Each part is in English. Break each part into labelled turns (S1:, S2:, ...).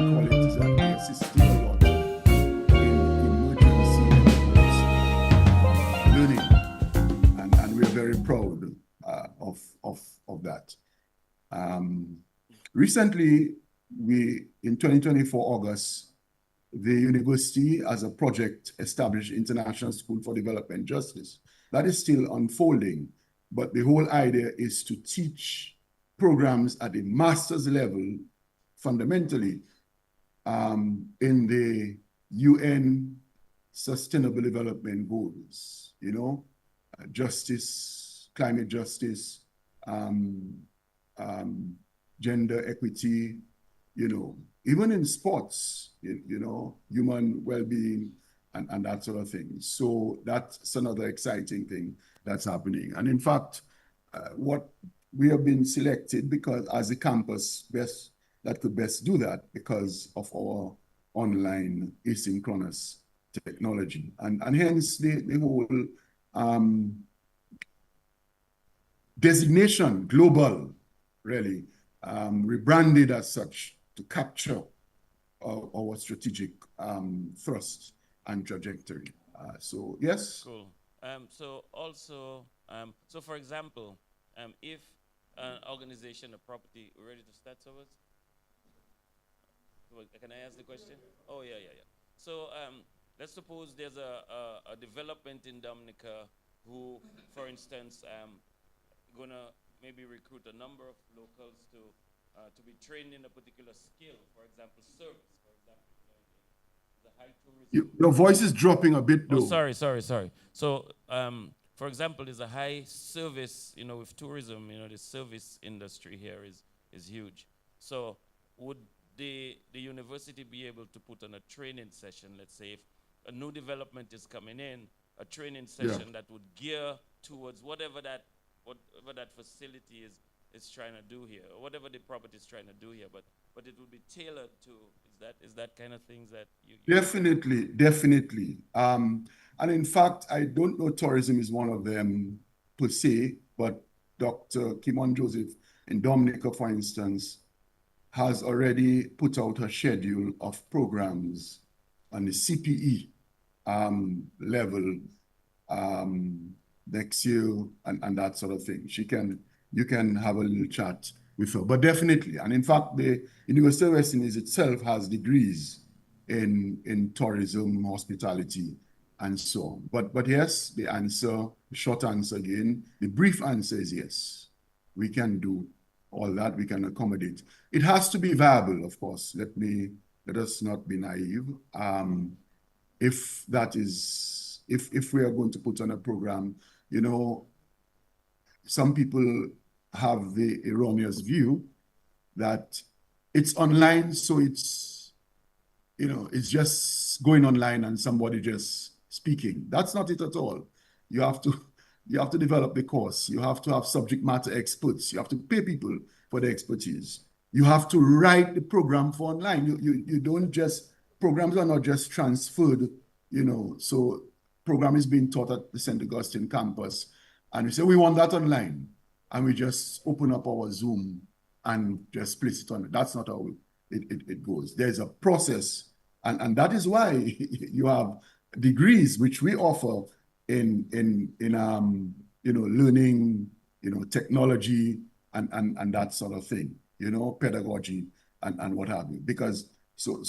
S1: call it, is that they assisted a lot in emergency learning, and we're very proud of that. Recently, in 2024 August, the university, as a project, established International School for Development Justice. That is still unfolding, but the whole idea is to teach programs at the master's level, fundamentally, in the UN Sustainable Development Goals, justice, climate justice, gender equity, even in sports, human well-being and that sort of thing. So that's another exciting thing that's happening. And in fact, what we have been selected because as a campus that could best do that because of our online asynchronous technology. And hence the whole designation, global, really, rebranded as such to capture our strategic thrust and trajectory. So yes.
S2: Cool. So also, so for example, if an organization, a property, ready to start, Sobers? Can I ask the question? Oh yeah. So let's suppose there's a development in Dominica who, for instance, gonna maybe recruit a number of locals to be trained in a particular skill, for example, service, for example, the high tourism.
S1: Your voice is dropping a bit though.
S2: Oh, sorry. So, for example, there's a high service, with tourism, the service industry here is huge. So would the university be able to put on a training session, let's say if a new development is coming in, a training session that would gear towards whatever that facility is trying to do here, or whatever the property is trying to do here, but it would be tailored to, is that kind of things that you
S1: Definitely. And in fact, I don't know tourism is one of them per se, but Dr. Kimon Joseph in Dominica, for instance, has already put out a schedule of programs on the CPE level next year and that sort of thing. You can have a little chat with her, but definitely. And in fact, the University of West Indies itself has degrees in tourism, hospitality, and so on. But yes, the short answer again, the brief answer is yes. We can do all that, we can accommodate. It has to be viable, of course. Let us not be naive. If we are going to put on a program, some people have the erroneous view that it's online, so it's just going online and somebody just speaking. That's not it at all. You have to develop the course. You have to have subject matter experts. You have to pay people for the expertise. You have to write the program for online. You don't just, programs are not just transferred, so program is being taught at the St. Augustine campus, and we say, we want that online. And we just open up our Zoom and just place it on it. That's not how it goes. There's a process, and that is why you have degrees which we offer in learning, technology and that sort of thing, pedagogy and what have you. Because so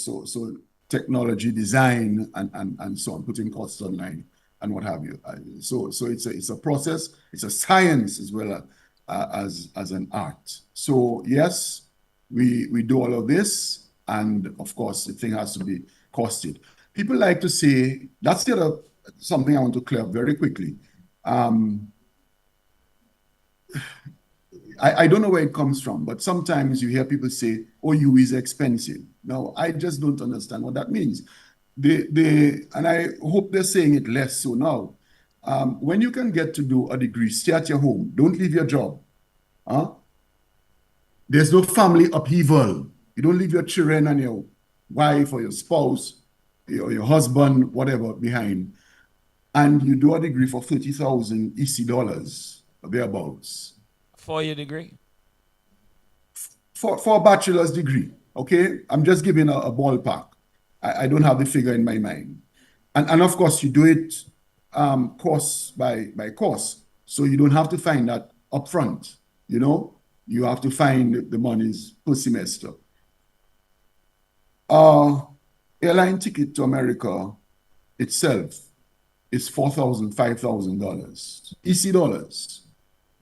S1: technology design and so on, putting costs online and what have you. So it's a process. It's a science as well as an art. So yes, we do all of this, and of course the thing has to be costed. People like to say, that's the other something I want to clear up very quickly. I don't know where it comes from, but sometimes you hear people say, OU is expensive. Now, I just don't understand what that means. And I hope they're saying it less so now. When you can get to do a degree, stay at your home. Don't leave your job. There's no family upheaval. You don't leave your children and your wife or your spouse, or your husband, whatever, behind. And you do a degree for 30,000 EC dollars, or thereabouts.
S2: For your degree?
S1: For a bachelor's degree. Okay, I'm just giving a ballpark. I don't have the figure in my mind. And of course, you do it course by course. So you don't have to find that upfront, you know? You have to find the monies per semester. Airline ticket to America itself is $4,000, $5,000, EC dollars.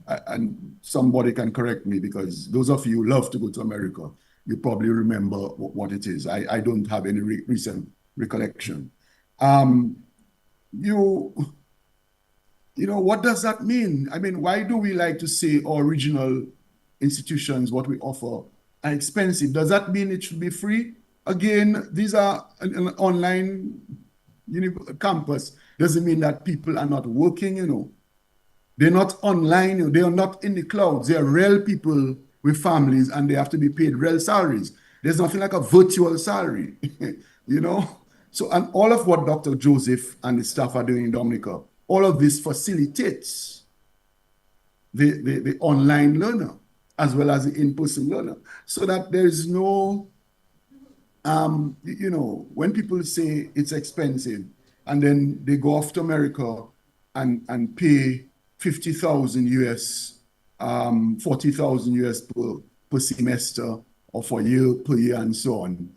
S1: And somebody can correct me, because those of you who love to go to America, you probably remember what it is. I don't have any recent recollection. You know, what does that mean? I mean, why do we like to say our regional institutions, what we offer, are expensive? Does that mean it should be free? Again, these are an online campus. Doesn't mean that people are not working, you know. They're not online, you know, they are not in the clouds. They are real people with families, and they have to be paid real salaries. There's nothing like a virtual salary, you know? So, and all of what Dr. Joseph and the staff are doing in Dominica, all of this facilitates the online learner as well as the in-person learner, so that there is no, you know, when people say it's expensive and then they go off to America and pay 50,000 US, 40,000 US per semester or per year and so on.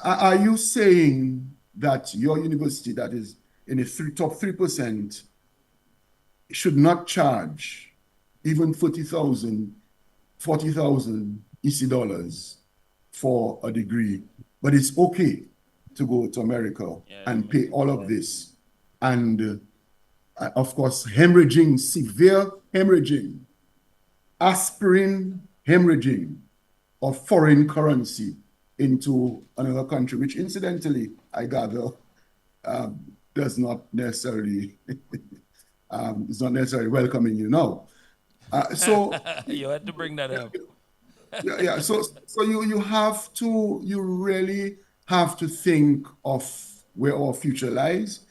S1: Are you saying that your university that is in the top 3% should not charge even 40,000 EC dollars for a degree, but it's okay to go to America and pay all of this? And of course, hemorrhaging, severe hemorrhaging, aspirin hemorrhaging of foreign currency into another country, which incidentally, I gather, does not necessarily, is not necessarily welcoming you now. So
S2: you had to bring that up.
S1: yeah. So you really have to think of where our future lies,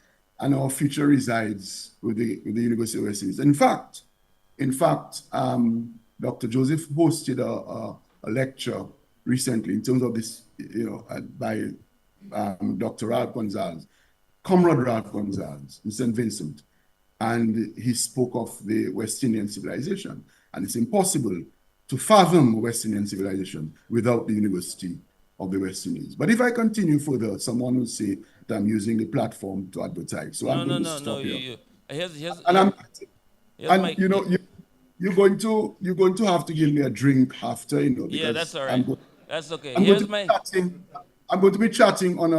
S1: and our future resides with the University of West Indies. In fact, Dr. Joseph hosted a lecture recently in terms of this, you know, by Dr. Ralph Gonzalez, Comrade Ralph Gonzalez in St. Vincent. And he spoke of the West Indian civilization. And it's impossible to fathom West Indian civilization without the University of the West Indies. But if I continue further, someone will say that I'm using the platform to advertise. So
S2: No,
S1: I'm going to
S2: no,
S1: stop here.
S2: You know,
S1: you're going to have to give me a drink after, you know, because
S2: yeah, that's all right. That's okay.
S1: I'm going to be chatting on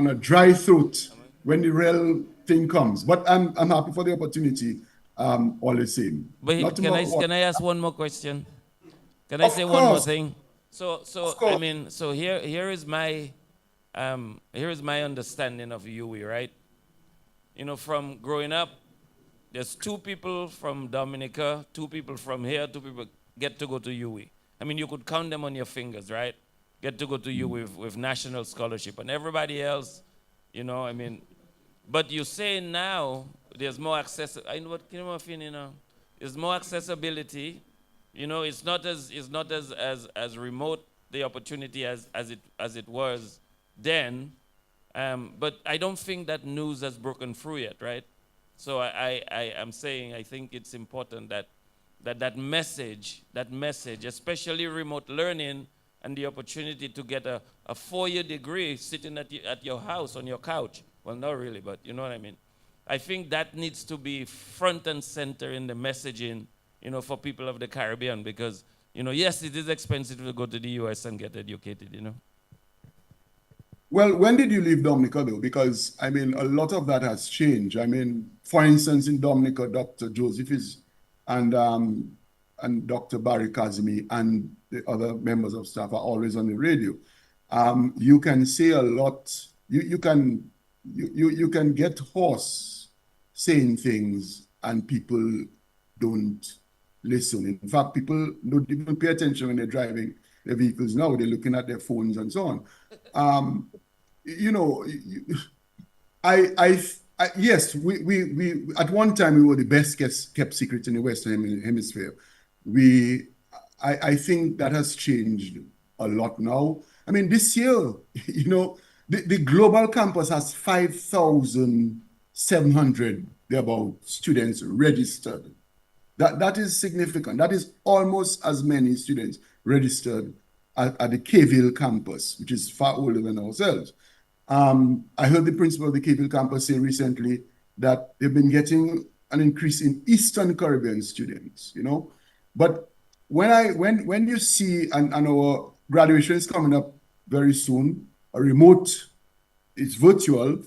S1: a dry throat when the real thing comes. But I'm happy for the opportunity, all the same.
S2: But can I ask one more question? Can I say one more thing? So I mean, so here is my understanding of UWI, right? You know, from growing up, there's 2 people from Dominica, 2 people from here, 2 people get to go to UWI. I mean, you could count them on your fingers, right? Get to go to UWI with national scholarship, and everybody else, you know, I mean, but you say now there's more access. I know what you know. There's more accessibility. You know, it's not as remote the opportunity as it was then. But I don't think that news has broken through yet, right? So I am saying I think it's important that message, especially remote learning and the opportunity to get a 4-year degree sitting at your house on your couch. Well, not really, but you know what I mean. I think that needs to be front and center in the messaging, you know, for people of the Caribbean, because, you know, yes, it is expensive to go to the US and get educated, you know.
S1: Well, when did you leave Dominica, though? Because, I mean, a lot of that has changed. I mean, for instance, in Dominica, Dr. Joseph and Dr. Barry Kazimi and the other members of staff are always on the radio. You can say a lot. You can get hoarse saying things and people don't listen. In fact, people don't even pay attention when they're driving their vehicles now. They're looking at their phones and so on. You know, yes, we at one time we were the best kept secret in the Western Hemisphere. I think that has changed a lot now. I mean, this year, the global campus has 5,700 thereabout students registered. That is significant. That is almost as many students registered at the Kville campus, which is far older than ourselves. I heard the principal of the Kville campus say recently that they've been getting an increase in Eastern Caribbean students, But when you see, and our graduation is coming up very soon, it's virtual.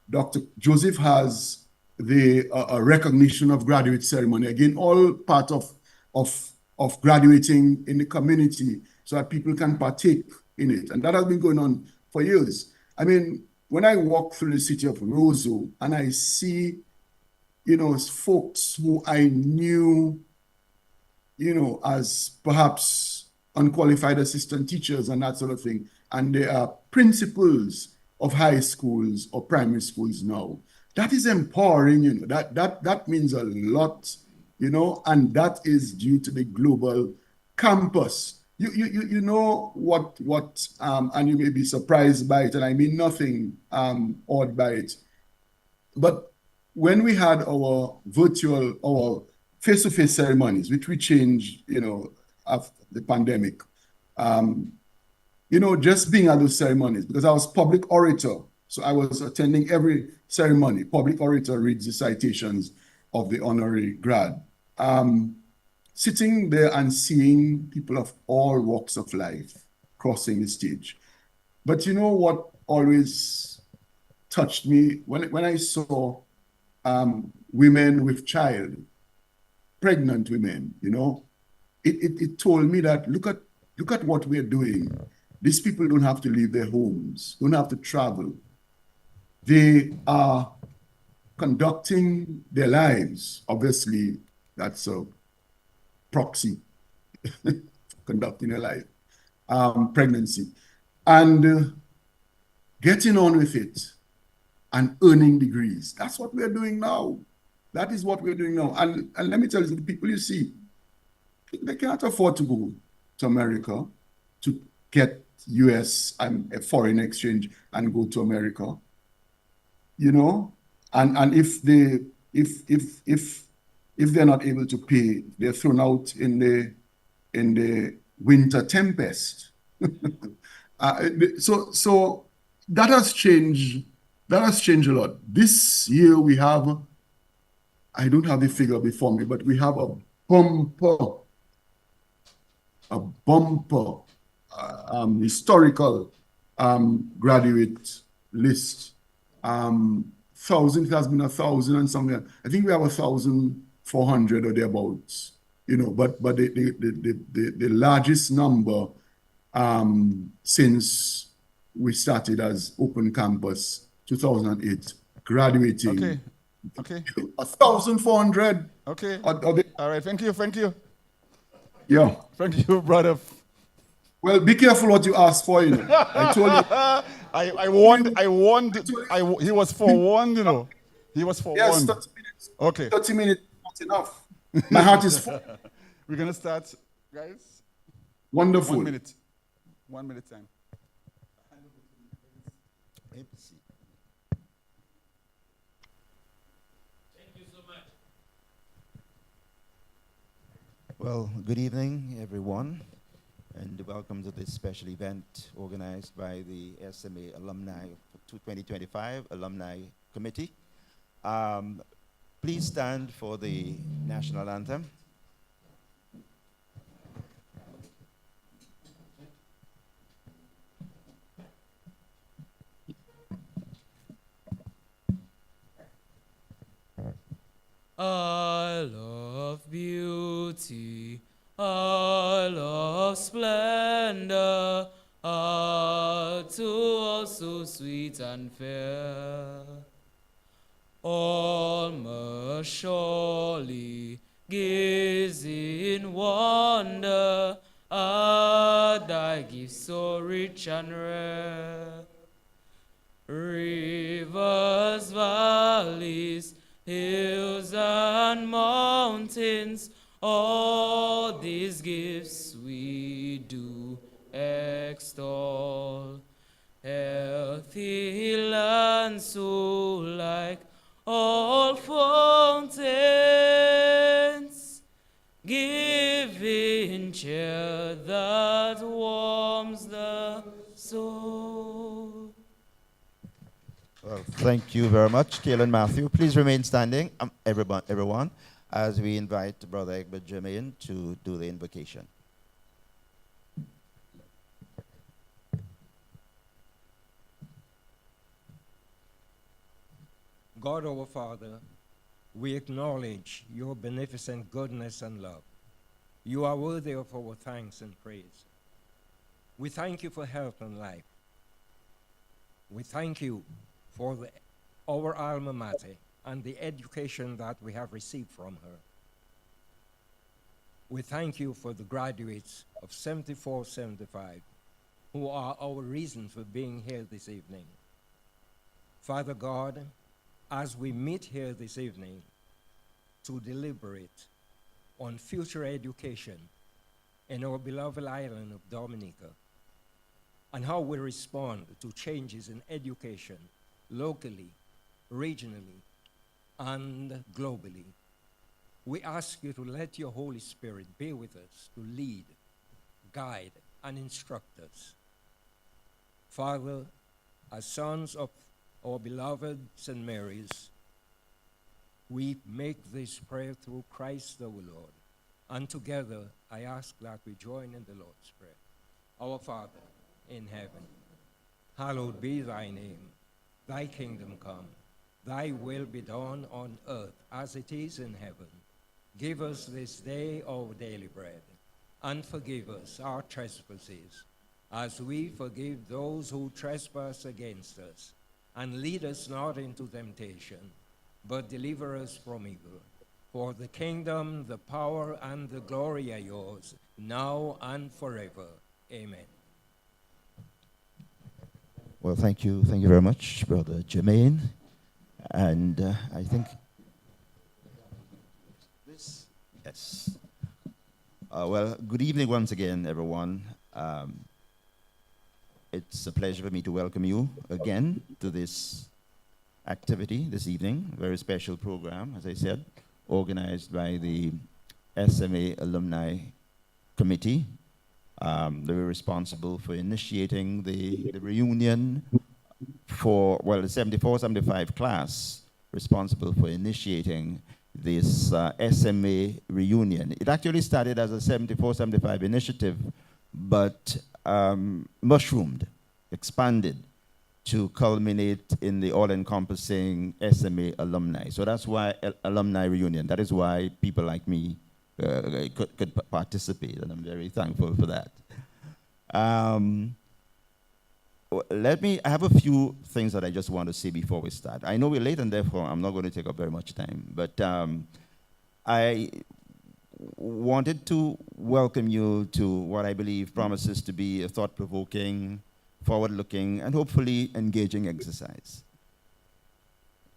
S1: Dr. Joseph has the recognition of graduate ceremony, again, all part of graduating in the community so that people can partake in it. And that has been going on for years. I mean, when I walk through the city of Roseau and I see, folks who I knew, as perhaps unqualified assistant teachers and that sort of thing, and they are principals of high schools or primary schools now. That is empowering, that means a lot, and that is due to the global campus. You know what, and you may be surprised by it, and I mean nothing odd by it. But when we had our face-to-face ceremonies, which we changed, after the pandemic, just being at those ceremonies, because I was public orator, so I was attending every ceremony. Public orator reads the citations of the honorary grad. Sitting there and seeing people of all walks of life crossing the stage. But you know what always touched me? When I saw women with child, pregnant women, it told me that look at what we're doing. These people don't have to leave their homes, don't have to travel. They are conducting their lives. Obviously, that's a proxy, conducting a life, pregnancy, and getting on with it and earning degrees. That's what we're doing now. That is what we're doing now. And let me tell you, the people you see, they can't afford to go to America to get US and a foreign exchange and go to America. And if they're not able to pay, they're thrown out in the winter tempest. So that has changed. That has changed a lot. This year we have, I don't have the figure before me, but we have a bumper historical graduate list. It has been 1,000 and something. I think we have 1,400 or thereabouts. But the largest number since we started as open campus 2008, graduating.
S3: Okay.
S1: 1,400.
S3: Okay. All right. Thank you.
S1: Yeah.
S3: Thank you, brother.
S1: Well, be careful what you ask for, I told you.
S3: I warned. He was forewarned, He was forewarned.
S1: Yes, 30 minutes.
S3: Okay.
S1: 30 minutes, not enough. My heart is full.
S3: We're going to start, guys.
S1: Wonderful.
S3: 1 minute. 1 minute time.
S2: Thank you so much.
S4: Well, good evening, everyone, and welcome to this special event organized by the SMA Alumni 2025 Alumni Committee. Please stand for the national anthem.
S5: I love beauty, I love splendor, to all so sweet and fair. All must surely gaze in wonder at thy gift so rich and rare. Rivers, valleys, hills and mountains, all these gifts we do extol. Healthy land so like all fountains, giving cheer that warms the soul.
S4: Well, thank you very much, Kale and Matthew. Please remain standing, everyone, as we invite Brother Egbert Jermaine to do the invocation.
S6: God our Father, we acknowledge your beneficent goodness and love. You are worthy of our thanks and praise. We thank you for health and life. We thank you for our alma mater and the education that we have received from her. We thank you for the graduates of 74-75 who are our reason for being here this evening. Father God, as we meet here this evening to deliberate on future education in our beloved island of Dominica and how we respond to changes in education locally, regionally, and globally, we ask you to let your Holy Spirit be with us to lead, guide, and instruct us. Father, as sons of our beloved St. Mary's, we make this prayer through Christ our Lord. And together, I ask that we join in the Lord's Prayer. Our Father in heaven, hallowed be thy name. Thy kingdom come. Thy will be done on earth as it is in heaven. Give us this day our daily bread, and forgive us our trespasses, as we forgive those who trespass against us. And lead us not into temptation, but deliver us from evil. For the kingdom, the power, and the glory are yours, now and forever. Amen.
S4: Well, thank you very much, Brother Jermaine. And I think this, yes. Well, good evening once again, everyone. It's a pleasure for me to welcome you again to this activity this evening, a very special program, as I said, organized by the SMA Alumni Committee. They were responsible for initiating the reunion for, well, the 74-75 class, responsible for initiating this SMA reunion. It actually started as a 74-75 initiative, but mushroomed, expanded to culminate in the all-encompassing SMA Alumni. So that's why Alumni Reunion. That is why people like me could participate, and I'm very thankful for that. I have a few things that I just want to say before we start. I know we're late, and therefore I'm not going to take up very much time, but I wanted to welcome you to what I believe promises to be a thought-provoking, forward-looking, and hopefully engaging exercise.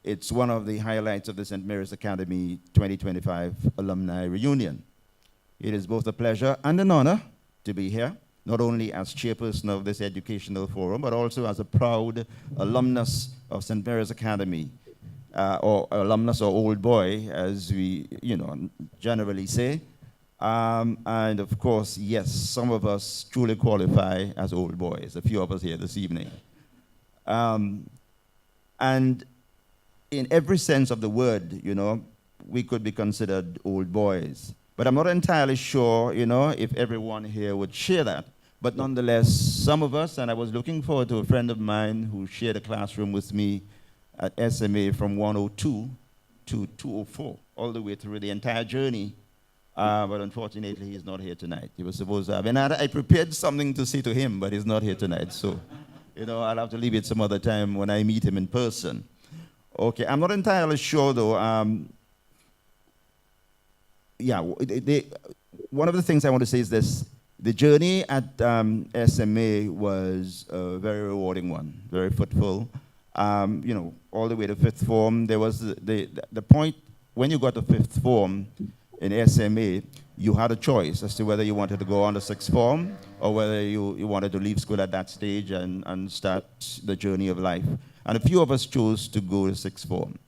S4: It's one of the highlights of the St. Mary's Academy 2025 Alumni Reunion. It is both a pleasure and an honor to be here, not only as chairperson of this educational forum, but also as a proud alumnus of St. Mary's Academy, or alumnus or old boy, as we generally say. And of course, yes, some of us truly qualify as old boys, a few of us here this evening. And in every sense of the word, we could be considered old boys. But I'm not entirely sure, if everyone here would share that. But nonetheless, some of us, and I was looking forward to a friend of mine who shared a classroom with me at SMA from 102 to 204, all the way through the entire journey. But unfortunately, he's not here tonight. He was supposed to have. And I prepared something to say to him, but he's not here tonight. So, I'll have to leave it some other time when I meet him in person. Okay, I'm not entirely sure, though. One of the things I want to say is this. The journey at SMA was a very rewarding one, very fruitful. All the way to fifth form, there was the point when you got to fifth form in SMA, you had a choice as to whether you wanted to go on to sixth form or whether you wanted to leave school at that stage and start the journey of life. And a few of us chose to go to sixth form.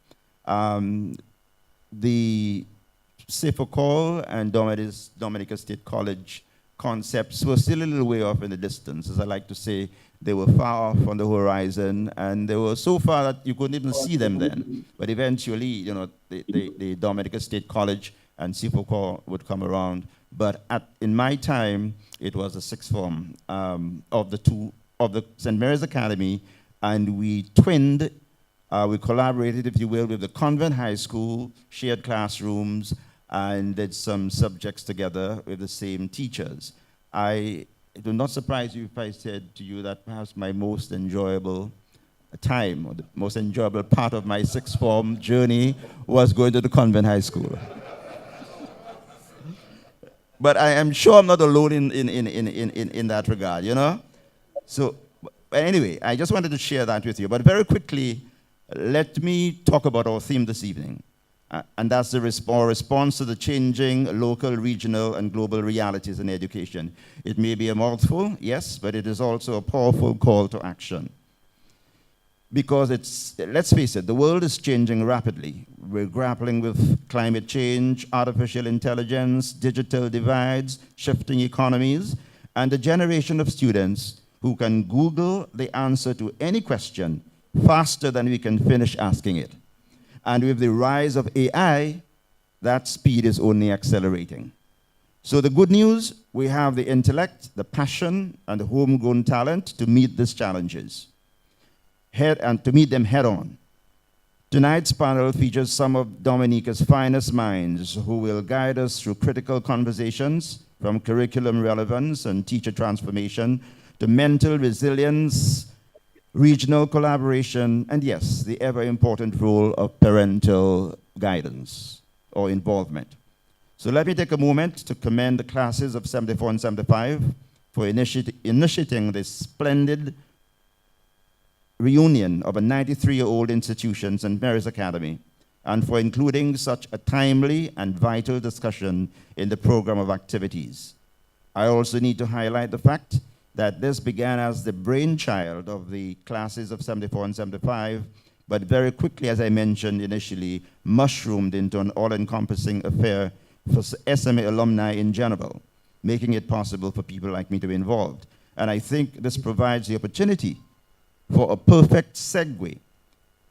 S4: The Safer Call and Dominica State College concepts were still a little way off in the distance. As I like to say, they were far off on the horizon, and they were so far that you couldn't even see them then. But eventually, you know, the Dominica State College and Safer Call would come around. But in my time, it was a sixth form of the St. Mary's Academy, and we twinned. We collaborated, if you will, with the Convent High School, shared classrooms, and did some subjects together with the same teachers. It will not surprise you if I said to you that perhaps my most enjoyable time, or the most enjoyable part of my sixth form journey was going to the Convent High School. But I am sure I'm not alone in that regard, you know? So, anyway, I just wanted to share that with you. But very quickly, let me talk about our theme this evening. And that's the response to the changing local, regional, and global realities in education. It may be a mouthful, yes, but it is also a powerful call to action. Because let's face it, the world is changing rapidly. We're grappling with climate change, artificial intelligence, digital divides, shifting economies, and a generation of students who can Google the answer to any question faster than we can finish asking it. And with the rise of AI, that speed is only accelerating. So the good news, we have the intellect, the passion, and the homegrown talent to meet these challenges, and to meet them head on. Tonight's panel features some of Dominica's finest minds who will guide us through critical conversations from curriculum relevance and teacher transformation to mental resilience, regional collaboration, and yes, the ever-important role of parental guidance or involvement. So let me take a moment to commend the classes of 74 and 75 for initiating this splendid reunion of a 93-year-old institution, St. Mary's Academy, and for including such a timely and vital discussion in the program of activities. I also need to highlight the fact that this began as the brainchild of the classes of 74 and 75, but very quickly, as I mentioned initially, mushroomed into an all-encompassing affair for SMA alumni in general, making it possible for people like me to be involved. And I think this provides the opportunity for a perfect segue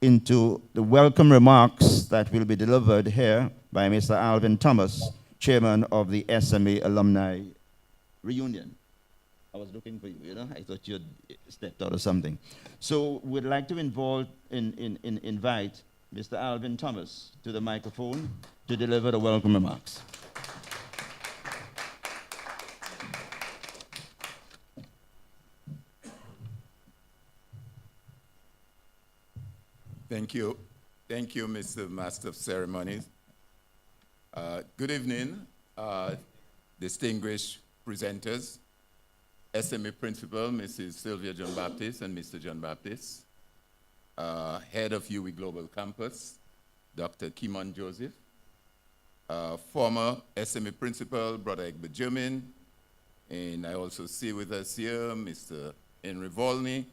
S4: into the welcome remarks that will be delivered here by Mr. Alvin Thomas, chairman of the SMA Alumni Reunion. I was looking for you, you know? I thought you had stepped out or something. So we'd like to invite Mr. Alvin Thomas to the microphone to deliver the welcome remarks.
S7: Thank you. Thank you, Mr. Master of Ceremonies. Good evening, distinguished presenters, SMA Principal, Mrs. Sylvia John Baptist and Mr. John Baptist, Head of UWI Global Campus, Dr. Kimon Joseph, former SMA Principal, Brother Egbert Germain, and I also see with us here Mr. Henry Volney,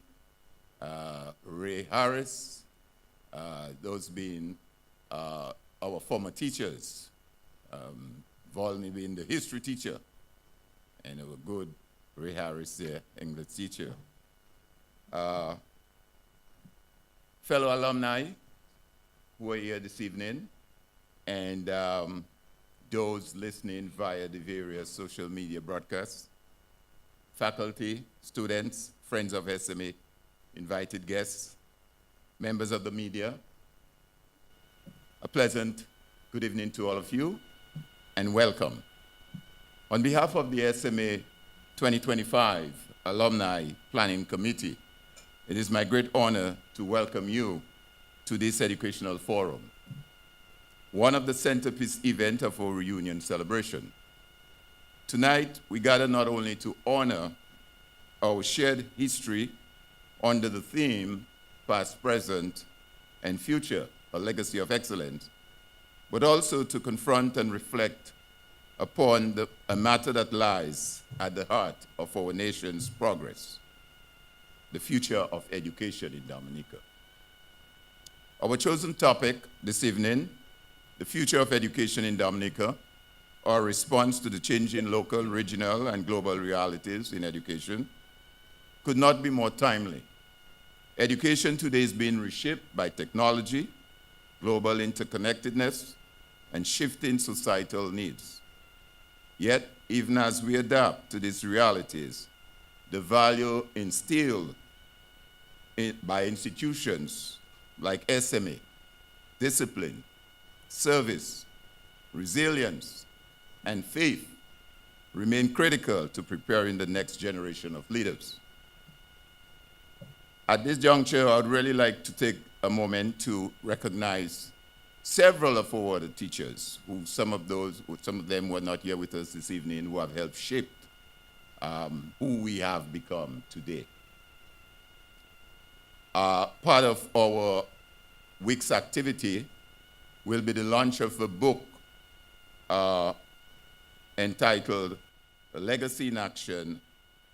S7: Ray Harris, those being our former teachers, Volney being the history teacher, and our good Ray Harris there, English teacher. Fellow alumni who are here this evening, and those listening via the various social media broadcasts, faculty, students, friends of SMA, invited guests, members of the media, a pleasant good evening to all of you, and welcome. On behalf of the SMA 2025 Alumni Planning Committee, it is my great honor to welcome you to this educational forum, one of the centerpiece events of our reunion celebration. Tonight, we gather not only to honor our shared history under the theme, past, present, and future, a legacy of excellence, but also to confront and reflect upon a matter that lies at the heart of our nation's progress, the future of education in Dominica. Our chosen topic this evening, the future of education in Dominica, our response to the changing local, regional, and global realities in education, could not be more timely. Education today is being reshaped by technology, global interconnectedness, and shifting societal needs. Yet, even as we adapt to these realities, the value instilled by institutions like SMA, discipline, service, resilience, and faith remain critical to preparing the next generation of leaders. At this juncture, I'd really like to take a moment to recognize several of our teachers, some of them were not here with us this evening, who have helped shape who we have become today. Part of our week's activity will be the launch of a book entitled Legacy in Action,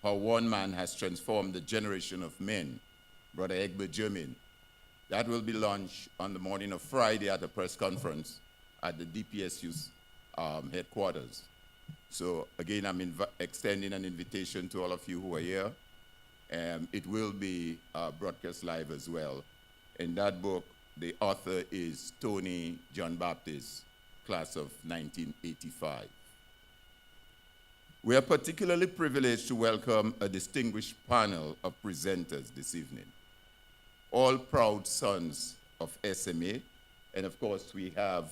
S7: How One Man Has Transformed the Generation of Men, Brother Egbert Germain. That will be launched on the morning of Friday at a press conference at the DPSU's headquarters. So again, I'm extending an invitation to all of you who are here. It will be broadcast live as well. In that book, the author is Tony John Baptist, class of 1985. We are particularly privileged to welcome a distinguished panel of presenters this evening, all proud sons of SMA, and of course we have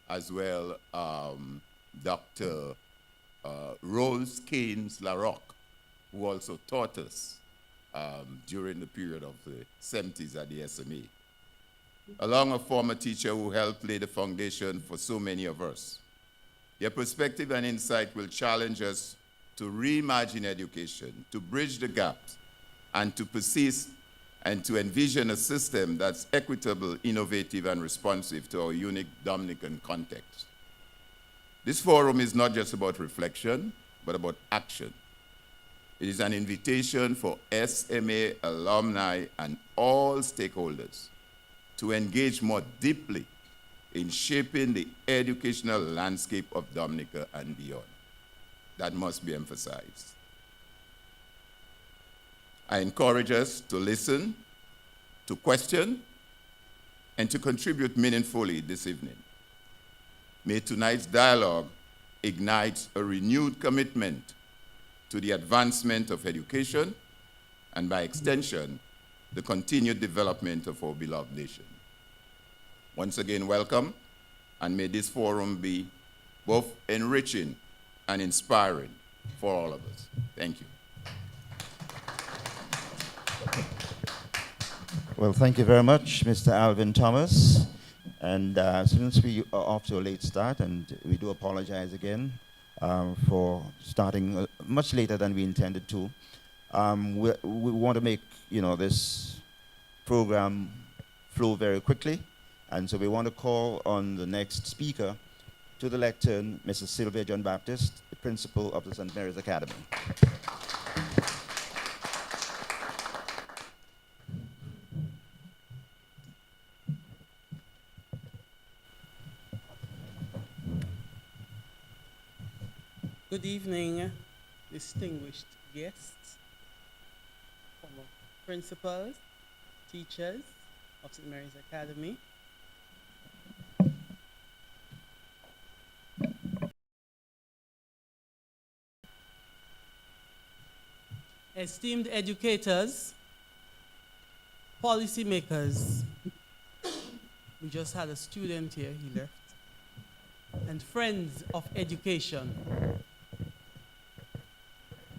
S7: as well Dr. Rose Keynes LaRocque, who also taught us during the period of the 70s at the SMA, along a former teacher who helped lay the foundation for so many of us. Their perspective and insight will challenge us to reimagine education, to bridge the gaps, and to persist and to envision a system that's equitable, innovative, and responsive to our unique Dominican context. This forum is not just about reflection, but about action. It is an invitation for SMA alumni and all stakeholders to engage more deeply in shaping the educational landscape of Dominica and beyond. That must be emphasized. I encourage us to listen, to question, and to contribute meaningfully this evening. May tonight's dialogue ignite a renewed commitment to the advancement of education and, by extension, the continued development of our beloved nation. Once again, welcome, and may this forum be both enriching and inspiring for all of us. Thank you.
S4: Well, thank you very much, Mr. Alvin Thomas. And since we are off to a late start, and we do apologize again for starting much later than we intended to, we want to make this program flow very quickly. And so we want to call on the next speaker to the lectern, Mrs. Sylvia John Baptist, the principal of the St. Mary's Academy.
S8: Good evening, distinguished guests, former principals, teachers of St. Mary's Academy. Esteemed educators, policymakers, we just had a student here, he left, and friends of education.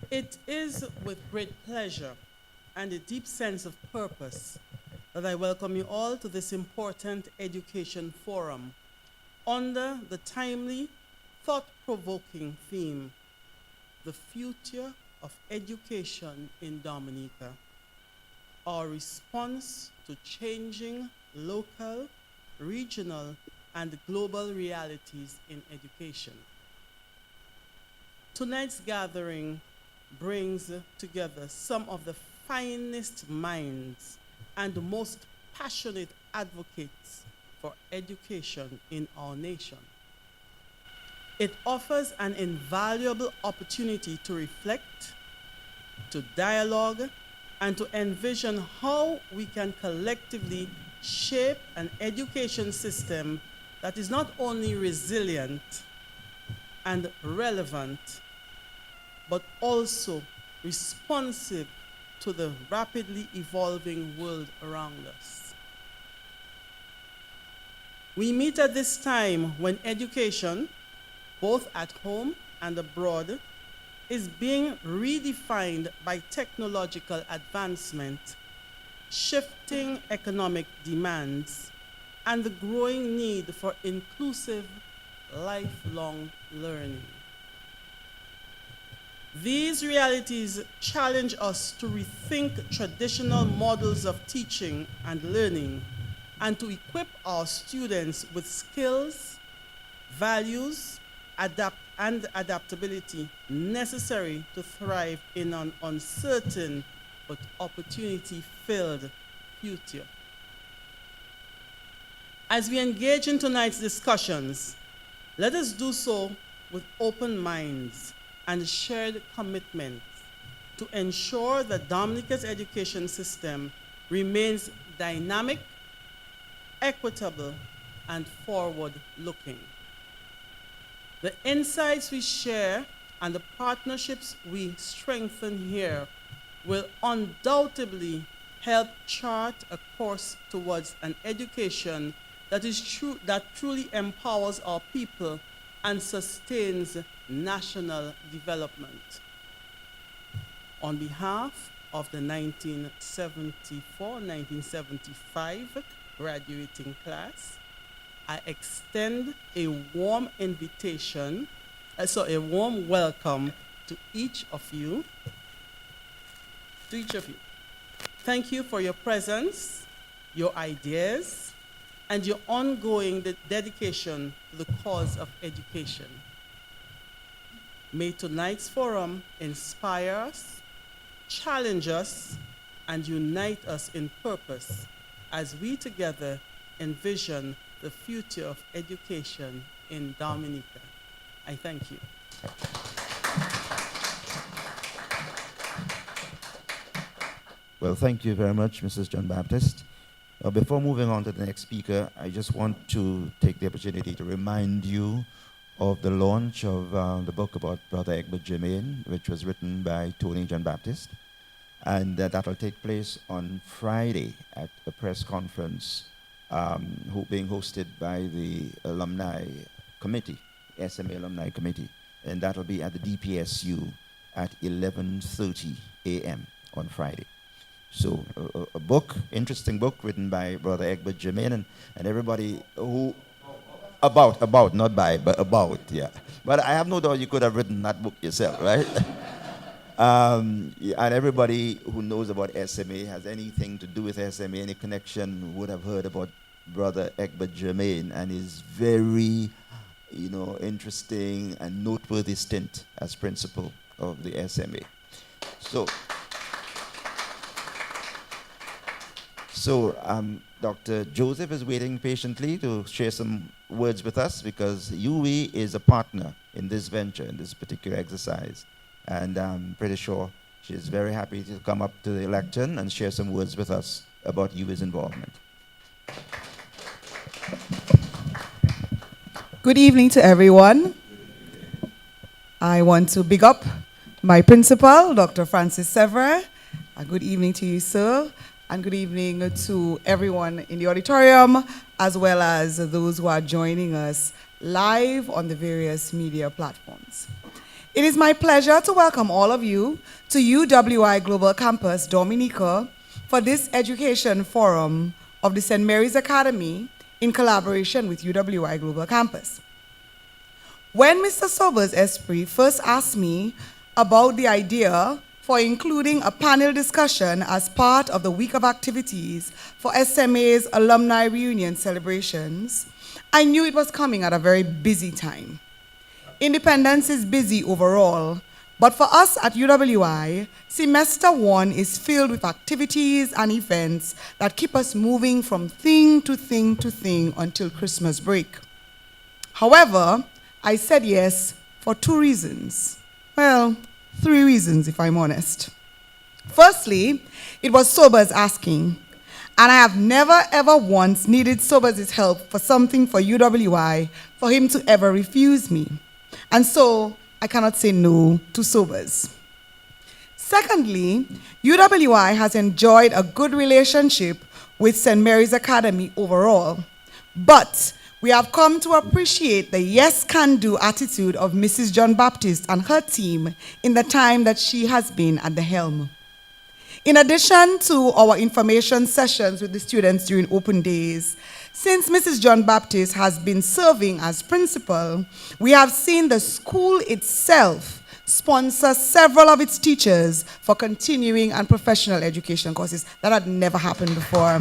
S8: It is with great pleasure and a deep sense of purpose that I welcome you all to this important education forum under the timely, thought-provoking theme, the future of education in Dominica, our response to changing local, regional, and global realities in education. tonight's gathering brings together some of the finest minds and the most passionate advocates for education in our nation. It offers an invaluable opportunity to reflect, to dialogue, and to envision how we can collectively shape an education system that is not only resilient and relevant, but also responsive to the rapidly evolving world around us. We meet at this time when education, both at home and abroad, is being redefined by technological advancement, shifting economic demands, and the growing need for inclusive, lifelong learning. These realities challenge us to rethink traditional models of teaching and learning and to equip our students with skills, values, and adaptability necessary to thrive in an uncertain but opportunity-filled future. As we engage in tonight's discussions, let us do so with open minds and shared commitments to ensure that Dominica's education system remains dynamic, equitable, and forward-looking. The insights we share and the partnerships we strengthen here will undoubtedly help chart a course towards an education that truly empowers our people and sustains national development. On behalf of the 1974-1975 graduating class, I extend a warm invitation, a warm welcome to each of you. Thank you for your presence, your ideas, and your ongoing dedication to the cause of education. May tonight's forum inspire us, challenge us, and unite us in purpose as we together envision the future of education in Dominica. I thank you.
S4: Well, thank you very much, Mrs. John Baptist. Before moving on to the next speaker, I just want to take the opportunity to remind you of the launch of the book about Brother Egbert Germain, which was written by Tony John Baptist. And that will take place on Friday at a press conference being hosted by the alumni committee, SMA Alumni Committee. And that will be at the DPSU at 11:30 a.m. on Friday. So a book, interesting book written by Brother Egbert Germain, and everybody who, not by, but about, yeah. But I have no doubt you could have written that book yourself, right? And everybody who knows about SMA, has anything to do with SMA, any connection, would have heard about Brother Egbert Germain and his very, interesting and noteworthy stint as principal of the SMA. So Dr. Joseph is waiting patiently to share some words with us because UE is a partner in this venture, in this particular exercise. And I'm pretty sure she's very happy to come up to the lectern and share some words with us about UE's involvement.
S9: Good evening to everyone. I want to big up my principal, Dr. Francis Sever. Good evening to you, sir. And good evening to everyone in the auditorium, as well as those who are joining us live on the various media platforms. It is my pleasure to welcome all of you to UWI Global Campus, Dominica, for this education forum of the St. Mary's Academy in collaboration with UWI Global Campus. When Mr. Sobers Esprit first asked me about the idea for including a panel discussion as part of the week of activities for SMA's alumni reunion celebrations, I knew it was coming at a very busy time. Independence is busy overall, but for us at UWI, semester 1 is filled with activities and events that keep us moving from thing to thing to thing until Christmas break. However, I said yes for 2 reasons. Well, 3 reasons if I'm honest. Firstly, it was Sober's asking, and I have never ever once needed Sober's help for something for UWI for him to ever refuse me. And so I cannot say no to Sober's. Secondly, UWI has enjoyed a good relationship with St. Mary's Academy overall, but we have come to appreciate the yes-can-do attitude of Mrs. John Baptist and her team in the time that she has been at the helm. In addition to our information sessions with the students during open days, since Mrs. John Baptist has been serving as principal, we have seen the school itself sponsor several of its teachers for continuing and professional education courses. That had never happened before.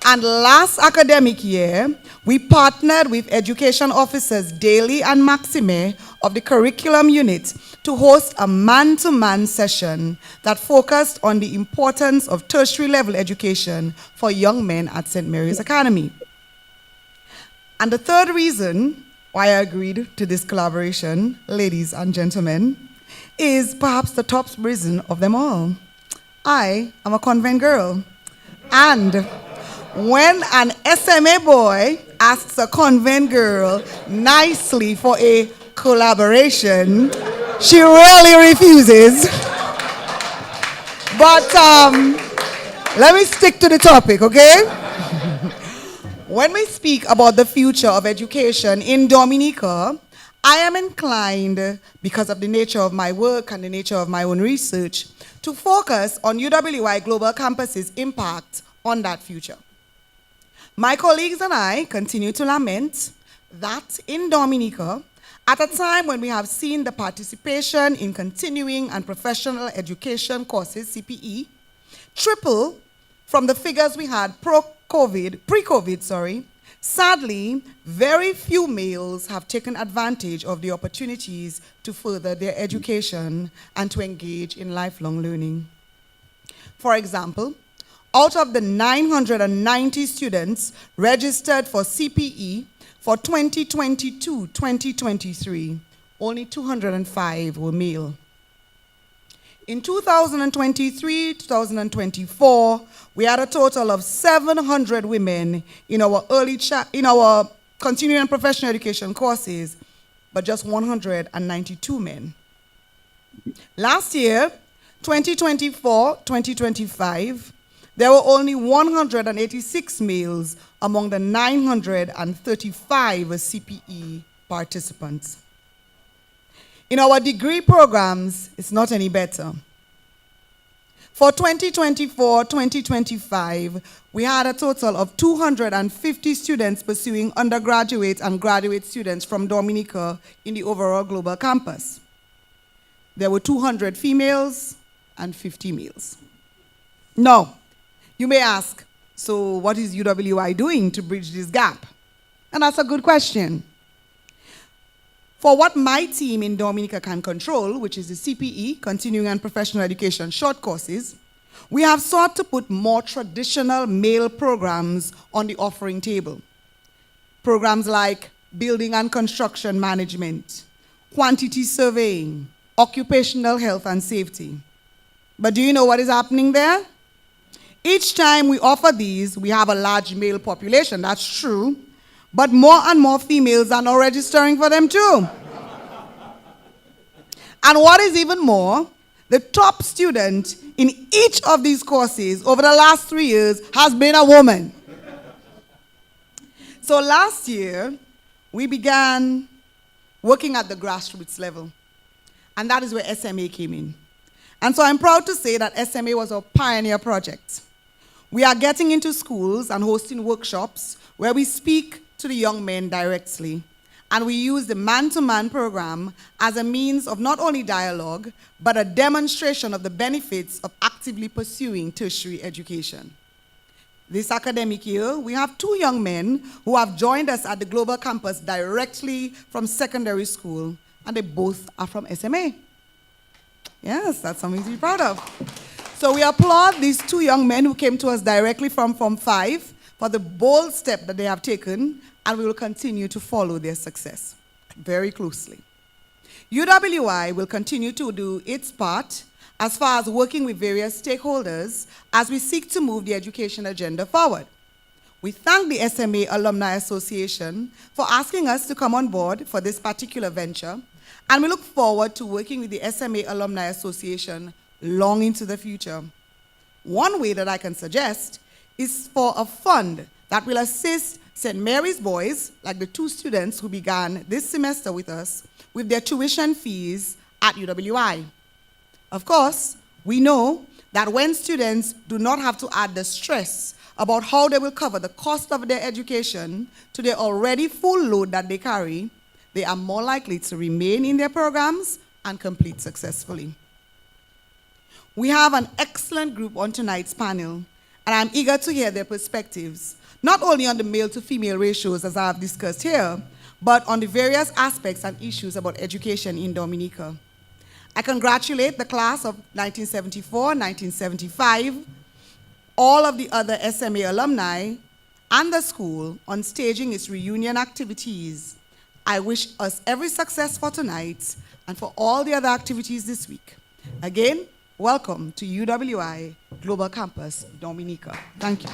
S9: And last academic year, we partnered with education officers Daly and Maxime of the curriculum unit to host a man-to-man session that focused on the importance of tertiary level education for young men at St. Mary's Academy. And the third reason why I agreed to this collaboration, ladies and gentlemen, is perhaps the top reason of them all. I am a convent girl. And when an SMA boy asks a convent girl nicely for a collaboration, she really refuses. But let me stick to the topic, okay? When we speak about the future of education in Dominica, I am inclined, because of the nature of my work and the nature of my own research, to focus on UWI Global Campus's impact on that future. My colleagues and I continue to lament that in Dominica, at a time when we have seen the participation in continuing and professional education courses, CPE, triple from the figures we had pre-COVID, sadly, very few males have taken advantage of the opportunities to further their education and to engage in lifelong learning. For example, out of the 990 students registered for CPE for 2022-2023, only 205 were male. In 2023-2024, we had a total of 700 women in our continuing and professional education courses, but just 192 men. Last year, 2024-2025, there were only 186 males among the 935 CPE participants. In our degree programs, it's not any better. For 2024-2025, we had a total of 250 students pursuing undergraduate and graduate students from Dominica in the overall global campus. There were 200 females and 50 males. Now, you may ask, so what is UWI doing to bridge this gap? And that's a good question. For what my team in Dominica can control, which is the CPE, Continuing and Professional Education short courses, we have sought to put more traditional male programs on the offering table. Programs like Building and Construction Management, Quantity Surveying, Occupational Health and Safety. But do you know what is happening there? Each time we offer these, we have a large male population, that's true, but more and more females are now registering for them too. And what is even more, the top student in each of these courses over the last 3 years has been a woman. So last year, we began working at the grassroots level, and that is where SMA came in. And so I'm proud to say that SMA was a pioneer project. We are getting into schools and hosting workshops where we speak to the young men directly. And we use the man-to-man program as a means of not only dialogue, but a demonstration of the benefits of actively pursuing tertiary education. This academic year, we have 2 young men who have joined us at the Global Campus directly from secondary school, and they both are from SMA. Yes, that's something to be proud of. So we applaud these 2 young men who came to us directly from Form 5 for the bold step that they have taken, and we will continue to follow their success very closely. UWI will continue to do its part as far as working with various stakeholders as we seek to move the education agenda forward. We thank the SMA Alumni Association for asking us to come on board for this particular venture, and we look forward to working with the SMA Alumni Association long into the future. One way that I can suggest is for a fund that will assist St. Mary's boys, like the 2 students who began this semester with us, with their tuition fees at UWI. Of course, we know that when students do not have to add the stress about how they will cover the cost of their education to their already full load that they carry, they are more likely to remain in their programs and complete successfully. We have an excellent group on tonight's panel, and I'm eager to hear their perspectives, not only on the male to female ratios as I have discussed here, but on the various aspects and issues about education in Dominica. I congratulate the class of 1974, 1975, all of the other SMA alumni, and the school on staging its reunion activities. I wish us every success for tonight and for all the other activities this week. Again, welcome to UWI Global Campus, Dominica. Thank you.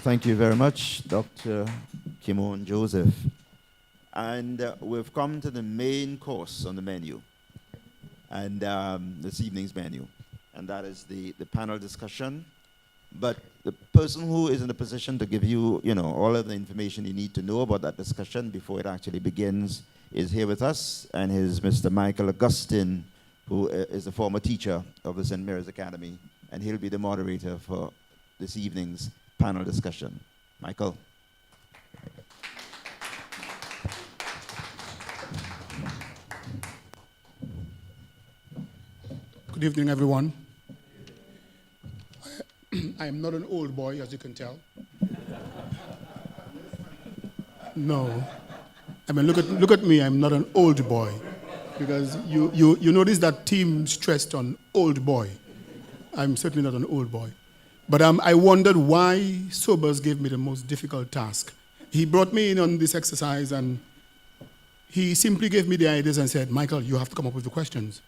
S4: Thank you very much, Dr. Kimon Joseph. And we've come to the main course on the menu, and this evening's menu, and that is the panel discussion. But the person who is in a position to give you, all of the information you need to know about that discussion before it actually begins is here with us, and is Mr. Michael Augustine, who is a former teacher of the St. Mary's Academy, and he'll be the moderator for this evening's panel discussion. Michael.
S10: Good evening, everyone. I am not an old boy, as you can tell. No. I mean, look at me, I'm not an old boy. Because you notice that team stressed on old boy. I'm certainly not an old boy. But I wondered why Sobers gave me the most difficult task. He brought me in on this exercise, and he simply gave me the ideas and said, Michael, you have to come up with the questions.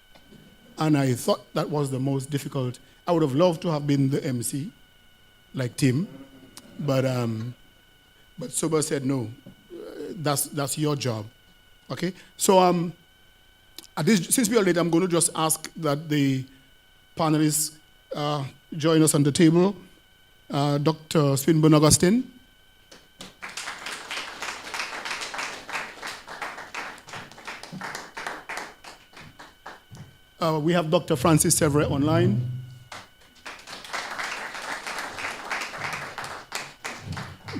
S10: And I thought that was the most difficult. I would have loved to have been the MC, like Tim, but Sober said, no, that's your job. Okay? So since we are late, I'm going to just ask that the panelists join us on the table. Dr. Swinburne Augustine. We have Dr. Francis Sevre online.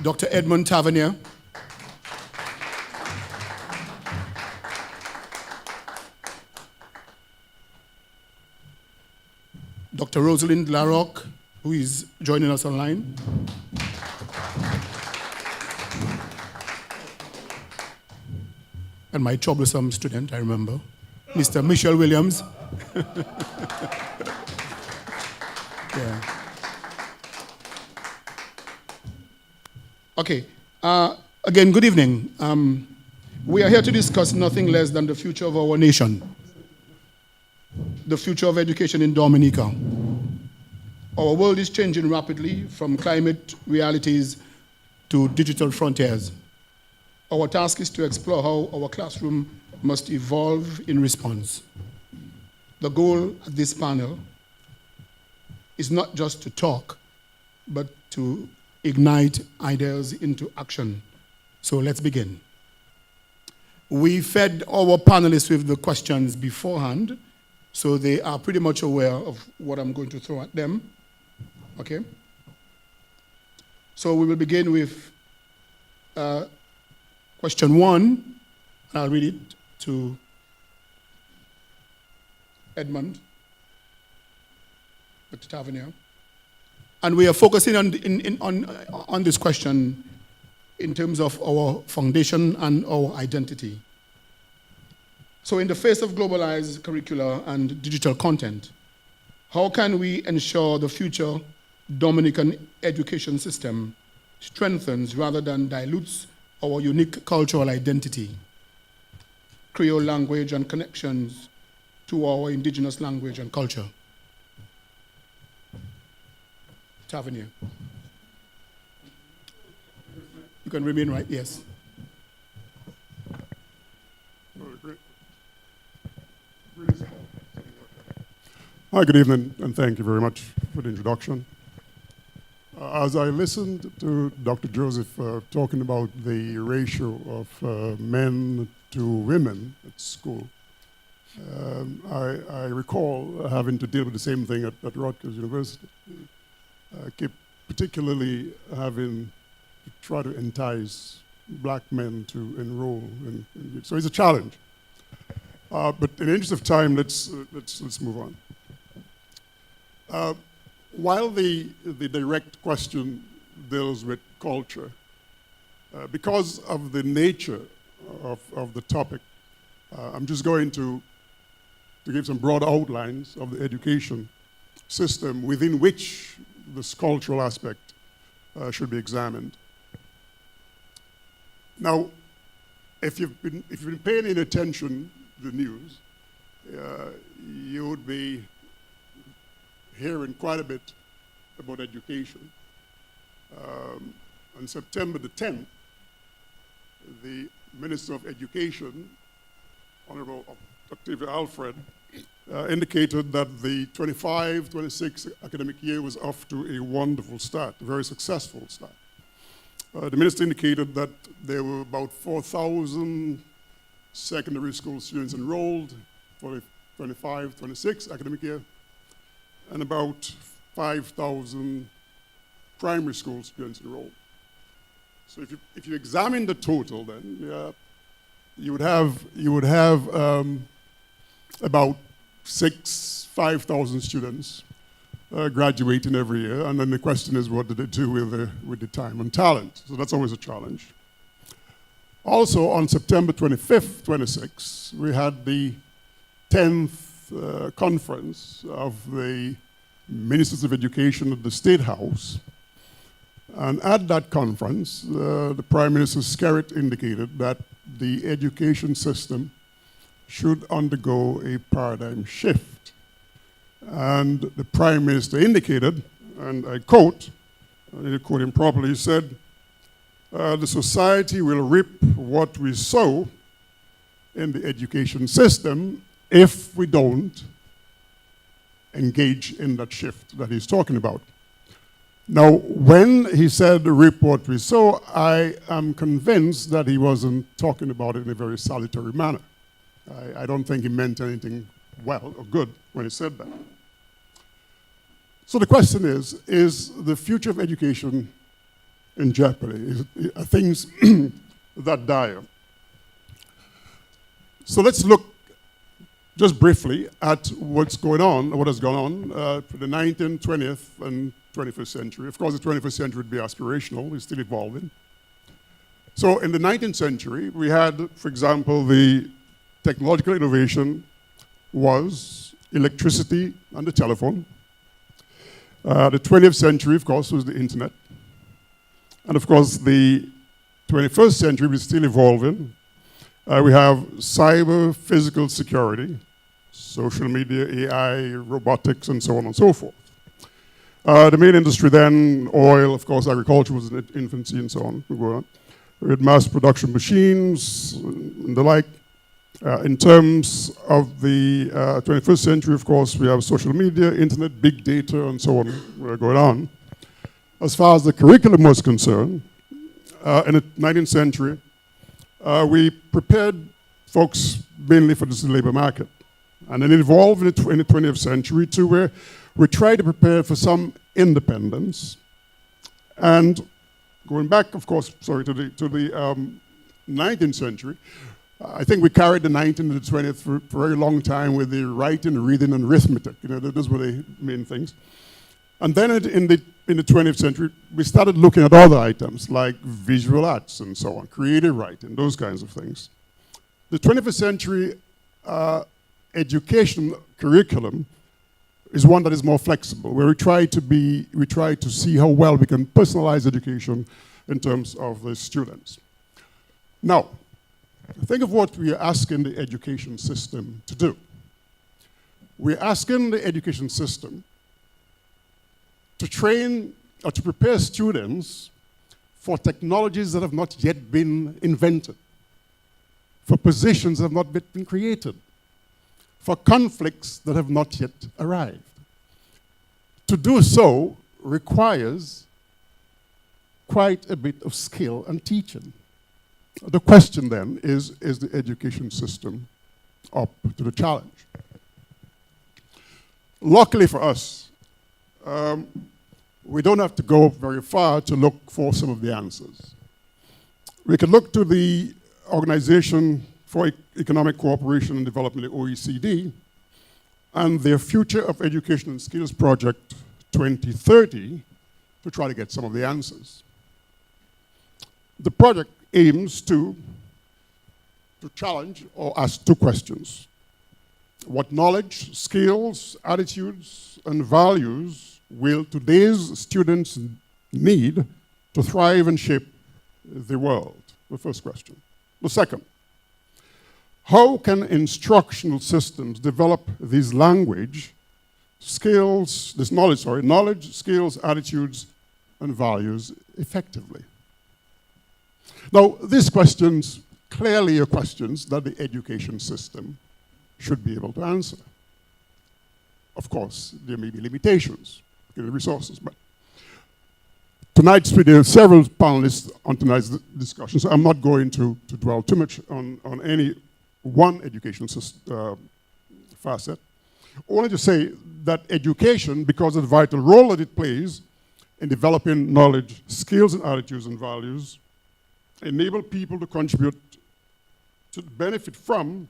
S10: Dr. Edmund Tavernier. Dr. Rosalind Larocque, who is joining us online. And my troublesome student, I remember, Mr. Michelle Williams. Yeah. Okay. Again, good evening. We are here to discuss nothing less than the future of our nation, the future of education in Dominica. Our world is changing rapidly from climate realities to digital frontiers. Our task is to explore how our classroom must evolve in response. The goal of this panel is not just to talk, but to ignite ideas into action. So let's begin. We fed our panelists with the questions beforehand, so they are pretty much aware of what I'm going to throw at them. Okay? So we will begin with question 1. I'll read it to Edmund, Dr. Tavernier. And we are focusing on this question in terms of our foundation and our identity. So in the face of globalized curricula and digital content, how can we ensure the future Dominican education system strengthens rather than dilutes our unique cultural identity, Creole language, and connections to our indigenous language and culture? Tavernier. You can remain right, yes.
S11: Hi, good evening, and thank you very much for the introduction. As I listened to Dr. Joseph talking about the ratio of men to women at school, I recall having to deal with the same thing at Rutgers University. I keep particularly having to try to entice black men to enroll so it's a challenge. But in the interest of time, let's move on. While the direct question deals with culture, because of the nature of the topic, I'm just going to give some broad outlines of the education system within which this cultural aspect should be examined. Now, if you've been paying any attention to the news, you would be hearing quite a bit about education. On September the 10th, the Minister of Education, Honorable Octavia Alfred, indicated that the 25-26 academic year was off to a wonderful start, a very successful start. The minister indicated that there were about 4,000 secondary school students enrolled for the 25-26 academic year, and about 5,000 primary school students enrolled. So if you examine the total, then you would have about 5,000 students graduating every year, and then the question is, what do they do with the time and talent? So that's always a challenge. Also, on September 25th, 26, we had the 10th conference of the Ministers of Education at the State House. And at that conference, the Prime Minister Skerritt indicated that the education system should undergo a paradigm shift. And the Prime Minister indicated, and I quote, I need to quote him properly, he said, the society will reap what we sow in the education system if we don't engage in that shift that he's talking about. Now, when he said reap what we sow, I am convinced that he wasn't talking about it in a very salutary manner. I don't think he meant anything well or good when he said that. So the question is the future of education in jeopardy? Are things that dire? So let's look just briefly at what has gone on for the 19th, 20th, and 21st century. Of course, the 21st century would be aspirational. It's still evolving. So in the 19th century, we had, for example, the technological innovation was electricity and the telephone. The 20th century, of course, was the internet. And of course, the 21st century is still evolving. We have cyber physical security, social media, AI, robotics, and so on and so forth. The main industry then, oil, of course, agriculture was in infancy and so on. We had mass production machines and the like. In terms of the 21st century, of course, we have social media, internet, big data, and so on going on. As far as the curriculum was concerned, in the 19th century, we prepared folks mainly for the labor market. And then it evolved in the 20th century to where we tried to prepare for some independence. And going back, of course, to the 19th century, I think we carried the 19th and the 20th for a very long time with the writing, reading, and arithmetic. Those were the main things. And then in the 20th century, we started looking at other items like visual arts and so on, creative writing, those kinds of things. The 21st century education curriculum is one that is more flexible, where we try to see how well we can personalize education in terms of the students. Now, think of what we are asking the education system to do. We're asking the education system to train or to prepare students for technologies that have not yet been invented, for positions that have not yet been created, for conflicts that have not yet arrived. To do so requires quite a bit of skill and teaching. The question then is the education system up to the challenge? Luckily for us, we don't have to go very far to look for some of the answers. We can look to the Organization for Economic Cooperation and Development, the OECD, and their Future of Education and Skills Project 2030 to try to get some of the answers. The project aims to challenge or ask two questions. What knowledge, skills, attitudes, and values will today's students need to thrive and shape the world? The first question. The second, how can instructional systems develop these knowledge, skills, attitudes, and values effectively? Now, these questions clearly are questions that the education system should be able to answer. Of course, there may be limitations in the resources, but tonight's there are several panelists on tonight's discussion, so I'm not going to dwell too much on any one education facet. I wanted to say that education, because of the vital role that it plays in developing knowledge, skills, and attitudes and values, enable people to contribute, to benefit from,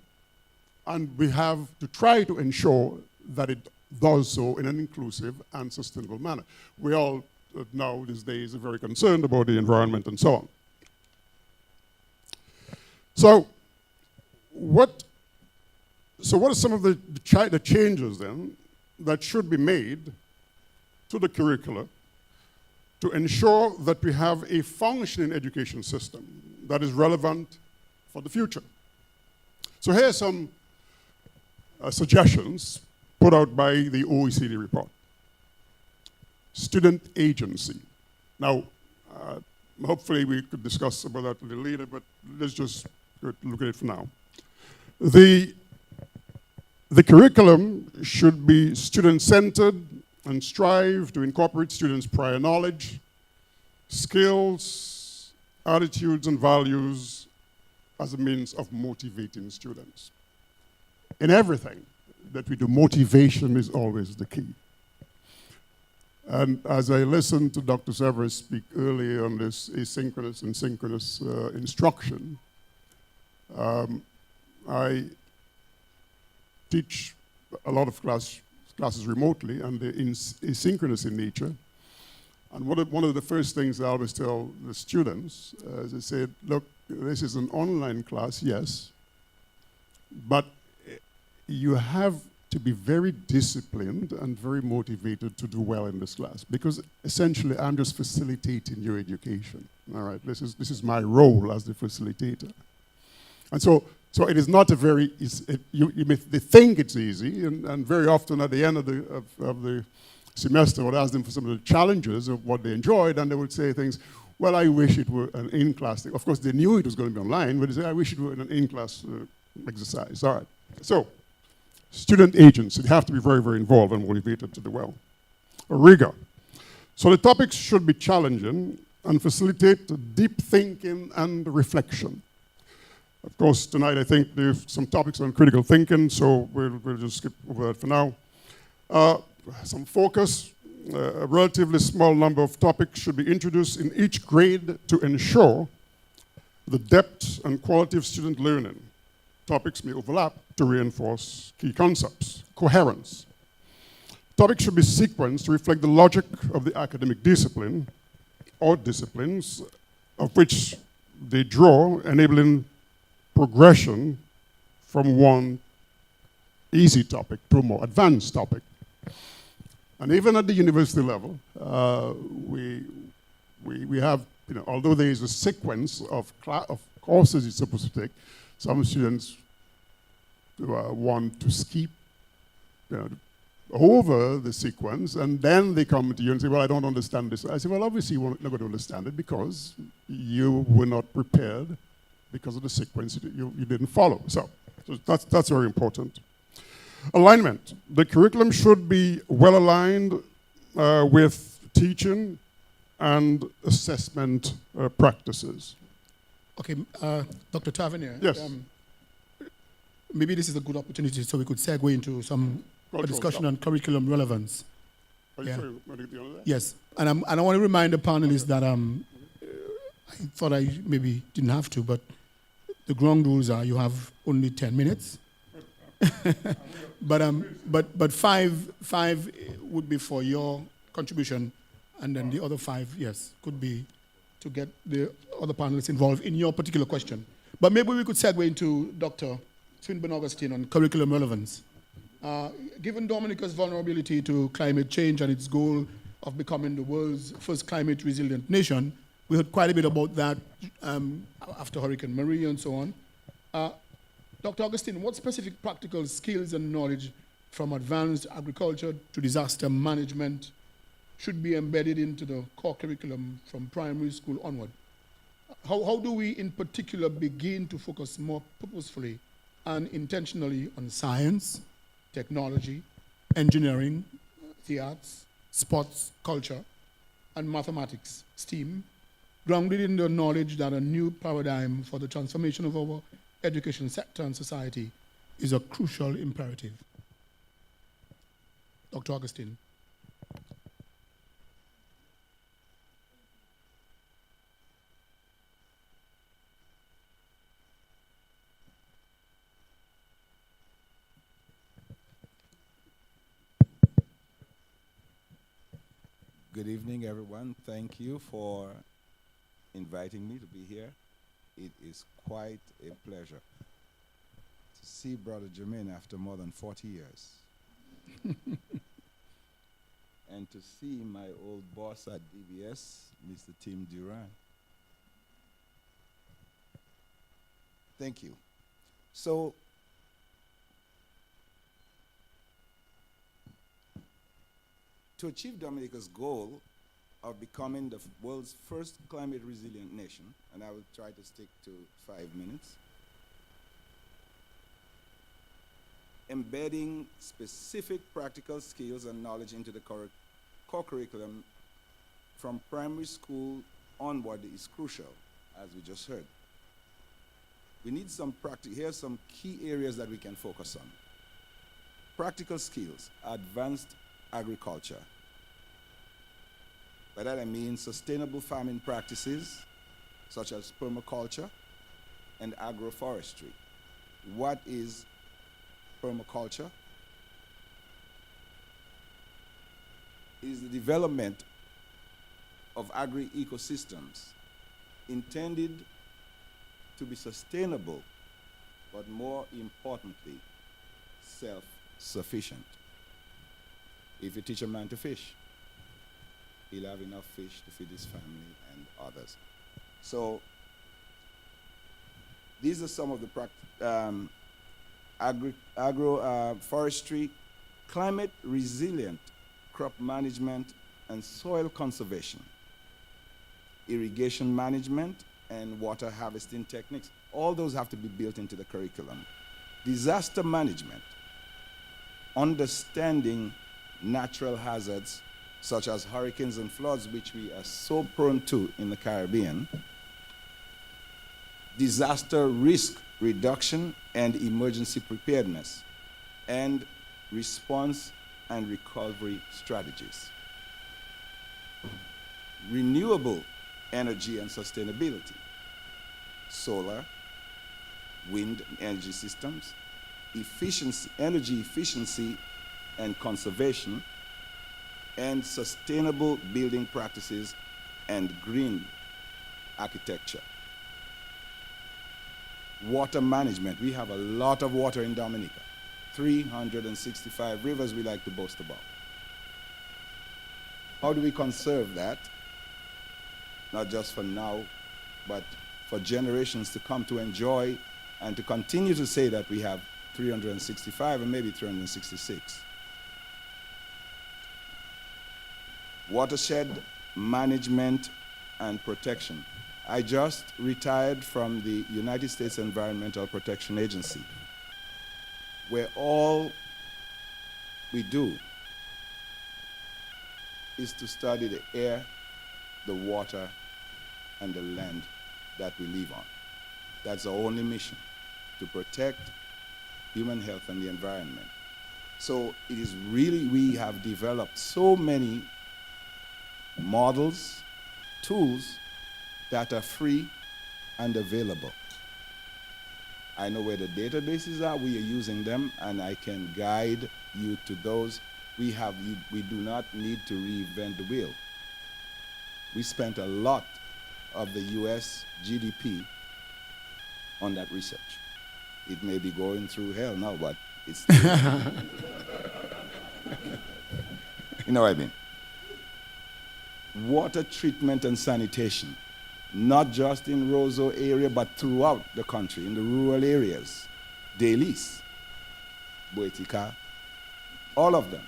S11: and we have to try to ensure that it does so in an inclusive and sustainable manner. We all now these days are very concerned about the environment and so on. So what are some of the changes then that should be made to the curricula to ensure that we have a functioning education system that is relevant for the future? So here are some suggestions put out by the OECD report. Student agency. Now, hopefully we could discuss about that a little later, but let's just look at it for now. The curriculum should be student-centered and strive to incorporate students' prior knowledge, skills, attitudes, and values as a means of motivating students. In everything that we do, motivation is always the key. And as I listened to Dr. Severus speak earlier on this asynchronous and synchronous instruction, I teach a lot of classes remotely, and they're asynchronous in nature. And one of the first things I always tell the students is I said, look, this is an online class, yes, but you have to be very disciplined and very motivated to do well in this class, because essentially I'm just facilitating your education. All right, this is my role as the facilitator. And so it is not a very, you may think it's easy, and very often at the end of the semester I would ask them for some of the challenges of what they enjoyed, and they would say things, well, I wish it were an in-class thing. Of course, they knew it was going to be online, but they say, I wish it were an in-class exercise. All right, so student agents, they have to be very, very involved and motivated to do well. Rigor. So the topics should be challenging and facilitate deep thinking and reflection. Of course, tonight I think there's some topics on critical thinking, so we'll just skip over that for now. Some focus. A relatively small number of topics should be introduced in each grade to ensure the depth and quality of student learning. Topics may overlap to reinforce key concepts. Coherence. Topics should be sequenced to reflect the logic of the academic discipline or disciplines of which they draw, enabling progression from one easy topic to a more advanced topic. And even at the university level, we have, although there is a sequence of courses you're supposed to take, some students want to skip over the sequence, and then they come to you and say, well, I don't understand this. I say, well, obviously you're not going to understand it because you were not prepared because of the sequence you didn't follow. So that's very important. Alignment. The curriculum should be well aligned with teaching and assessment practices.
S10: Okay, Dr. Tavernier.
S11: Yes.
S10: Maybe this is a good opportunity so we could segue into a discussion on curriculum relevance.
S11: Are you sure you want to get on that?
S10: Yes, and I want to remind the panelists that I thought I maybe didn't have to, but the ground rules are you have only 10 minutes. but five would be for your contribution, and then the other 5, yes, could be to get the other panelists involved in your particular question. But maybe we could segue into Dr. Swinburne Augustine on curriculum relevance. Given Dominica's vulnerability to climate change and its goal of becoming the world's first climate resilient nation, we heard quite a bit about that after Hurricane Maria and so on. Dr. Augustine, what specific practical skills and knowledge from advanced agriculture to disaster management should be embedded into the core curriculum from primary school onward? How do we in particular begin to focus more purposefully and intentionally on science, technology, engineering, the arts, sports, culture, and mathematics, STEAM, grounded in the knowledge that a new paradigm for the transformation of our education sector and society is a crucial imperative? Dr. Augustine.
S12: Good evening, everyone. Thank you for inviting me to be here. It is quite a pleasure to see Brother Jermaine after more than 40 years. And to see my old boss at DBS, Mr. Tim Duran. Thank you. So, to achieve Dominica's goal of becoming the world's first climate resilient nation, and I will try to stick to 5 minutes, embedding specific practical skills and knowledge into the core curriculum from primary school onward is crucial, as we just heard. We need some here's some key areas that we can focus on. Practical skills, advanced agriculture. By that I mean sustainable farming practices, such as permaculture and agroforestry. What is permaculture? It is the development of agri-ecosystems intended to be sustainable, but more importantly, self-sufficient. If you teach a man to fish, he'll have enough fish to feed his family and others. So these are some of the agroforestry, climate resilient crop management and soil conservation, irrigation management and water harvesting techniques. All those have to be built into the curriculum. Disaster management, understanding natural hazards such as hurricanes and floods, which we are so prone to in the Caribbean, disaster risk reduction and emergency preparedness, and response and recovery strategies. Renewable energy and sustainability, solar, wind energy systems, efficiency, energy efficiency and conservation, and sustainable building practices and green architecture. Water management. We have a lot of water in Dominica. 365 rivers we like to boast about. How do we conserve that? Not just for now, but for generations to come to enjoy and to continue to say that we have 365 and maybe 366. Watershed management and protection. I just retired from the United States Environmental Protection Agency, where all we do is to study the air, the water, and the land that we live on. That's our only mission, to protect human health and the environment. So it is really, we have developed so many models, tools that are free and available. I know where the databases are, we are using them, and I can guide you to those. We do not need to reinvent the wheel. We spent a lot of the US GDP on that research. It may be going through hell now, but it's you know what I mean? Water treatment and sanitation, not just in Roseau area, but throughout the country, in the rural areas. Delis, Boetica, all of them.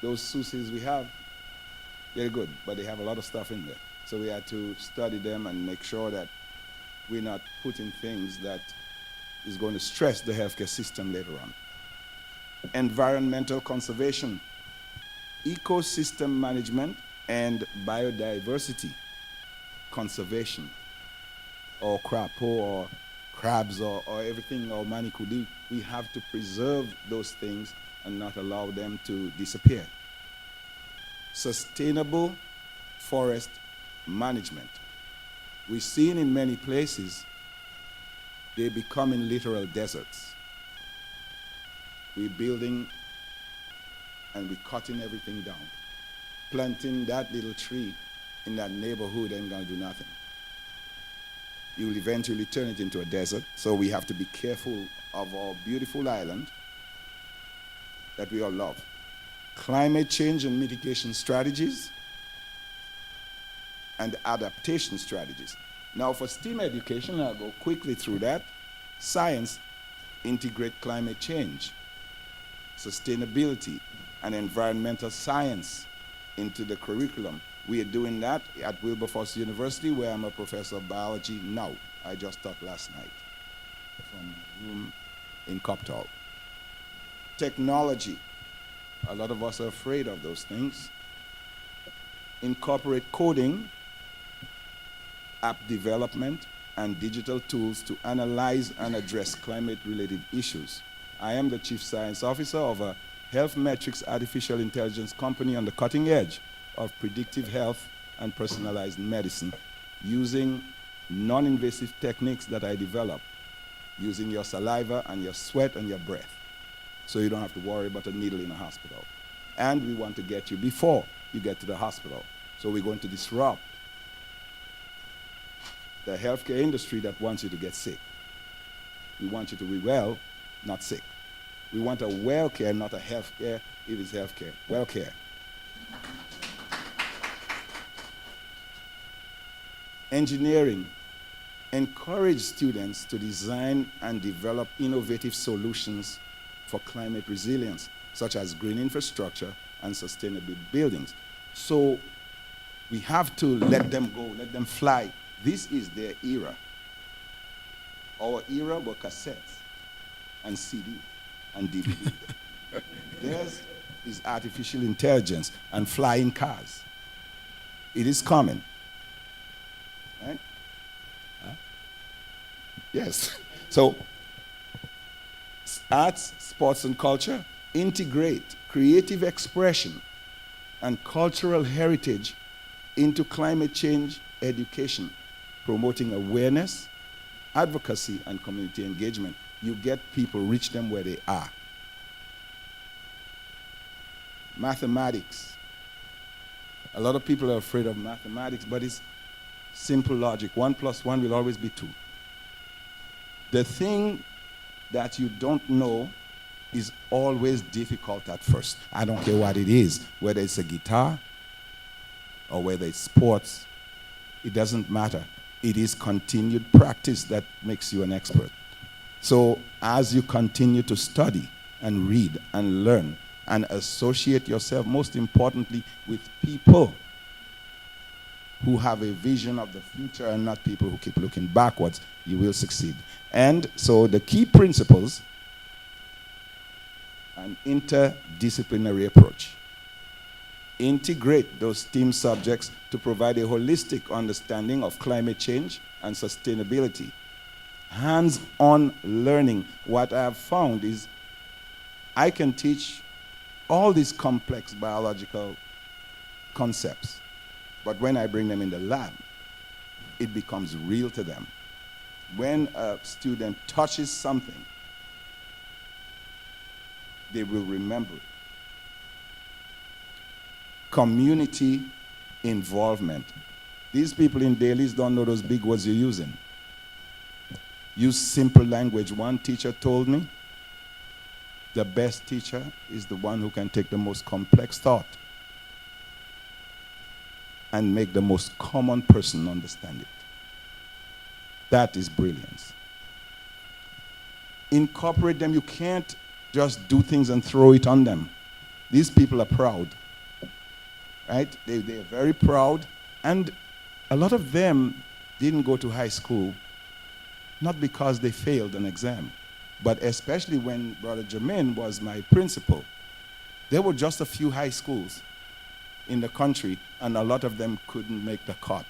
S12: Those soucis we have, they're good, but they have a lot of stuff in there. So we had to study them and make sure that we're not putting things that is going to stress the healthcare system later on. Environmental conservation, ecosystem management, and biodiversity conservation, or crapo, or crabs, or everything, or manicudi. We have to preserve those things and not allow them to disappear. Sustainable forest management. We've seen in many places, they're becoming literal deserts. We're building and we're cutting everything down. Planting that little tree in that neighborhood ain't gonna do nothing. You will eventually turn it into a desert, so we have to be careful of our beautiful island that we all love. Climate change and mitigation strategies and adaptation strategies. Now for STEAM education, I'll go quickly through that. Science, integrate climate change, sustainability, and environmental science into the curriculum. We are doing that at Wilberforce University, where I'm a professor of biology now. I just taught last night from a room in Coptal. Technology. A lot of us are afraid of those things. Incorporate coding, app development, and digital tools to analyze and address climate-related issues. I am the Chief Science Officer of a health metrics artificial intelligence company on the cutting edge of predictive health and personalized medicine using non-invasive techniques that I developed, using your saliva and your sweat and your breath. So you don't have to worry about a needle in a hospital. And we want to get you before you get to the hospital. So we're going to disrupt the healthcare industry that wants you to get sick. We want you to be well, not sick. We want a well care, not a health care. It is health care, well care. Engineering. Encourage students to design and develop innovative solutions for climate resilience, such as green infrastructure and sustainable buildings. So we have to let them go, let them fly. This is their era. Our era were cassettes and CD and DVD. Theirs is artificial intelligence and flying cars. It is coming. Right? Huh? Yes. So, arts, sports, and culture integrate creative expression and cultural heritage into climate change education, promoting awareness, advocacy, and community engagement. You get people, reach them where they are. Mathematics. A lot of people are afraid of mathematics, but it's simple logic. 1 + 1 will always be 2. The thing that you don't know is always difficult at first. I don't care what it is, whether it's a guitar or whether it's sports, it doesn't matter. It is continued practice that makes you an expert. So as you continue to study and read and learn and associate yourself, most importantly, with people who have a vision of the future and not people who keep looking backwards, you will succeed. And so the key principles, an interdisciplinary approach. Integrate those STEAM subjects to provide a holistic understanding of climate change and sustainability. Hands-on learning. What I have found is I can teach all these complex biological concepts, but when I bring them in the lab, it becomes real to them. When a student touches something, they will remember it. Community involvement. These people in dailies don't know those big words you're using. Use simple language. One teacher told me, the best teacher is the one who can take the most complex thought and make the most common person understand it. That is brilliance. Incorporate them. You can't just do things and throw it on them. These people are proud, right? They're very proud, and a lot of them didn't go to high school, not because they failed an exam, but especially when Brother Jermaine was my principal. There were just a few high schools in the country, and a lot of them couldn't make the cut.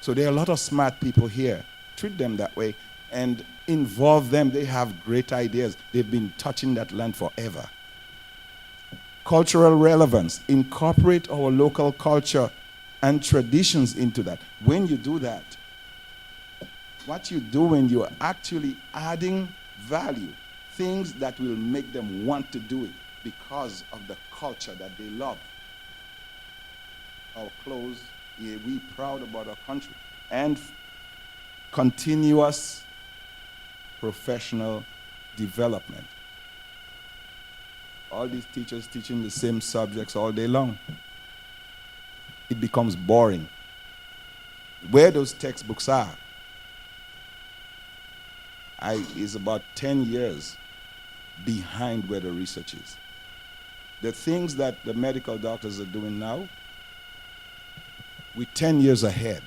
S12: So there are a lot of smart people here. Treat them that way and involve them. They have great ideas. They've been touching that land forever. Cultural relevance. Incorporate our local culture and traditions into that. When you do that, what you're doing, you're actually adding value, things that will make them want to do it because of the culture that they love. Our clothes, yeah, we're proud about our country. And continuous professional development. All these teachers teaching the same subjects all day long. It becomes boring. Where those textbooks are, is about 10 years behind where the research is. The things that the medical doctors are doing now, we're 10 years ahead.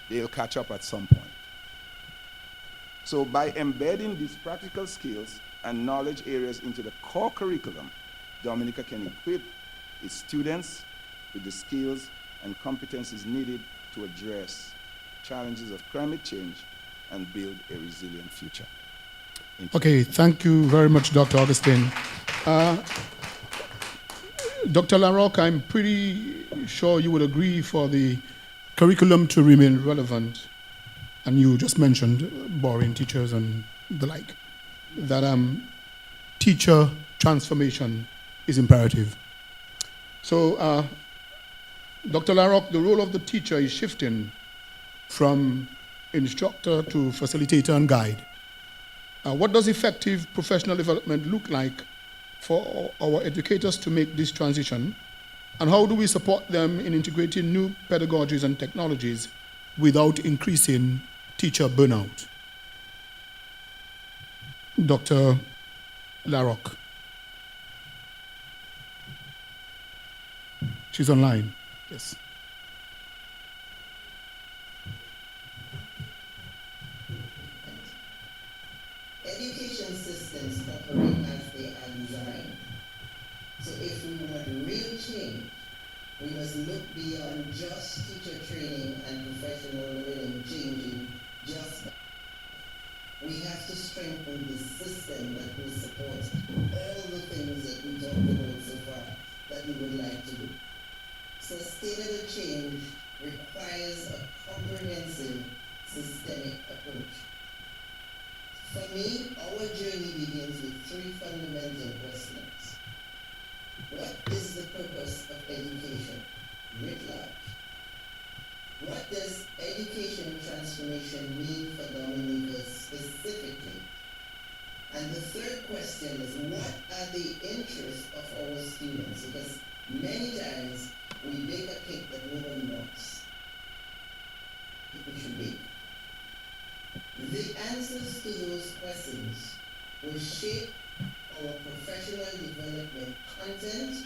S12: They'll catch up at some point. So by embedding these practical skills and knowledge areas into the core curriculum, Dominica can equip its students with the skills and competencies needed to address challenges of climate change and build a resilient future.
S10: Okay, thank you very much, Dr. Augustine. Dr. LaRocque, I'm pretty sure you would agree for the curriculum to remain relevant, and you just mentioned boring teachers and the like, that teacher transformation is imperative. So, Dr. LaRocque, the role of the teacher is shifting from instructor to facilitator and guide. What does effective professional development look like for our educators to make this transition? And how do we support them in integrating new pedagogies and technologies without increasing teacher burnout? Dr. LaRocque. She's online. Yes.
S13: Education systems operate as they are designed. So if we want real change, we must look beyond just teacher training and professional learning changing just that. We have to strengthen the system that will support all the things that we talked about so far that we would like to do. Sustainable change requires a comprehensive, systemic approach. For me, our journey begins with three fundamental questions. What is the purpose of education writ large? What does education transformation mean for Dominica specifically? And the third question is, what are the interests of our students? Because many times we bake a cake that no one wants. We should bake. The answers to those questions will shape our professional development content,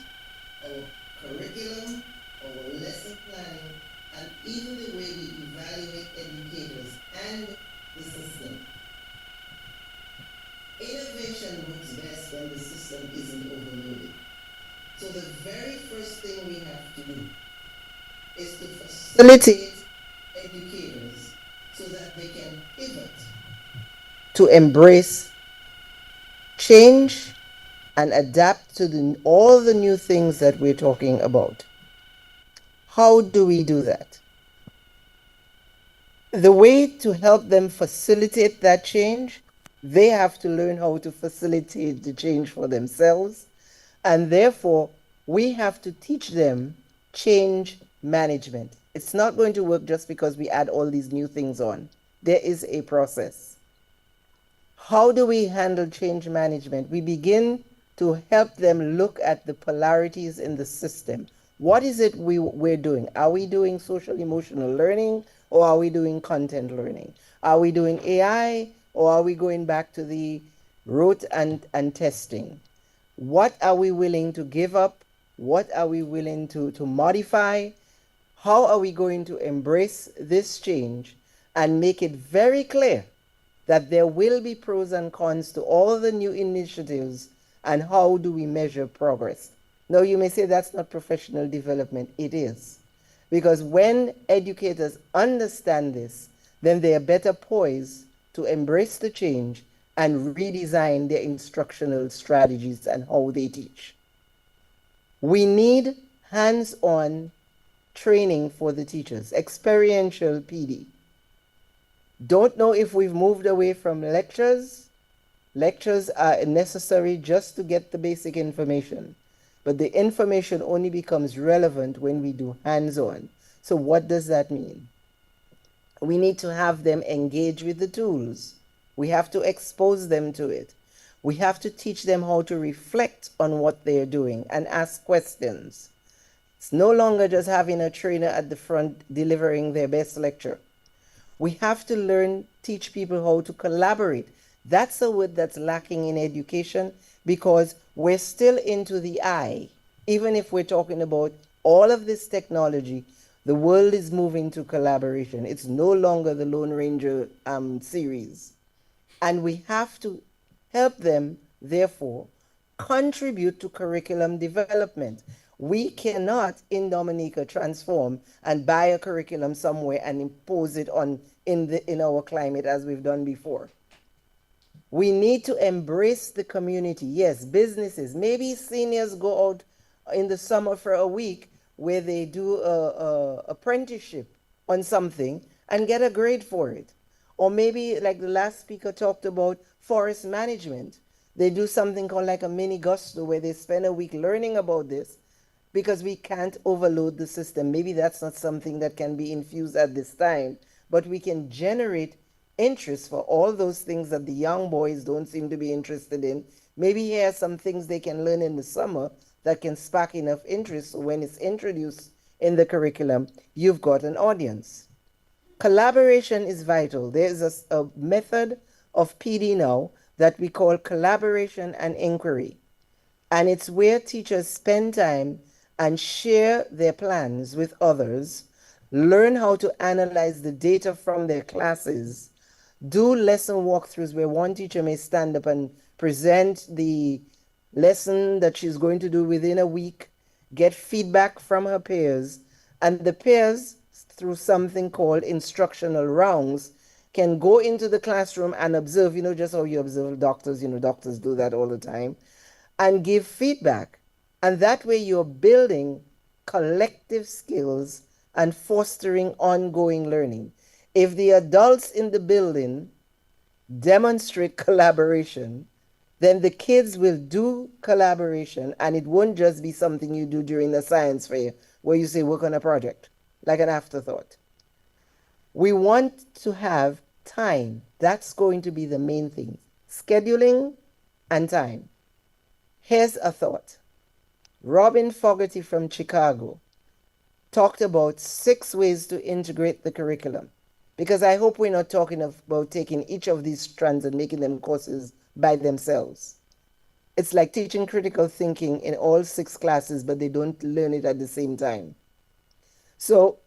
S13: our curriculum, our lesson planning, and even the way we evaluate educators and the system. Innovation works best when the system isn't overloaded. So the very first thing we have to do is to facilitate educators so that they can pivot to embrace change and adapt to all the new things that we're talking about. How do we do that? The way to help them facilitate that change, they have to learn how to facilitate the change for themselves. And therefore, we have to teach them change management. It's not going to work just because we add all these new things on. There is a process. How do we handle change management? We begin to help them look at the polarities in the system. What is it we're doing? Are we doing social emotional learning, or are we doing content learning? Are we doing AI, or are we going back to the rote and testing? What are we willing to give up? What are we willing to modify? How are we going to embrace this change and make it very clear that there will be pros and cons to all the new initiatives, and how do we measure progress? Now, you may say that's not professional development. It is. Because when educators understand this, then they are better poised to embrace the change and redesign their instructional strategies and how they teach. We need hands-on training for the teachers, experiential PD. Don't know if we've moved away from lectures. Lectures are necessary just to get the basic information, but the information only becomes relevant when we do hands-on. So what does that mean? We need to have them engage with the tools. We have to expose them to it. We have to teach them how to reflect on what they're doing and ask questions. It's no longer just having a trainer at the front delivering their best lecture. We have to teach people how to collaborate. That's a word that's lacking in education, because we're still into the I. Even if we're talking about all of this technology, the world is moving to collaboration. It's no longer the Lone Ranger series. And we have to help them, therefore, contribute to curriculum development. We cannot, in Dominica, transform and buy a curriculum somewhere and impose it in our climate as we've done before. We need to embrace the community. Yes, businesses. Maybe seniors go out in the summer for a week where they do a apprenticeship on something and get a grade for it. Or maybe, like the last speaker talked about, forest management. They do something called like a mini gusto where they spend a week learning about this, because we can't overload the system. Maybe that's not something that can be infused at this time, but we can generate interest for all those things that the young boys don't seem to be interested in. Maybe here are some things they can learn in the summer that can spark enough interest, so when it's introduced in the curriculum, you've got an audience. Collaboration is vital. There's a method of PD now that we call collaboration and inquiry. And it's where teachers spend time and share their plans with others, learn how to analyze the data from their classes, do lesson walkthroughs where one teacher may stand up and present the lesson that she's going to do within a week, get feedback from her peers, and the peers, through something called instructional rounds, can go into the classroom and observe, just how you observe doctors, doctors do that all the time, and give feedback. And that way you're building collective skills and fostering ongoing learning. If the adults in the building demonstrate collaboration, then the kids will do collaboration, and it won't just be something you do during the science fair where you say work on a project, like an afterthought. We want to have time. That's going to be the main thing. Scheduling and time. Here's a thought. Robin Fogarty from Chicago talked about 6 ways to integrate the curriculum. Because I hope we're not talking about taking each of these strands and making them courses by themselves. It's like teaching critical thinking in all 6 classes, but they don't learn it at the same time. So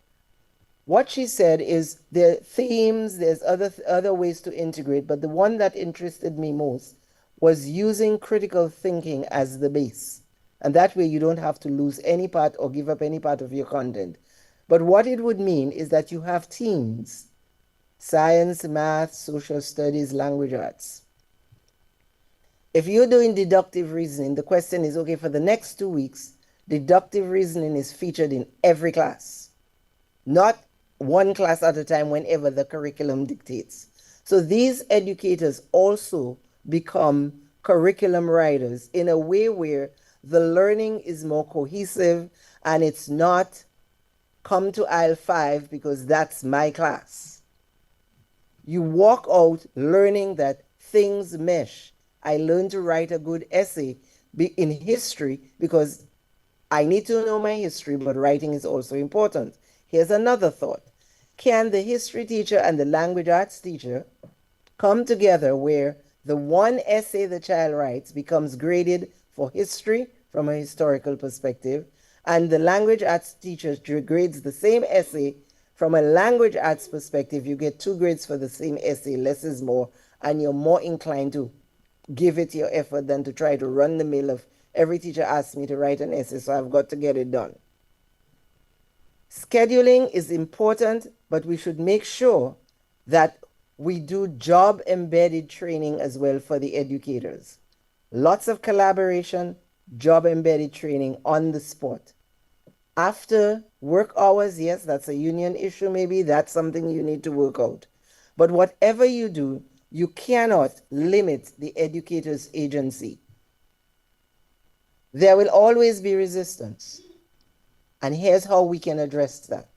S13: what she said is there are themes, there's other ways to integrate, but the one that interested me most was using critical thinking as the base. And that way you don't have to lose any part or give up any part of your content. But what it would mean is that you have teams: science, math, social studies, language arts. If you're doing deductive reasoning, the question is, okay, for the next 2 weeks, deductive reasoning is featured in every class, not one class at a time whenever the curriculum dictates. So these educators also become curriculum writers in a way where the learning is more cohesive and it's not come to aisle 5 because that's my class. You walk out learning that things mesh. I learned to write a good essay in history because I need to know my history, but writing is also important. Here's another thought. Can the history teacher and the language arts teacher come together where the one essay the child writes becomes graded for history from a historical perspective, and the language arts teacher grades the same essay from a language arts perspective? You get 2 grades for the same essay, less is more, and you're more inclined to give it your effort than to try to run the mill of every teacher asks me to write an essay, so I've got to get it done. Scheduling is important, but we should make sure that we do job-embedded training as well for the educators. Lots of collaboration, job-embedded training on the spot. After work hours, yes, that's a union issue maybe. That's something you need to work out. But whatever you do, you cannot limit the educator's agency. There will always be resistance. And here's how we can address that.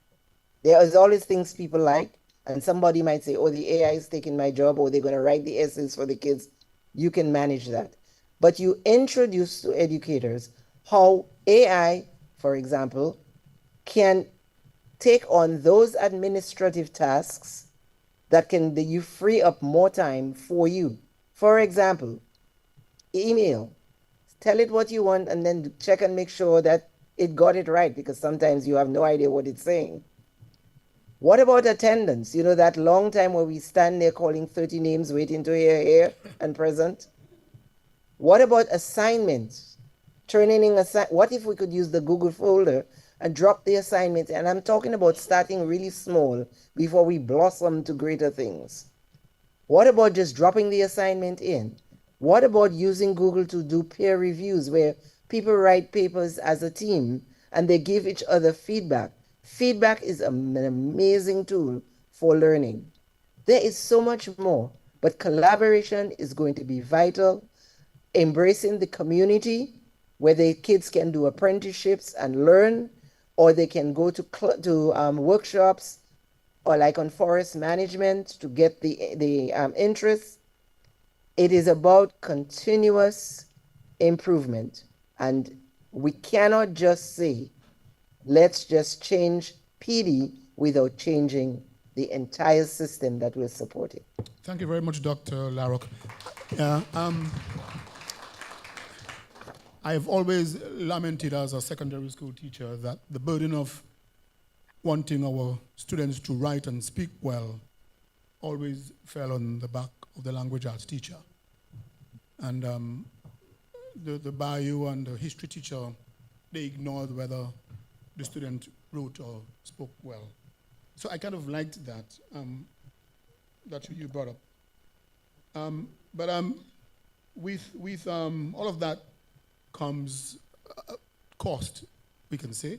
S13: There is always things people like, and somebody might say, oh, the AI is taking my job, or they're going to write the essays for the kids. You can manage that. But you introduce to educators how AI, for example, can take on those administrative tasks that you free up more time for you. For example, email. Tell it what you want and then check and make sure that it got it right, because sometimes you have no idea what it's saying. What about attendance? You know, that long time where we stand there calling 30 names waiting to hear here and present? What about assignments? Turning in what if we could use the Google folder and drop the assignment? And I'm talking about starting really small before we blossom to greater things. What about just dropping the assignment in? What about using Google to do peer reviews where people write papers as a team and they give each other feedback? Feedback is an amazing tool for learning. There is so much more, but collaboration is going to be vital. Embracing the community where the kids can do apprenticeships and learn, or they can go to workshops, or like on forest management to get the interest. It is about continuous improvement. And we cannot just say, let's just change PD without changing the entire system that we're supporting.
S10: Thank you very much, Dr. Larrock. I've always lamented as a secondary school teacher that the burden of wanting our students to write and speak well always fell on the back of the language arts teacher. And the bio and the history teacher, they ignored whether the student wrote or spoke well. So I kind of liked that, that you brought up. But with all of that comes cost, we can say.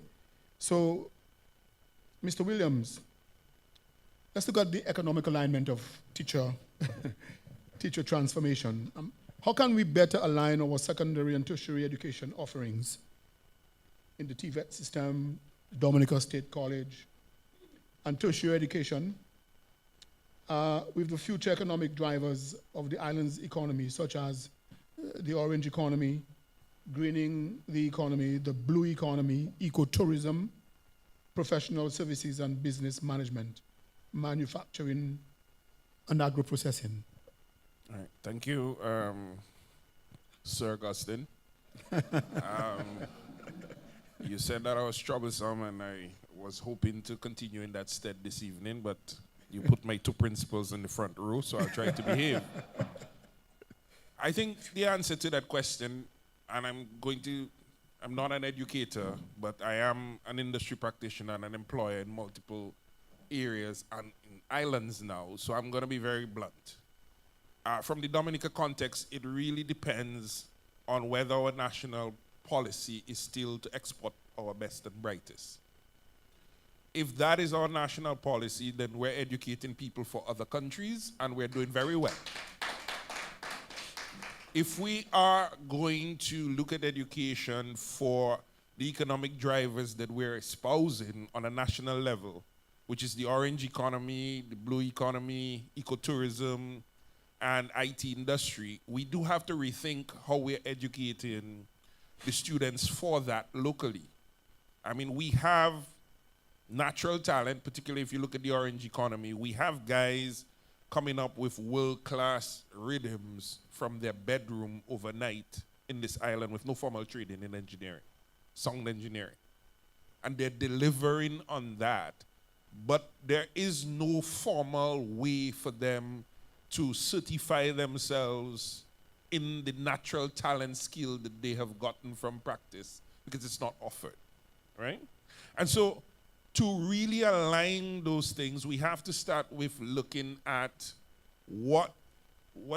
S10: So, Mr. Williams, let's look at the economic alignment of teacher transformation. How can we better align our secondary and tertiary education offerings in the TVET system, Dominica State College, and tertiary education with the future economic drivers of the island's economy, such as the orange economy, greening the economy, the blue economy, ecotourism, professional services and business management, manufacturing, and agro-processing?
S14: All right. Thank you, Sir Augustine. You said that I was troublesome, and I was hoping to continue in that stead this evening, but you put my two principals in the front row, so I'll try to behave. I think the answer to that question, and I'm not an educator, but I am an industry practitioner and an employer in multiple areas and in islands now, so I'm going to be very blunt. From the Dominica context, it really depends on whether our national policy is still to export our best and brightest. If that is our national policy, then we're educating people for other countries, and we're doing very well. If we are going to look at education for the economic drivers that we're espousing on a national level, which is the orange economy, the blue economy, ecotourism, and IT industry, we do have to rethink how we're educating the students for that locally. I mean, we have natural talent, particularly if you look at the orange economy. We have guys coming up with world-class rhythms from their bedroom overnight in this island with no formal training in engineering, sound engineering. And they're delivering on that. But there is no formal way for them to certify themselves in the natural talent skill that they have gotten from practice, because it's not offered, right? And so to really align those things, we have to start with looking at what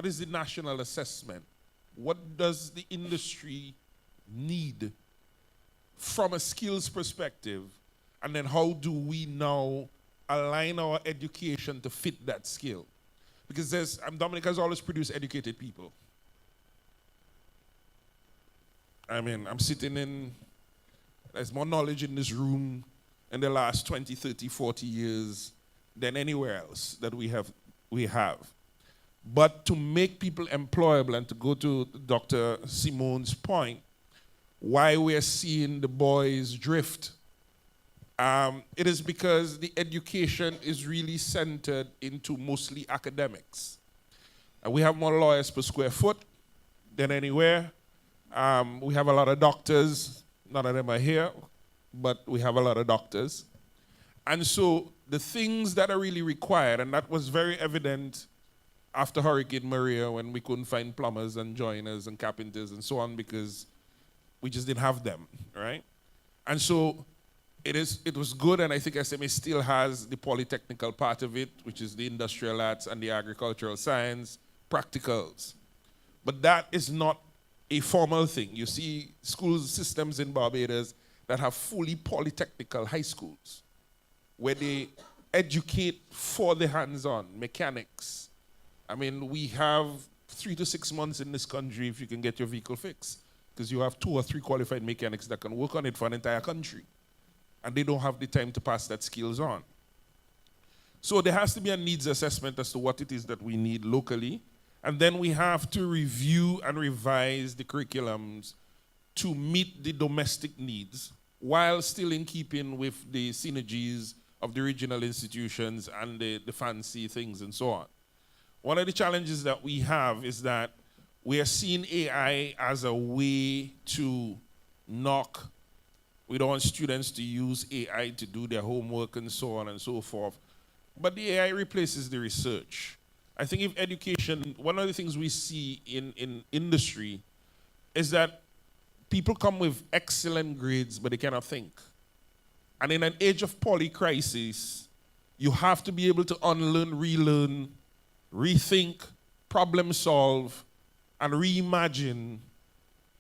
S14: is the national assessment? What does the industry need from a skills perspective? And then how do we now align our education to fit that skill? Because Dominica has always produced educated people. I mean, there's more knowledge in this room in the last 20, 30, 40 years than anywhere else that we have. But to make people employable, and to go to Dr. Simone's point, why we're seeing the boys drift, it is because the education is really centered into mostly academics. We have more lawyers per square foot than anywhere. We have a lot of doctors. None of them are here, but we have a lot of doctors. And so the things that are really required, and that was very evident after Hurricane Maria when we couldn't find plumbers and joiners and carpenters and so on because we just didn't have them, right? And so it was good, and I think SMA still has the polytechnical part of it, which is the industrial arts and the agricultural science, practicals. But that is not a formal thing. You see school systems in Barbados that have fully polytechnical high schools where they educate for the hands-on, mechanics. I mean, we have 3 to 6 months in this country if you can get your vehicle fixed, because you have 2 or 3 qualified mechanics that can work on it for an entire country. And they don't have the time to pass that skills on. So there has to be a needs assessment as to what it is that we need locally. And then we have to review and revise the curriculums to meet the domestic needs while still in keeping with the synergies of the regional institutions and the fancy things and so on. One of the challenges that we have is that we are seeing AI as a way to knock. We don't want students to use AI to do their homework and so on and so forth. But the AI replaces the research. I think if education, one of the things we see in industry is that people come with excellent grades, but they cannot think. And in an age of polycrisis, you have to be able to unlearn, relearn, rethink, problem solve, and reimagine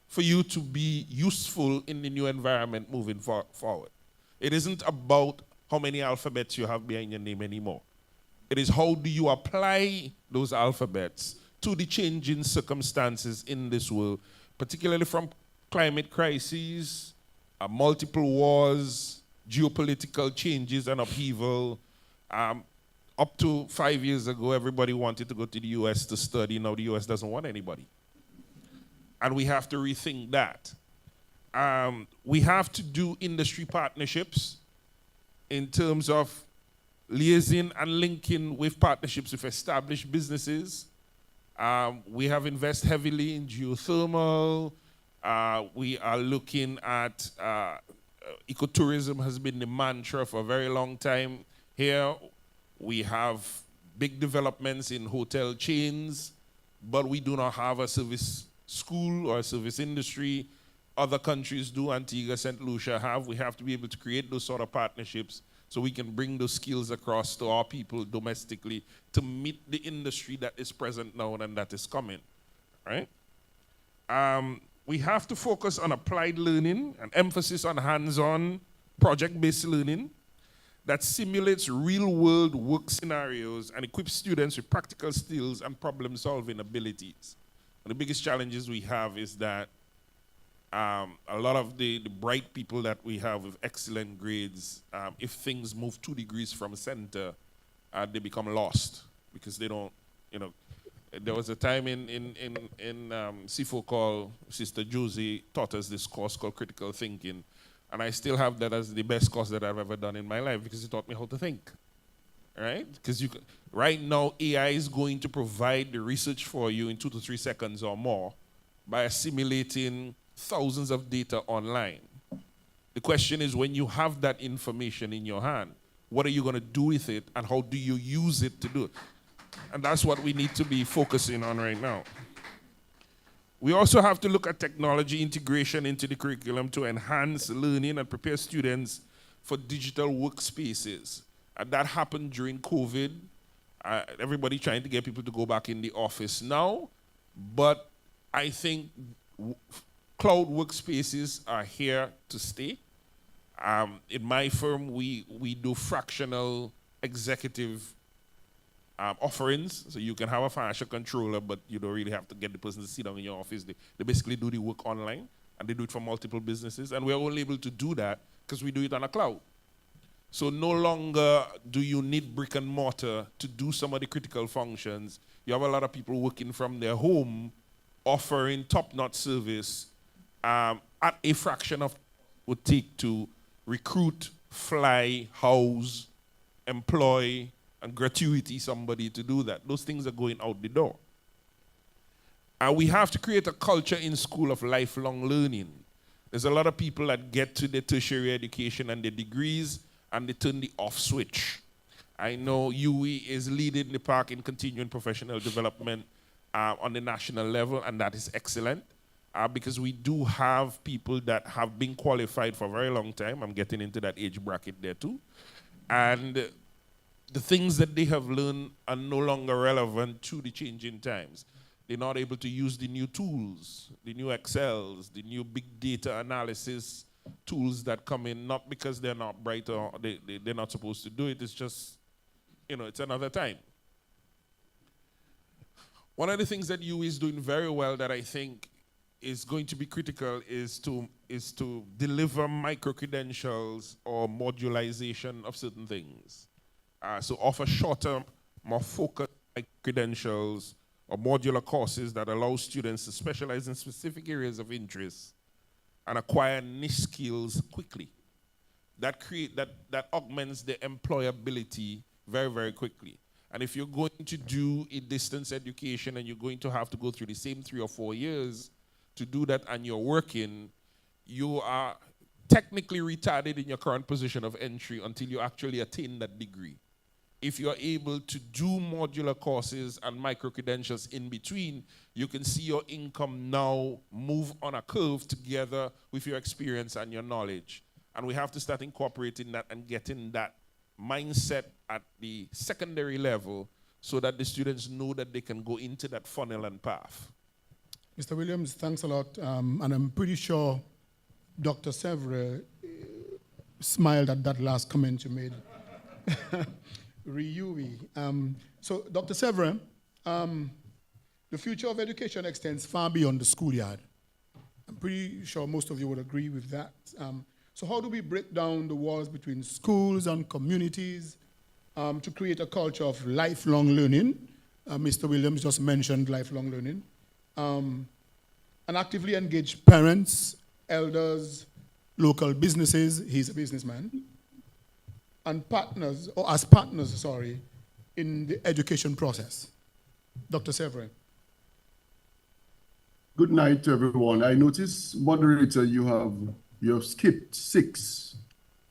S14: for you to be useful in the new environment moving forward. It isn't about how many alphabets you have behind your name anymore. It is how do you apply those alphabets to the changing circumstances in this world, particularly from climate crises, multiple wars, geopolitical changes and upheaval. Up to 5 years ago, everybody wanted to go to the US to study. Now the US doesn't want anybody. And we have to rethink that. We have to do industry partnerships in terms of liaising and linking with partnerships with established businesses. We have invested heavily in geothermal. We are looking at ecotourism has been the mantra for a very long time here. We have big developments in hotel chains, but we do not have a service school or a service industry. Other countries do, Antigua, St. Lucia have. We have to be able to create those sort of partnerships so we can bring those skills across to our people domestically to meet the industry that is present now and that is coming, right? We have to focus on applied learning, an emphasis on hands-on, project-based learning that simulates real-world work scenarios and equips students with practical skills and problem-solving abilities. And the biggest challenges we have is that a lot of the bright people that we have with excellent grades, if things move 2 degrees from center, they become lost because they don't, there was a time in CIFO called Sister Josie taught us this course called critical thinking. And I still have that as the best course that I've ever done in my life because it taught me how to think, right? Because right now, AI is going to provide the research for you in 2 to 3 seconds or more by assimilating thousands of data online. The question is, when you have that information in your hand, what are you going to do with it and how do you use it to do it? And that's what we need to be focusing on right now. We also have to look at technology integration into the curriculum to enhance learning and prepare students for digital workspaces. And that happened during COVID. Everybody trying to get people to go back in the office now. But I think cloud workspaces are here to stay. In my firm, we do fractional executive offerings, so you can have a financial controller, but you don't really have to get the person to sit down in your office. They basically do the work online, and they do it for multiple businesses, and we're only able to do that because we do it on a cloud. So no longer do you need brick and mortar to do some of the critical functions. You have a lot of people working from their home, offering top-notch service at a fraction of what it would take to recruit, fly, house, employ, and gratuity somebody to do that. Those things are going out the door. And we have to create a culture in school of lifelong learning. There's a lot of people that get to their tertiary education and their degrees and they turn the off switch. I know UE is leading the pack in continuing professional development on the national level, and that is excellent because we do have people that have been qualified for a very long time. I'm getting into that age bracket there too. And the things that they have learned are no longer relevant to the changing times. They're not able to use the new tools, the new Excels, the new big data analysis tools that come in, not because they're not bright or they're not supposed to do it. It's just, it's another time. One of the things that UE is doing very well that I think is going to be critical is to deliver micro-credentials or modularization of certain things. So offer shorter, more focused credentials or modular courses that allow students to specialize in specific areas of interest and acquire niche skills quickly. That augments their employability very, very quickly. And if you're going to do a distance education and you're going to have to go through the same 3 or 4 years to do that and you're working, you are technically retarded in your current position of entry until you actually attain that degree. If you're able to do modular courses and micro-credentials in between, you can see your income now move on a curve together with your experience and your knowledge. And we have to start incorporating that and getting that mindset at the secondary level so that the students know that they can go into that funnel and path.
S10: Mr. Williams, thanks a lot. And I'm pretty sure Dr. Sevre smiled at that last comment you made. So, Dr. Sevre, the future of education extends far beyond the schoolyard. I'm pretty sure most of you would agree with that. So how do we break down the walls between schools and communities to create a culture of lifelong learning? Mr. Williams just mentioned lifelong learning. And actively engage parents, elders, local businesses, he's a businessman, and partners, or as partners, sorry, in the education process. Dr. Severin.
S1: Good night, everyone. I notice, moderator, you have skipped 6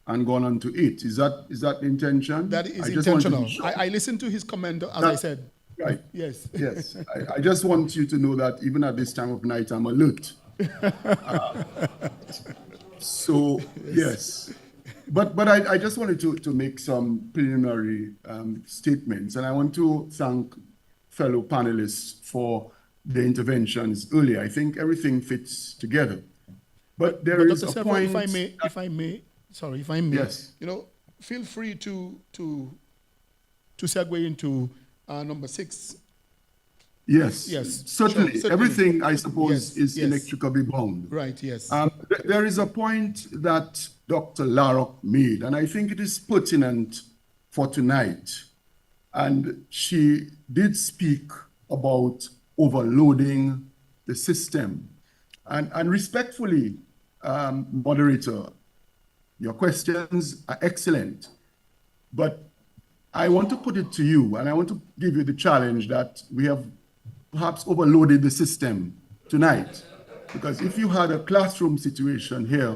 S1: and gone on to 8. Is that the intention?
S10: That is intentional. I listened to his comment, as I said.
S1: Right.
S10: Yes.
S1: Yes. I just want you to know that even at this time of night, I'm alert. So, yes. But I just wanted to make some preliminary statements, and I want to thank fellow panelists for the interventions earlier. I think everything fits together. But there is a point.
S10: If I may,
S1: yes.
S10: You know, feel free to segue into number 6.
S1: Yes.
S10: Yes.
S1: Certainly.
S10: Sure,
S1: Everything, I suppose, is inextricably bound.
S10: Right. Yes.
S1: There is a point that Dr. Larrock made, and I think it is pertinent for tonight. And she did speak about overloading the system. And respectfully, moderator, your questions are excellent. But I want to put it to you, and I want to give you the challenge that we have perhaps overloaded the system tonight. Because if you had a classroom situation here,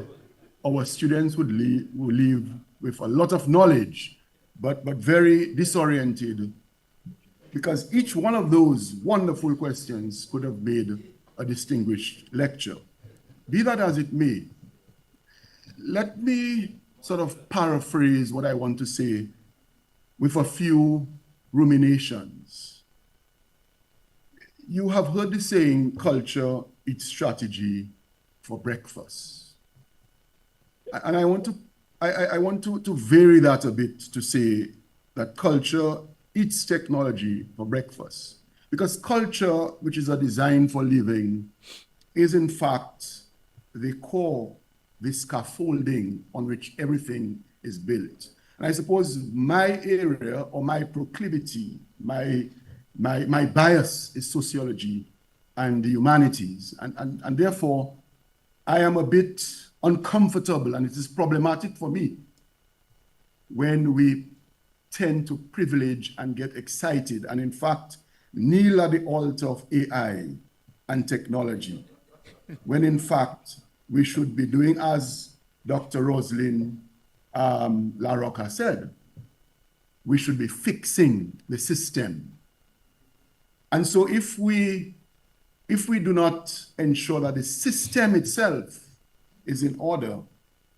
S1: our students would leave with a lot of knowledge, but very disoriented, because each one of those wonderful questions could have made a distinguished lecture. Be that as it may, let me sort of paraphrase what I want to say with a few ruminations. You have heard the saying, culture eats strategy for breakfast. And I want to vary that a bit to say that culture eats technology for breakfast. Because culture, which is a design for living, is in fact the core, the scaffolding on which everything is built. And I suppose my area or my proclivity, my bias is sociology and the humanities. And therefore, I am a bit uncomfortable, and it is problematic for me when we tend to privilege and get excited and in fact kneel at the altar of AI and technology, when in fact we should be doing as Dr. Rosalind Larrock has said, we should be fixing the system. And so if we do not ensure that the system itself is in order,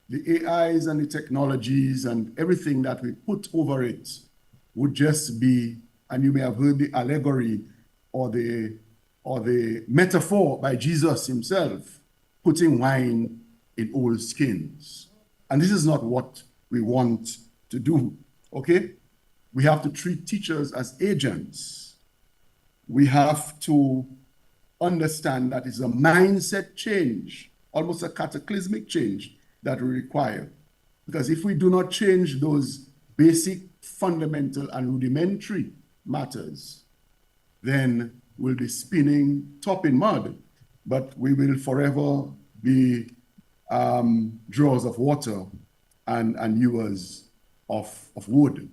S1: the AIs and the technologies and everything that we put over it would just be, and you may have heard the allegory or the metaphor by Jesus himself, putting wine in old skins. And this is not what we want to do, okay? We have to treat teachers as agents. We have to understand that it's a mindset change, almost a cataclysmic change that we require. Because if we do not change those basic, fundamental, and rudimentary matters, then we'll be spinning top in mud, but we will forever be drawers of water and hewers of wood.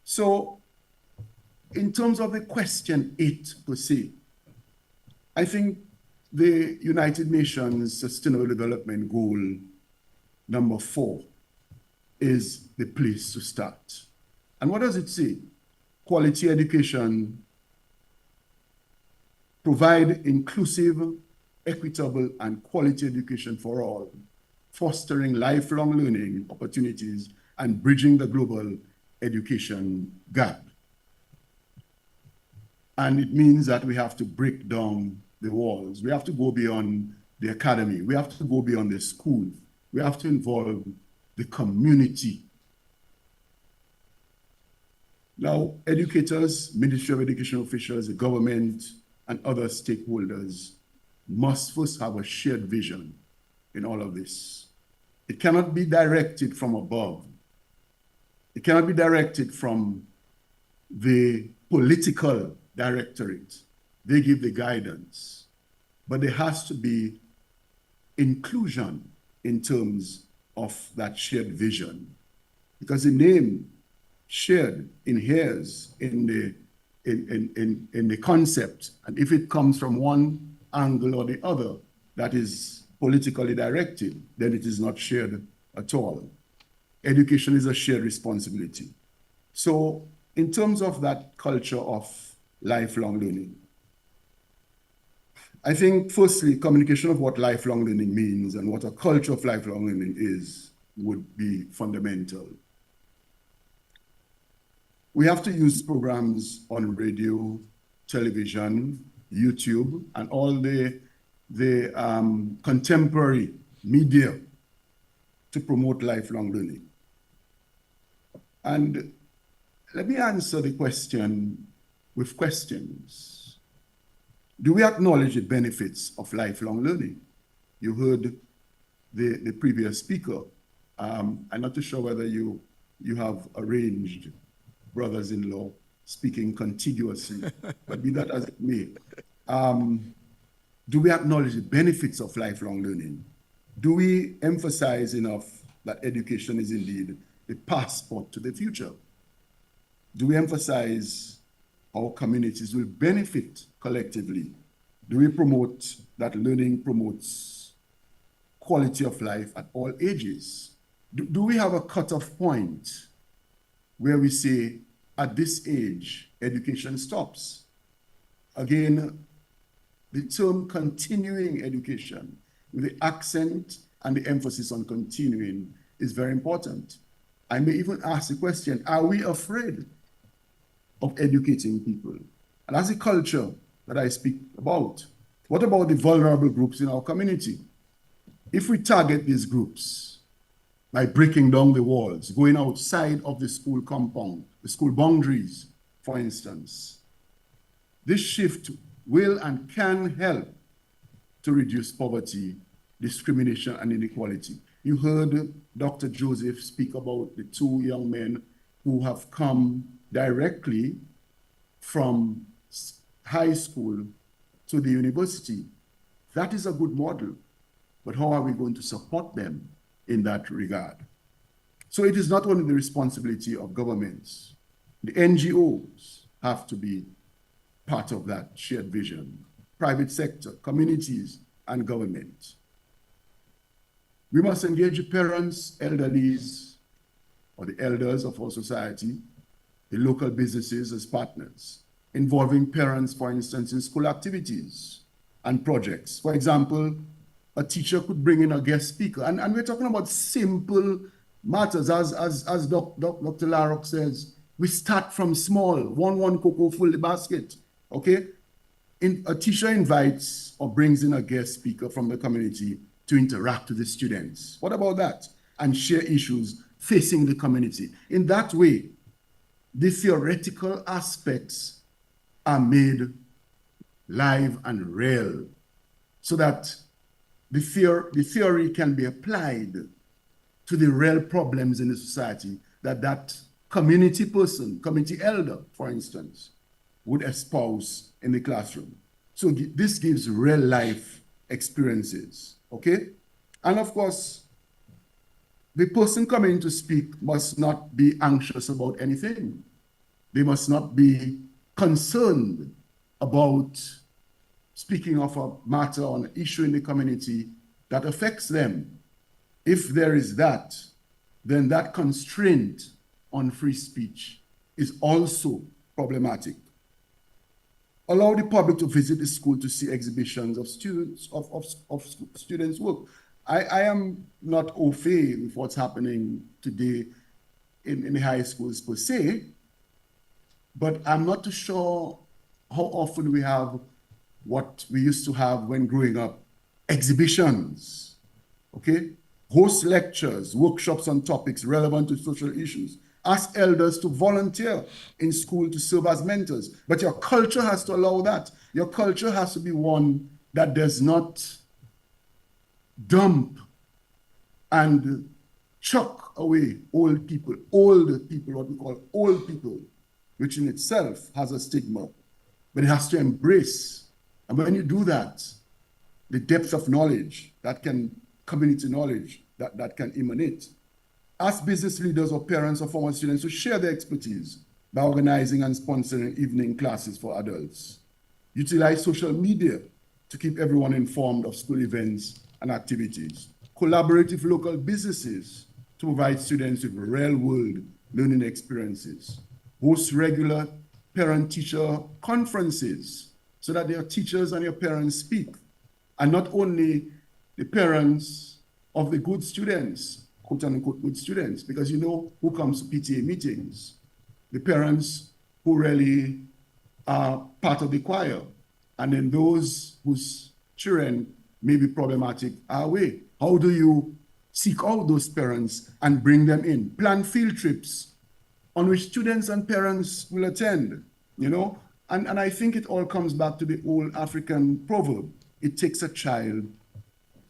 S1: So in terms of the question 8 per se, I think the United Nations Sustainable Development Goal number 4 is the place to start. And what does it say? Quality education, provide inclusive, equitable, and quality education for all, fostering lifelong learning opportunities and bridging the global education gap. And it means that we have to break down the walls. We have to go beyond the academy. We have to go beyond the school. We have to involve the community. Now, educators, Ministry of Education officials, the government, and other stakeholders must first have a shared vision in all of this. It cannot be directed from above. It cannot be directed from the political directorate. They give the guidance, but there has to be inclusion in terms of that shared vision. Because the name shared inheres in the concept, and if it comes from one angle or the other that is politically directed, then it is not shared at all. Education is a shared responsibility. So in terms of that culture of lifelong learning, I think firstly, communication of what lifelong learning means and what a culture of lifelong learning is would be fundamental. We have to use programs on radio, television, YouTube, and all the contemporary media to promote lifelong learning. And let me answer the question with questions. Do we acknowledge the benefits of lifelong learning? You heard the previous speaker. I'm not too sure whether you have arranged brothers-in-law speaking contiguously, but be that as it may. Do we acknowledge the benefits of lifelong learning? Do we emphasize enough that education is indeed the passport to the future? Do we emphasize how communities will benefit collectively? Do we promote that learning promotes quality of life at all ages? Do we have a cutoff point where we say, at this age, education stops? Again, the term continuing education, with the accent and the emphasis on continuing, is very important. I may even ask the question, are we afraid of educating people? And that's the culture that I speak about. What about the vulnerable groups in our community? If we target these groups by breaking down the walls, going outside of the school compound, the school boundaries, for instance, this shift will and can help to reduce poverty, discrimination, and inequality. You heard Dr. Joseph speak about the two young men who have come directly from high school to the university. That is a good model, but how are we going to support them in that regard? So it is not only the responsibility of governments. The NGOs have to be part of that shared vision. Private sector, communities, and government. We must engage the parents, elderlies, or the elders of our society, the local businesses as partners, involving parents, for instance, in school activities and projects. For example, a teacher could bring in a guest speaker, and we're talking about simple matters, as Dr. Larrock says. We start from small, one cocoa full the basket, okay? A teacher invites or brings in a guest speaker from the community to interact with the students. What about that? And share issues facing the community. In that way, the theoretical aspects are made live and real so that the theory can be applied to the real problems in the society that community person, community elder, for instance, would espouse in the classroom. So this gives real life experiences, okay? And of course, the person coming to speak must not be anxious about anything. They must not be concerned about speaking of a matter or an issue in the community that affects them. If there is that, then that constraint on free speech is also problematic. Allow the public to visit the school to see exhibitions of students' work. I am not au fait with what's happening today in the high schools per se, but I'm not too sure how often we have what we used to have when growing up, exhibitions, okay? Host lectures, workshops on topics relevant to social issues. Ask elders to volunteer in school to serve as mentors. But your culture has to allow that. Your culture has to be one that does not dump and chuck away old people, what we call old people, which in itself has a stigma. But it has to embrace. And when you do that, the depth of knowledge, community knowledge that can emanate. Ask business leaders or parents or former students to share their expertise by organizing and sponsoring evening classes for adults. Utilize social media to keep everyone informed of school events and activities. Collaborate with local businesses to provide students with real-world learning experiences. Host regular parent-teacher conferences so that their teachers and your parents speak. And not only the parents of the good students, quote unquote good students, because you know who comes to PTA meetings, the parents who really are part of the choir, and then those whose children may be problematic are away. How do you seek out those parents and bring them in? Plan field trips on which students and parents will attend, you know? And I think it all comes back to the old African proverb. It takes a child,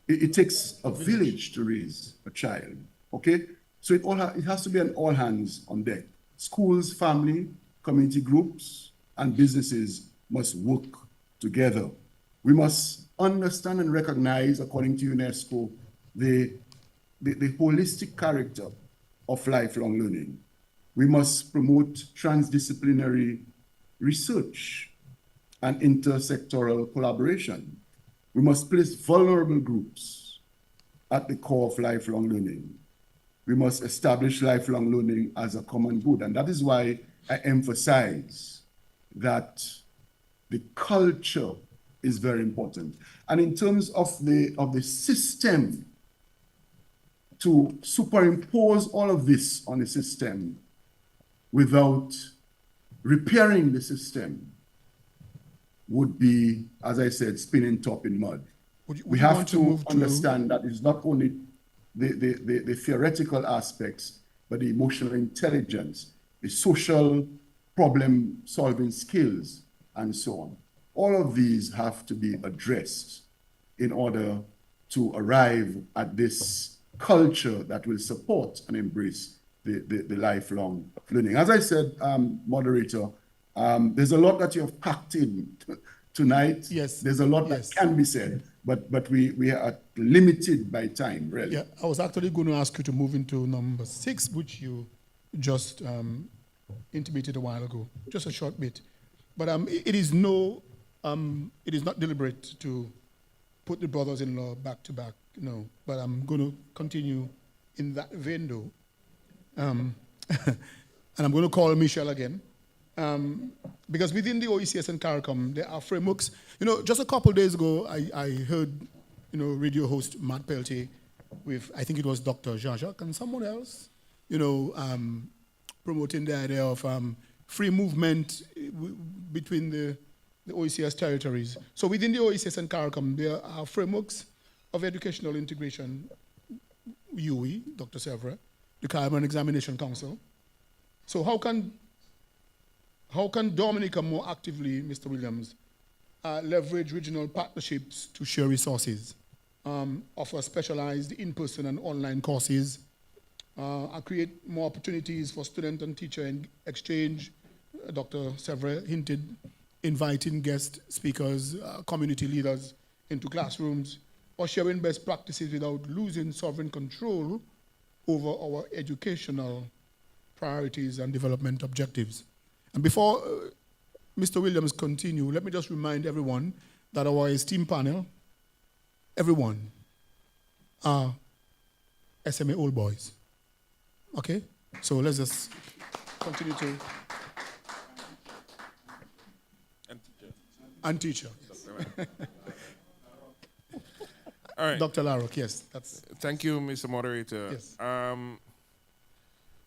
S1: it takes a village to raise a child, okay? So it has to be an all hands on deck. Schools, family, community groups, and businesses must work together. We must understand and recognize, according to UNESCO, the holistic character of lifelong learning. We must promote transdisciplinary research and intersectoral collaboration. We must place vulnerable groups at the core of lifelong learning. We must establish lifelong learning as a common good. And that is why I emphasize that the culture is very important. And in terms of the system, to superimpose all of this on the system without repairing the system would be, as I said, spinning top in mud. We have to understand that it's not only the theoretical aspects, but the emotional intelligence, the social problem-solving skills, and so on. All of these have to be addressed in order to arrive at this culture that will support and embrace the lifelong learning. As I said, moderator, there's a lot that you have packed in tonight.
S10: Yes.
S1: There's a lot that can be said, but we are limited by time, really.
S10: Yeah, I was actually going to ask you to move into number 6, which you just intimated a while ago, just a short bit. But it is not deliberate to put the brothers-in-law back to back, no. But I'm going to continue in that vein, though. And I'm going to call Michelle again. Because within the OECS and CARICOM, there are frameworks. You know, just a couple of days ago, I heard, radio host Matt Peltier with, I think it was Dr. Jean-Jacques and someone else, promoting the idea of free movement between the OECS territories. So within the OECS and CARICOM, there are frameworks of educational integration, UE, Dr. Sevra, the Caribbean Examination Council. So how can Dominica more actively, Mr. Williams, leverage regional partnerships to share resources, offer specialized in-person and online courses, create more opportunities for student and teacher exchange? Dr. Sevra hinted, inviting guest speakers, community leaders into classrooms, or sharing best practices without losing sovereign control over our educational priorities and development objectives. And before Mr. Williams continue, let me just remind everyone that our esteemed panel, everyone, are SMA old boys. Okay? So let's just continue to... And teacher. Yes.
S14: All right.
S10: Dr. Larrock, yes.
S14: Thank you, Mr. Moderator.
S10: Yes.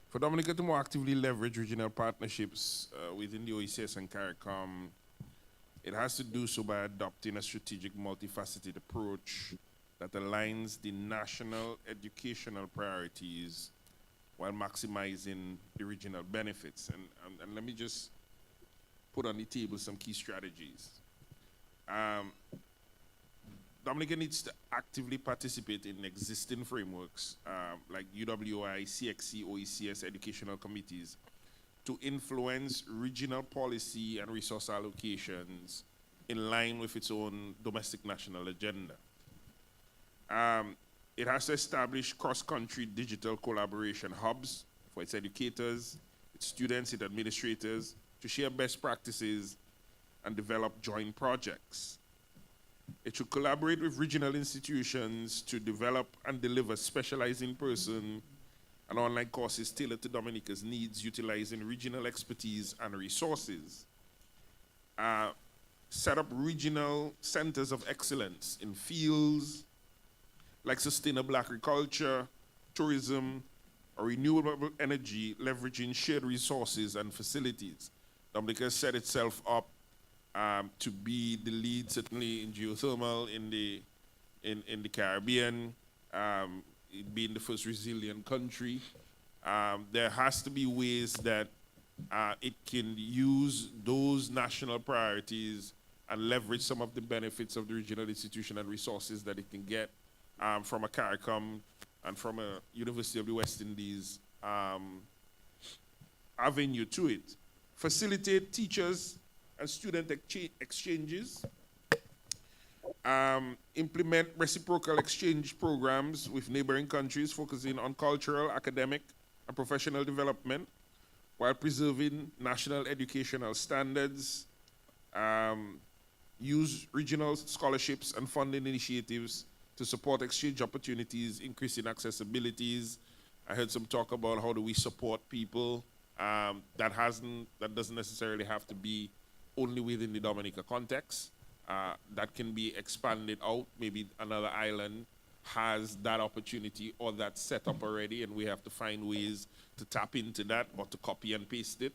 S14: For Dominica to more actively leverage regional partnerships within the OECS and CARICOM, it has to do so by adopting a strategic, multifaceted approach that aligns the national educational priorities while maximizing the regional benefits. And let me just put on the table some key strategies. Dominica needs to actively participate in existing frameworks like UWI, CXC, OECS educational committees to influence regional policy and resource allocations in line with its own domestic national agenda. It has to establish cross-country digital collaboration hubs for its educators, its students, its administrators, to share best practices and develop joint projects. It should collaborate with regional institutions to develop and deliver specialized in-person and online courses tailored to Dominica's needs, utilizing regional expertise and resources. Set up regional centers of excellence in fields like sustainable agriculture, tourism, or renewable energy, leveraging shared resources and facilities. Dominica set itself up to be the lead, certainly in geothermal in the Caribbean, being the first resilient country. There has to be ways that it can use those national priorities and leverage some of the benefits of the regional institution and resources that it can get from a CARICOM and from a University of the West Indies avenue to it. Facilitate teachers and student exchanges. Implement reciprocal exchange programs with neighboring countries focusing on cultural, academic, and professional development while preserving national educational standards. Use regional scholarships and funding initiatives to support exchange opportunities, increasing accessibilities. I heard some talk about how do we support people. That doesn't necessarily have to be only within the Dominica context. That can be expanded out. Maybe another island has that opportunity or that set up already, and we have to find ways to tap into that or to copy and paste it.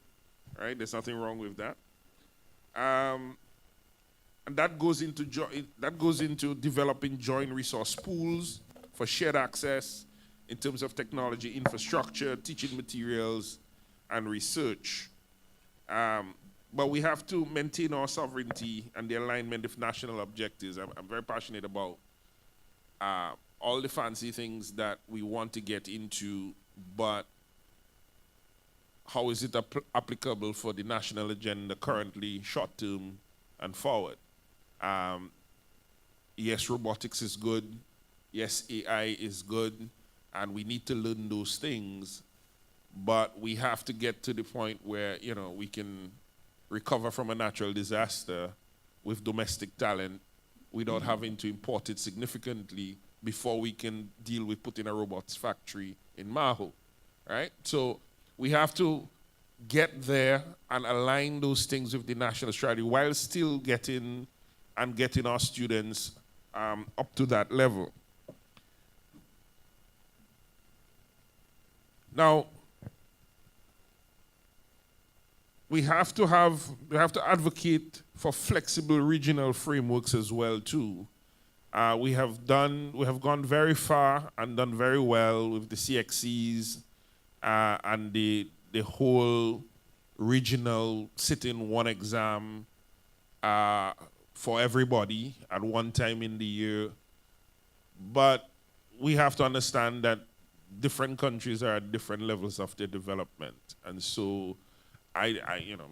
S14: Right? There's nothing wrong with that. And that goes into developing joint resource pools for shared access in terms of technology, infrastructure, teaching materials, and research. But we have to maintain our sovereignty and the alignment with national objectives. I'm very passionate about all the fancy things that we want to get into, but how is it applicable for the national agenda currently, short term, and forward? Yes, robotics is good. Yes, AI is good. And we need to learn those things. But we have to get to the point where, we can recover from a natural disaster with domestic talent without having to import it significantly before we can deal with putting a robots factory in Maho, right? So we have to get there and align those things with the national strategy while still getting our students up to that level. Now, we have to advocate for flexible regional frameworks as well too. We have gone very far and done very well with the CXCs and the whole regional sit-in one exam for everybody at one time in the year. But we have to understand that different countries are at different levels of their development. And so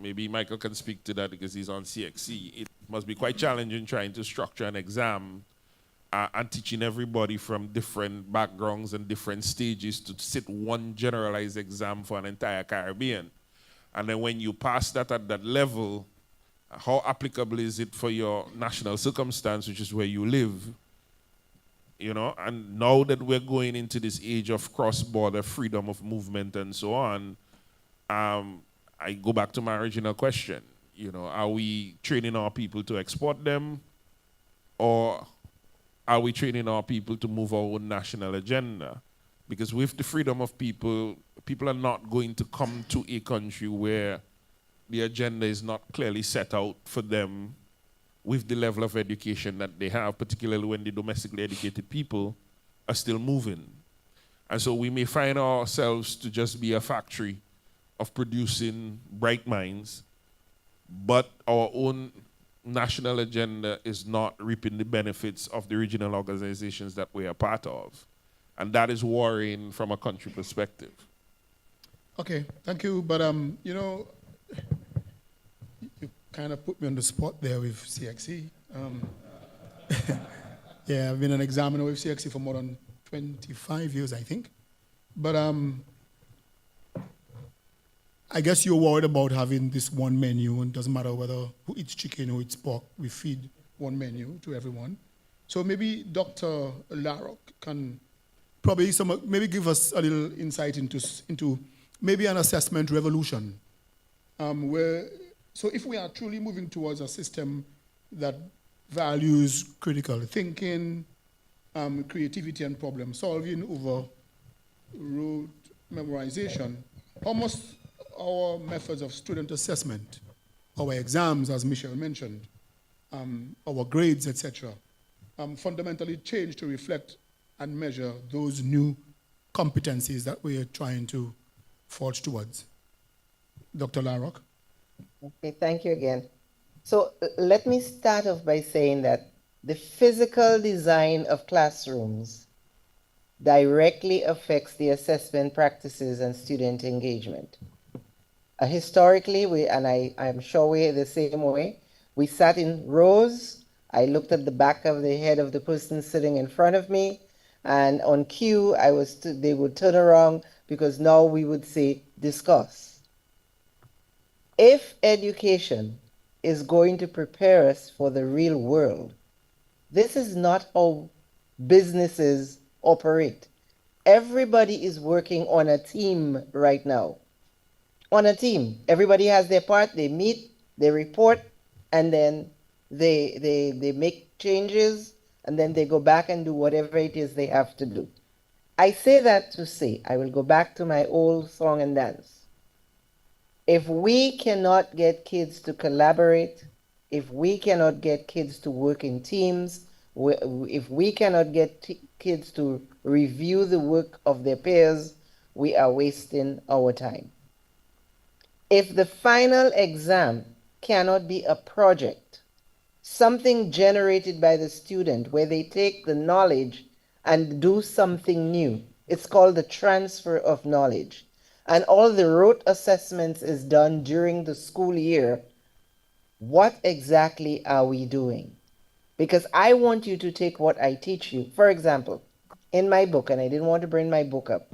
S14: maybe Michael can speak to that because he's on CXC. It must be quite challenging trying to structure an exam and teaching everybody from different backgrounds and different stages to sit one generalized exam for an entire Caribbean. And then when you pass that at that level, how applicable is it for your national circumstance, which is where you live? And now that we're going into this age of cross-border freedom of movement and so on, I go back to my original question. Are we training our people to export them, or are we training our people to move our own national agenda? Because with the freedom of people are not going to come to a country where the agenda is not clearly set out for them with the level of education that they have, particularly when the domestically educated people are still moving. And so we may find ourselves to just be a factory of producing bright minds, but our own national agenda is not reaping the benefits of the regional organizations that we are part of. And that is worrying from a country perspective.
S10: Okay, thank you. But, you know, you kind of put me on the spot there with CXC. Yeah, I've been an examiner with CXC for more than 25 years, I think. But I guess you're worried about having this one menu, and it doesn't matter whether who eats chicken or eats pork, we feed one menu to everyone. So maybe Dr. Larrock can probably maybe give us a little insight into maybe an assessment revolution. So if we are truly moving towards a system that values critical thinking, creativity and problem solving over rote memorization, how must our methods of student assessment, our exams, as Michelle mentioned, our grades, etc., fundamentally change to reflect and measure those new competencies that we are trying to forge towards? Dr. Larrock?
S13: Okay, thank you again. So let me start off by saying that the physical design of classrooms directly affects the assessment practices and student engagement. Historically, I'm sure we're the same way. We sat in rows. I looked at the back of the head of the person sitting in front of me, and on cue, they would turn around because now we would say, discuss. If education is going to prepare us for the real world, this is not how businesses operate. Everybody is working on a team right now. On a team. Everybody has their part, they meet, they report, and then they make changes, and then they go back and do whatever it is they have to do. I say that to say, I will go back to my old song and dance. If we cannot get kids to collaborate, if we cannot get kids to work in teams, if we cannot get kids to review the work of their peers, we are wasting our time. If the final exam cannot be a project, something generated by the student where they take the knowledge and do something new, it's called the transfer of knowledge. And all the rote assessments is done during the school year. What exactly are we doing? Because I want you to take what I teach you. For example, in my book, and I didn't want to bring my book up,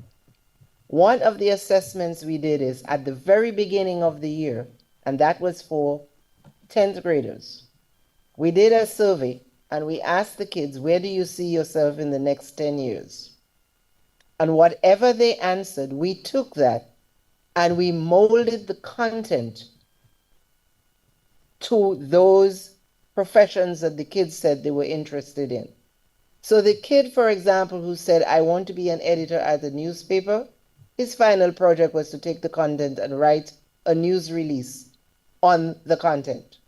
S13: one of the assessments we did is at the very beginning of the year, and that was for 10th graders. We did a survey and we asked the kids, where do you see yourself in the next 10 years? And whatever they answered, we took that and we molded the content to those professions that the kids said they were interested in. So the kid, for example, who said, I want to be an editor at a newspaper, his final project was to take the content and write a news release on the content.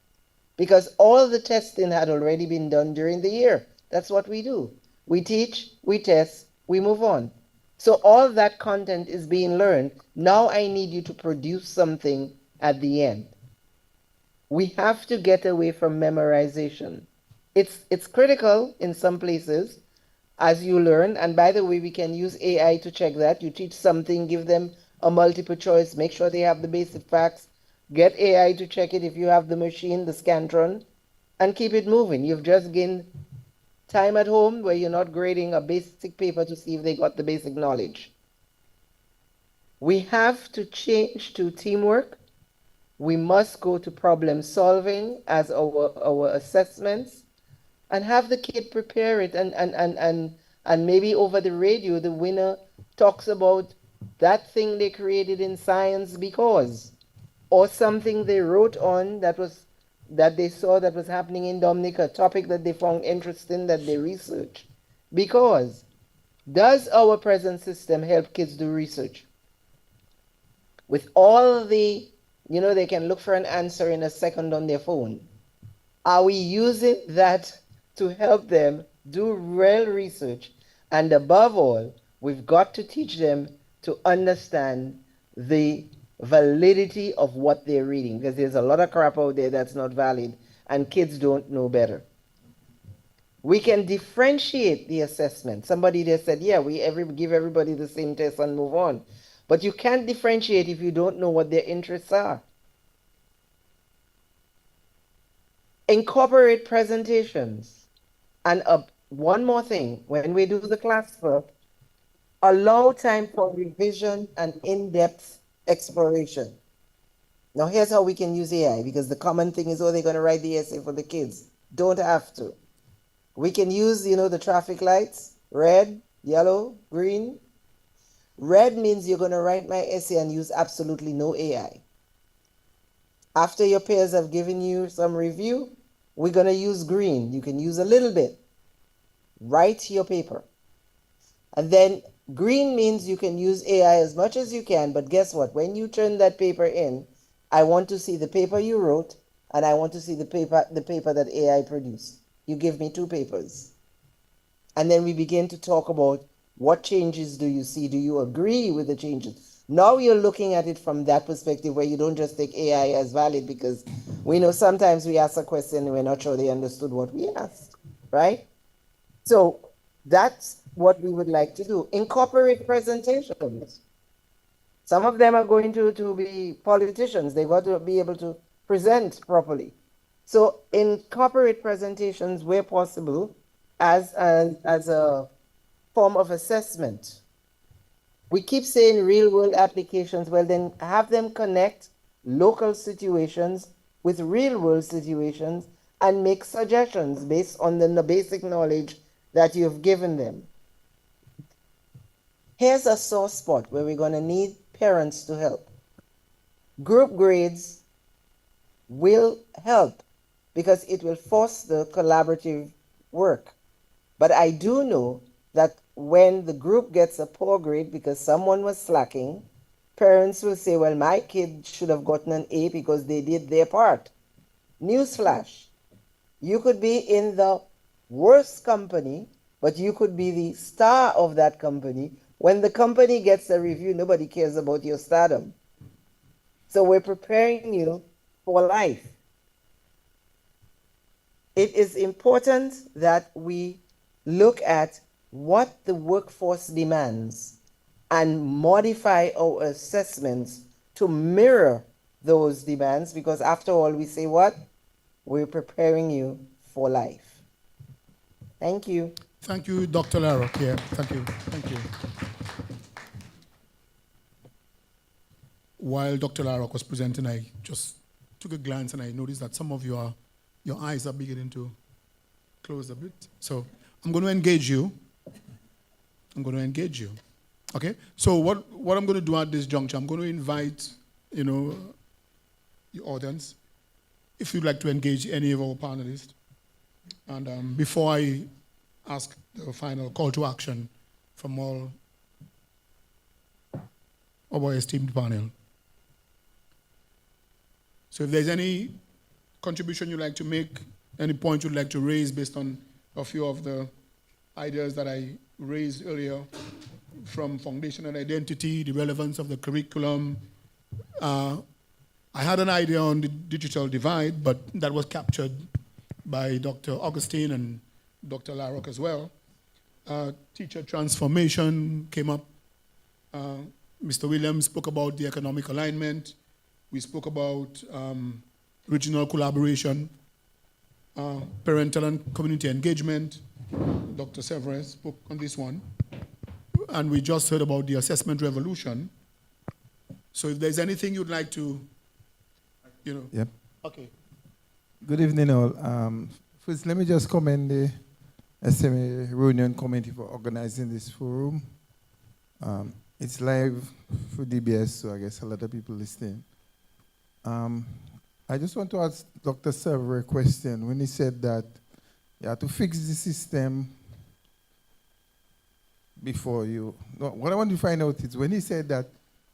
S13: Because all the testing had already been done during the year. That's what we do. We teach, we test, we move on. So all that content is being learned. Now I need you to produce something at the end. We have to get away from memorization. It's critical in some places as you learn. And by the way, we can use AI to check that. You teach something, give them a multiple choice, make sure they have the basic facts, get AI to check it if you have the machine, the Scantron, and keep it moving. You've just gained time at home where you're not grading a basic paper to see if they got the basic knowledge. We have to change to teamwork. We must go to problem solving as our assessments and have the kid prepare it and maybe over the radio the winner talks about that thing they created in science because, or something they wrote on that they saw that was happening in Dominica, a topic that they found interesting that they researched. Because does our present system help kids do research? With all the, they can look for an answer in a second on their phone. Are we using that to help them do real research? And above all,
S15: We've got to teach them to understand the validity of what they're reading, because there's a lot of crap out there that's not valid, and kids don't know better. We can differentiate the assessment. Somebody there said, yeah, give everybody the same test and move on. But you can't differentiate if you don't know what their interests are. Incorporate presentations. And one more thing, when we do the class work, allow time for revision and in-depth exploration. Now here's how we can use AI, because the common thing is, oh, they're going to write the essay for the kids. Don't have to. We can use, the traffic lights, red, yellow, green. Red means you're going to write my essay and use absolutely no AI. After your peers have given you some review, we're going to use green. You can use a little bit. Write your paper. And then green means you can use AI as much as you can, but guess what? When you turn that paper in, I want to see the paper you wrote, and I want to see the paper that AI produced. You give me 2 papers. And then we begin to talk about what changes do you see? Do you agree with the changes? Now you're looking at it from that perspective, where you don't just take AI as valid, because we know sometimes we ask a question and we're not sure they understood what we asked, right? So that's what we would like to do. Incorporate presentations. Some of them are going to be politicians. They've got to be able to present properly. So incorporate presentations where possible as a form of assessment. We keep saying real world applications. Well, then have them connect local situations with real world situations and make suggestions based on the basic knowledge that you've given them. Here's a sore spot where we're going to need parents to help. Group grades will help because it will foster collaborative work. But I do know that when the group gets a poor grade because someone was slacking, parents will say, well, my kid should have gotten an A because they did their part. Newsflash, you could be in the worst company, but you could be the star of that company. When the company gets a review, nobody cares about your stardom. So we're preparing you for life. It is important that we look at what the workforce demands and modify our assessments to mirror those demands, because after all, we say what? We're preparing you for life. Thank you.
S10: Thank you, Dr. Larrock. Yeah, thank you. Thank you. While Dr. Larrock was presenting, I just took a glance and I noticed that some of your eyes are beginning to close a bit. So I'm going to engage you. Okay? So what I'm going to do at this juncture, I'm going to invite, the audience, if you'd like to engage any of our panelists. And before I ask the final call to action from all of our esteemed panel. So if there's any contribution you'd like to make, any point you'd like to raise based on a few of the ideas that I raised earlier, from foundational identity, the relevance of the curriculum. I had an idea on the digital divide, but that was captured by Dr. Augustine and Dr. Larrock as well. Teacher transformation came up. Mr. Williams spoke about the economic alignment. We spoke about regional collaboration, parental and community engagement. Dr. Severus spoke on this one. And we just heard about the assessment revolution. So if there's anything you'd like to,
S16: Yep.
S10: Okay.
S16: Good evening, all. First, let me just commend the SMA Reunion Committee for organizing this forum. It's live for DBS, so I guess a lot of people listening. I just want to ask Dr. Sever a question. When he said that you have to fix the system before you... No, what I want to find out is when he said that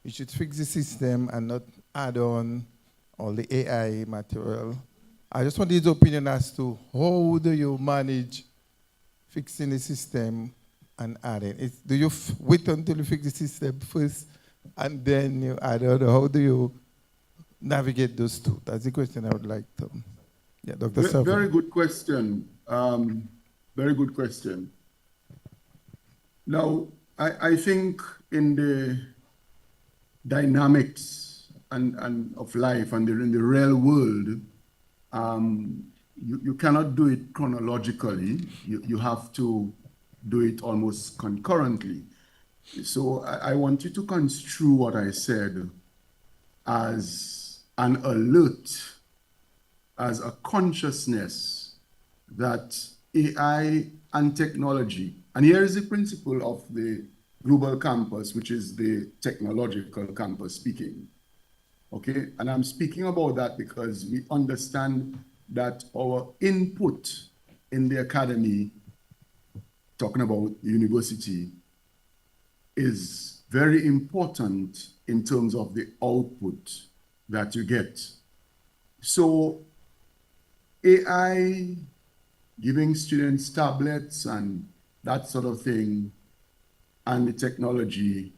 S16: you should fix the system and not add on all the AI material, I just want his opinion as to how do you manage fixing the system and adding? Do you wait until you fix the system first and then you add other? How do you navigate those two? That's the question I would like to. Yeah, Dr. Safa.
S1: Very good question. Very good question. Now, I think in the dynamics and of life and in the real world, you cannot do it chronologically. You have to do it almost concurrently. So I want you to construe what I said as an alert, as a consciousness that AI and technology, and here is the principle of the global campus, which is the technological campus speaking. Okay, and I'm speaking about that because we understand that our input in the academy, talking about university, is very important in terms of the output that you get. So AI, giving students tablets and that sort of thing, and the technology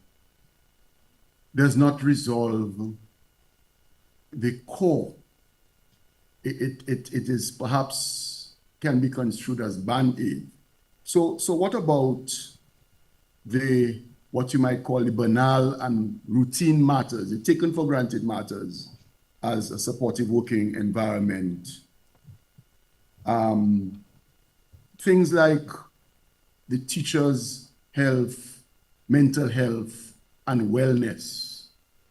S1: does not resolve the core. It is perhaps can be construed as band-aid. So what about the what you might call the banal and routine matters, the taken for granted matters, as a supportive working environment? Things like the teacher's health, mental health, and wellness,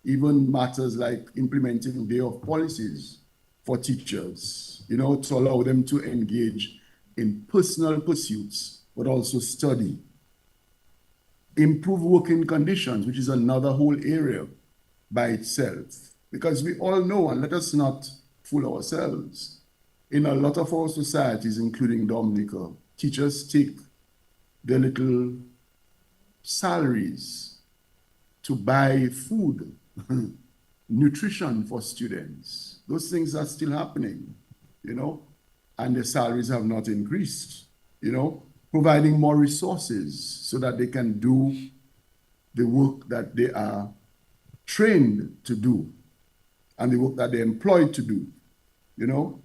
S1: even matters like implementing day of policies for teachers, you know, to allow them to engage in personal pursuits, but also study. Improve working conditions, which is another whole area by itself. Because we all know, and let us not fool ourselves, in a lot of our societies, including Dominica, teachers take their little salaries to buy food, nutrition for students. Those things are still happening, you know, and the salaries have not increased, you know, providing more resources so that they can do the work that they are trained to do and the work that they're employed to do, you know.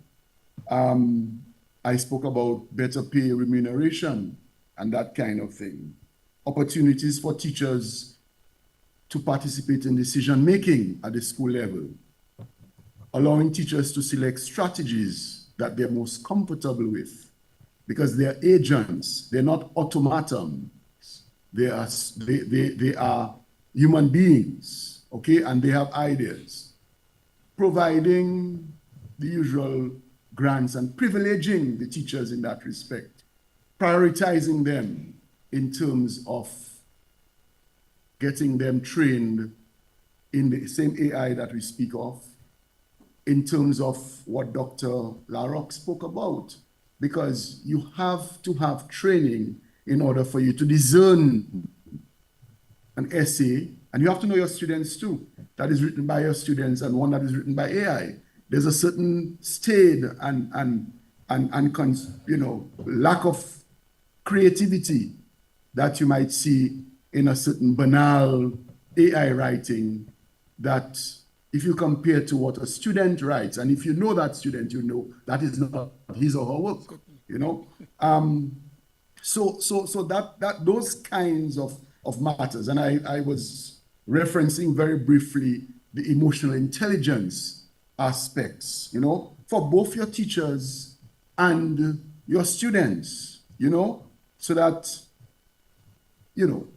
S1: I spoke about better pay, remuneration, and that kind of thing. Opportunities for teachers to participate in decision-making at the school level, allowing teachers to select strategies that they're most comfortable with, because they're agents, they're not automatons. They are human beings, okay, and they have ideas. Providing the usual grants and privileging the teachers in that respect, prioritizing them in terms of getting them trained in the same AI that we speak of, in terms of what Dr. Larocque spoke about, because you have to have training in order for you to discern an essay, and you have to know your students too, that is written by your students and one that is written by AI. There's a certain state and you know, lack of creativity that you might see in a certain banal AI writing that if you compare to what a student writes, and if you know that student, you know that is not his or her work, you know. So that those kinds of matters, and I was referencing very briefly the emotional intelligence aspects, you know, for both your teachers and your students, you know, so that, you know,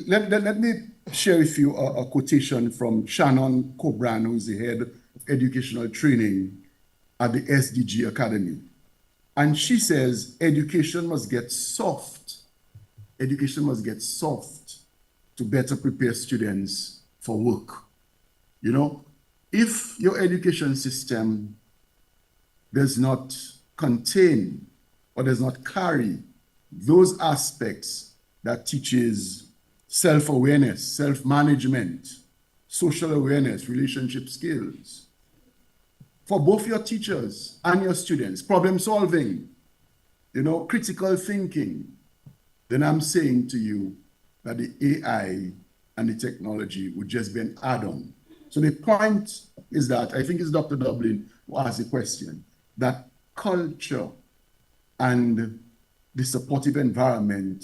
S1: let me share with you a quotation from Shannon Cobran, who is the head of educational training at the SDG Academy. And she says, education must get soft. Education must get soft to better prepare students for work. You know, if your education system does not contain or does not carry those aspects that teaches self-awareness, self-management, social awareness, relationship skills, for both your teachers and your students, problem solving, critical thinking, then I'm saying to you that the AI and the technology would just be an add-on. So the point is that, I think it's Dr. Dublin who asked the question, that culture and the supportive environment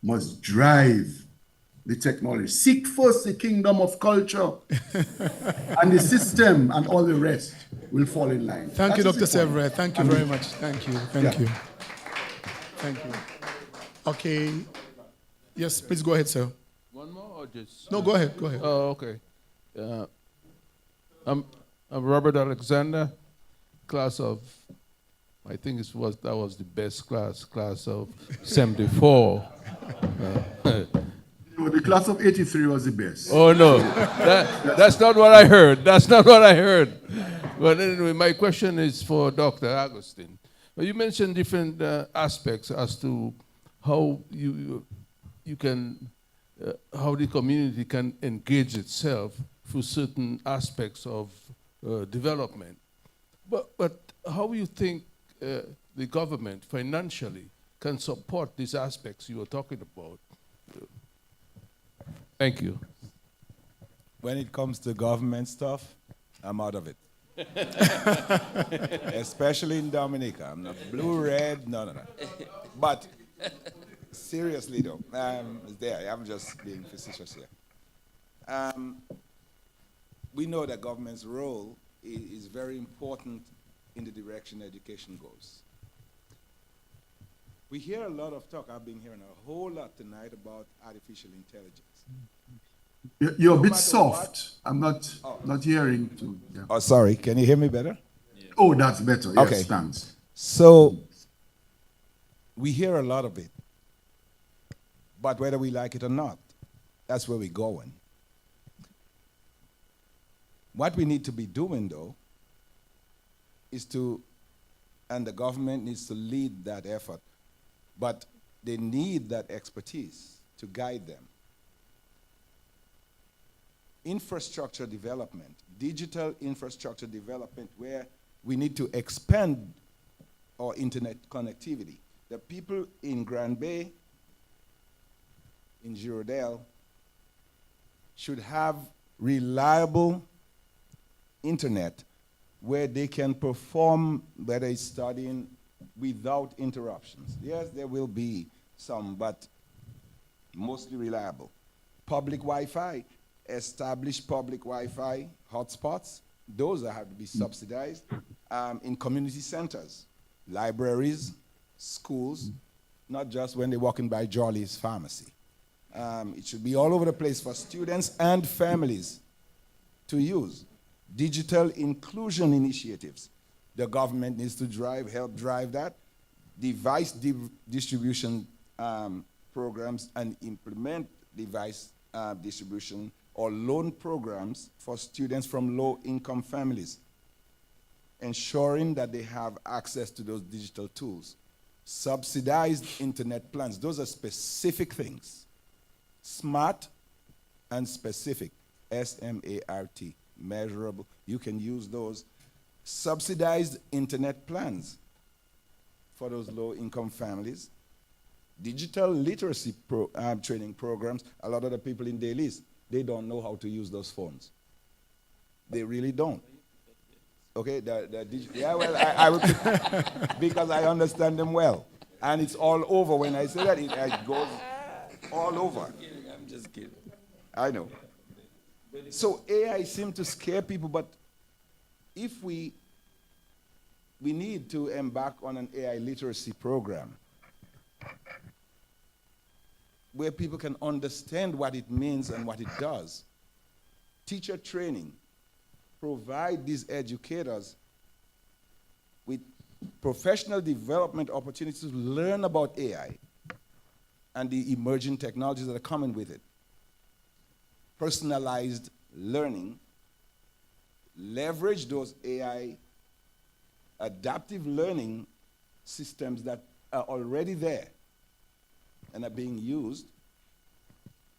S1: must drive the technology. Seek first the kingdom of culture, and the system and all the rest will fall in line.
S10: Thank you, Dr. Sevre. Thank you very much. Thank you. Thank
S1: Yeah.
S10: you. Thank you. Okay. Yes, please go ahead, sir.
S17: One more or just?
S10: No, go ahead. Go ahead.
S17: Oh, okay. I'm Robert Alexander, class of, I think that was the best class of 74.
S1: The class of 83 was the best.
S17: Oh, no. That's not what I heard. That's not what I heard. But anyway, my question is for Dr. Agustin. You mentioned different aspects as to how you can, how the community can engage itself through certain aspects of development. But how you think the government financially can support these aspects you were talking about? Thank you.
S18: When it comes to government stuff, I'm out of it. Especially in Dominica. I'm not blue, red, no. But seriously though, I'm just being facetious here. We know that government's role is very important in the direction education goes. We hear a lot of talk, I've been hearing a whole lot tonight about artificial intelligence.
S1: You're a bit soft. I'm not hearing too. Yeah.
S18: Oh, sorry, can you hear me better?
S1: Yeah. Oh, that's better. Yes,
S18: Okay.
S1: Thanks.
S18: So, we hear a lot of it. But whether we like it or not, that's where we're going. What we need to be doing, though, is and the government needs to lead that effort, but they need that expertise to guide them. Infrastructure development, digital infrastructure development, where we need to expand our internet connectivity. The people in Grand Bay, in Girodale, should have reliable internet where they can perform, whether it's studying, without interruptions. Yes, there will be some, but mostly reliable. Public Wi-Fi, established public Wi-Fi hotspots, those have to be subsidized in community centers, libraries, schools, not just when they're walking by Jolly's pharmacy. It should be all over the place for students and families to use. Digital inclusion initiatives. The government needs to help drive that. Device distribution programs and implement device distribution or loan programs for students from low-income families, ensuring that they have access to those digital tools. Subsidized internet plans. Those are specific things. Smart and specific. SMART. Measurable. You can use those. Subsidized internet plans for those low-income families. Digital literacy training programs. A lot of the people in Dailies, they don't know how to use those phones. They really don't. Okay, yeah, well, I would, because I understand them well. And it's all over. When I say that, it goes all over.
S2: I'm just kidding.
S18: I know. So AI seems to scare people, but if we need to embark on an AI literacy program where people can understand what it means and what it does. Teacher training, provide these educators with professional development opportunities to learn about AI and the emerging technologies that are coming with it. Personalized learning, leverage those AI adaptive learning systems that are already there and are being used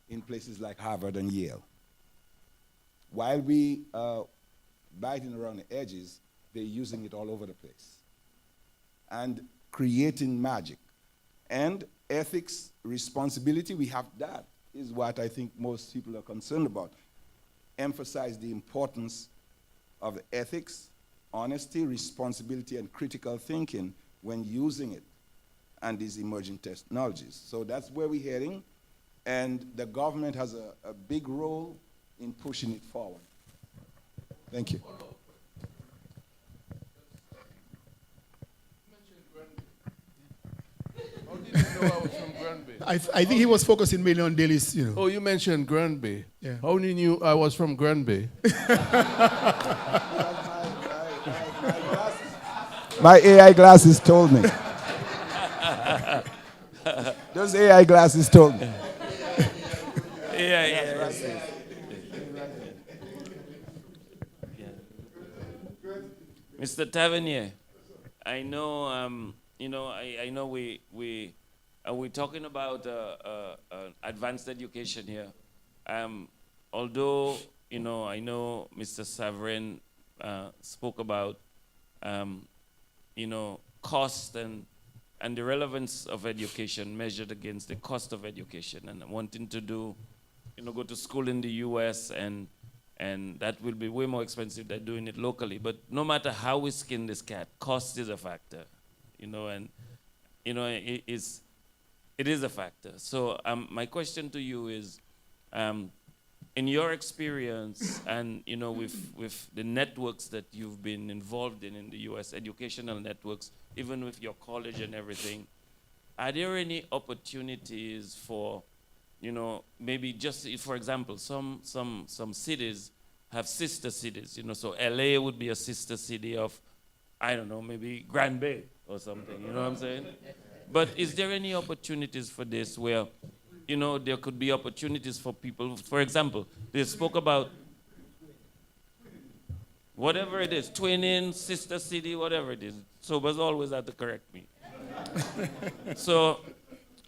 S18: in places like Harvard and Yale. While we are biting around the edges, they're using it all over the place. And
S12: creating magic. And ethics, responsibility, we have that, is what I think most people are concerned about. Emphasize the importance of ethics, honesty, responsibility, and critical thinking when using it and these emerging technologies. So that's where we're heading, and the government has a big role in pushing it forward. Thank you.
S17: How did you know I was from Granby?
S10: I think he was focusing mainly on Delhi's, you know.
S17: Oh, you mentioned Granby.
S10: Yeah.
S17: How did you knew I was from Granby?
S12: My AI glasses told me. Those AI glasses told me.
S2: Yeah. Mr. Tavernier, I know, I know we're talking about advanced education here. Although, I know Mr. Saverin spoke about, cost and the relevance of education measured against the cost of education, and wanting to do, go to school in the US, and that will be way more expensive than doing it locally. But no matter how we skin this cat, cost is a factor, it is a factor. So my question to you is, in your experience and with the networks that you've been involved in the US, educational networks, even with your college and everything, are there any opportunities for, maybe just, for example, some cities have sister cities, so LA would be a sister city of, I don't know, maybe Grand Bay or something, you know what I'm saying? But is there any opportunities for this where, there could be opportunities for people? For example, they spoke about whatever it is, twinning, sister city, whatever it is. Sobers always have to correct me. So,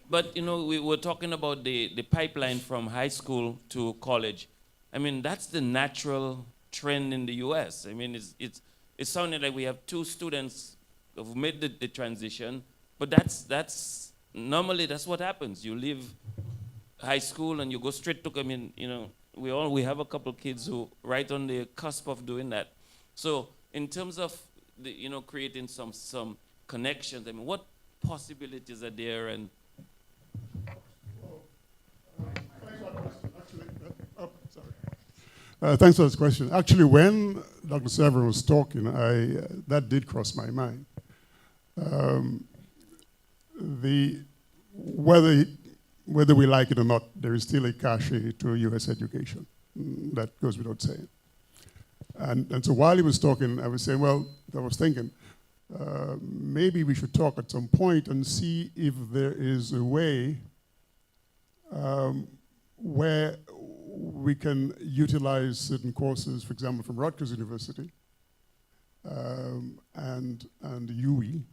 S2: but we were talking about the pipeline from high school to college. I mean, that's the natural trend in the US. I mean, it's sounding like we have two students who've made the transition, but that's normally that's what happens. You leave high school and you go straight to, we have a couple kids who right on the cusp of doing that. So in terms of the, creating some connections, I mean, what possibilities are there? And
S11: thanks for this question. Actually, when Dr. Severin was talking, that did cross my mind. Whether we like it or not, there is still a cachet to U.S. education. That goes without saying. And so while he was talking, I was saying, I was thinking, maybe we should talk at some point and see if there is a way where we can utilize certain courses, for example, from Rutgers University and UWI,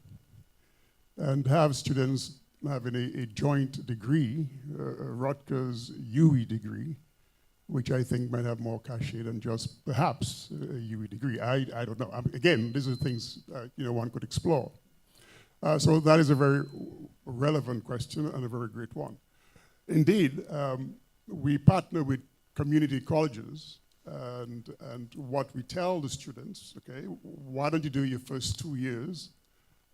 S11: and have students having a joint degree, a Rutgers UWI degree, which I think might have more cachet than just perhaps a UWI degree. I don't know. Again, these are things one could explore. So that is a very relevant question and a very great one. Indeed, we partner with community colleges, and what we tell the students, okay, why don't you do your first 2 years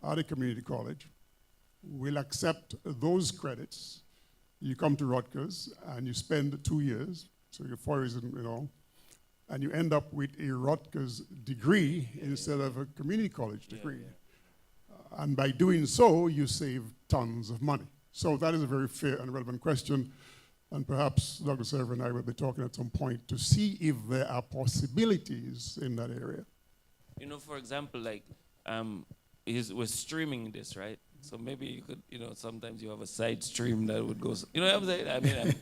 S11: at a community college? We'll accept those credits. You come to Rutgers and you spend 2 years, so your 4 years, and you end up with a Rutgers degree instead of a community college degree. And by doing so, you save tons of money. So that is a very fair and relevant question. And perhaps Dr. Sever and I will be talking at some point to see if there are possibilities in that area.
S2: For example, like, we're streaming this, right? So maybe you could, sometimes you have a side stream that would go, you know what I'm saying? I mean,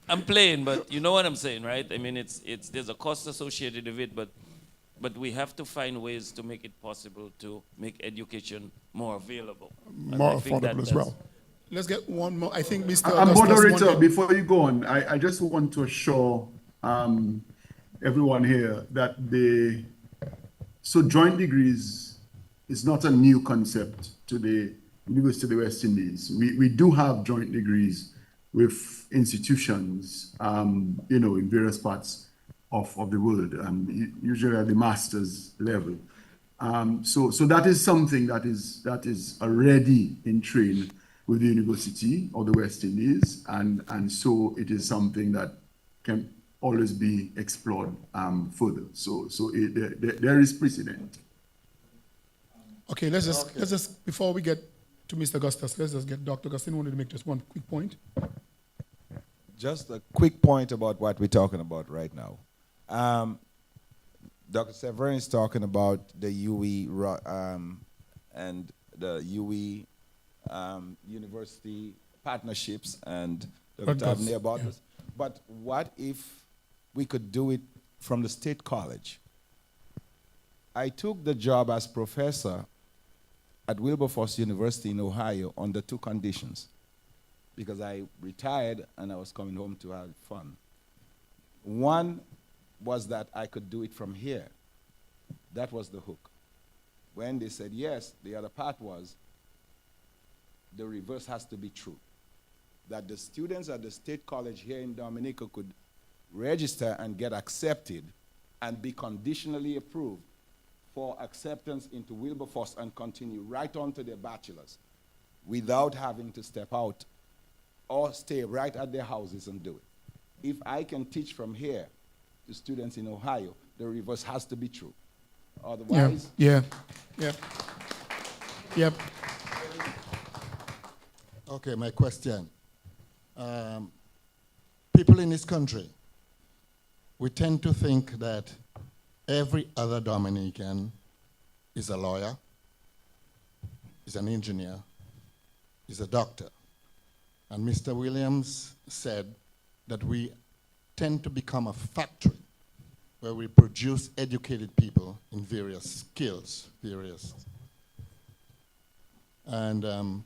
S2: I'm playing, but you know what I'm saying, right? I mean, there's a cost associated with it, but we have to find ways to make it possible to make education more available.
S11: More affordable as well.
S10: Let's get one more. I think Mr.
S1: Moderator, before you go on, I just want to assure everyone here that so joint degrees is not a new concept to the University of the West Indies. We do have joint degrees with institutions, you know, in various parts of the world, usually at the master's level. So that is something that is already in train with the University of the West Indies, and so it is something that can always be explored further. So there is precedent.
S10: Okay, let's just before we get to Mr. Augustus, let's just get Dr. Augustine wanted to make just one quick point.
S12: Just a quick point about what we're talking about right now. Dr. Severin is talking about the UE and the UE university partnerships and Dr. Tabney about this. But what if we could do it from the state college? I took the job as professor at Wilberforce University in Ohio under two conditions, because I retired and I was coming home to have fun. One was that I could do it from here. That was the hook. When they said yes, the other part was the reverse has to be true. That the students at the state college here in Dominica could register and get accepted and be conditionally approved for acceptance into Wilberforce and continue right on to their bachelor's without having to step out or stay right at their houses and do it. If I can teach from here to students in Ohio, the reverse has to be true. Otherwise...
S10: Yep.
S19: Okay, my question. People in this country, we tend to think that every other Dominican is a lawyer, is an engineer, is a doctor. And Mr. Williams said that we tend to become a factory where we produce educated people in various skills, and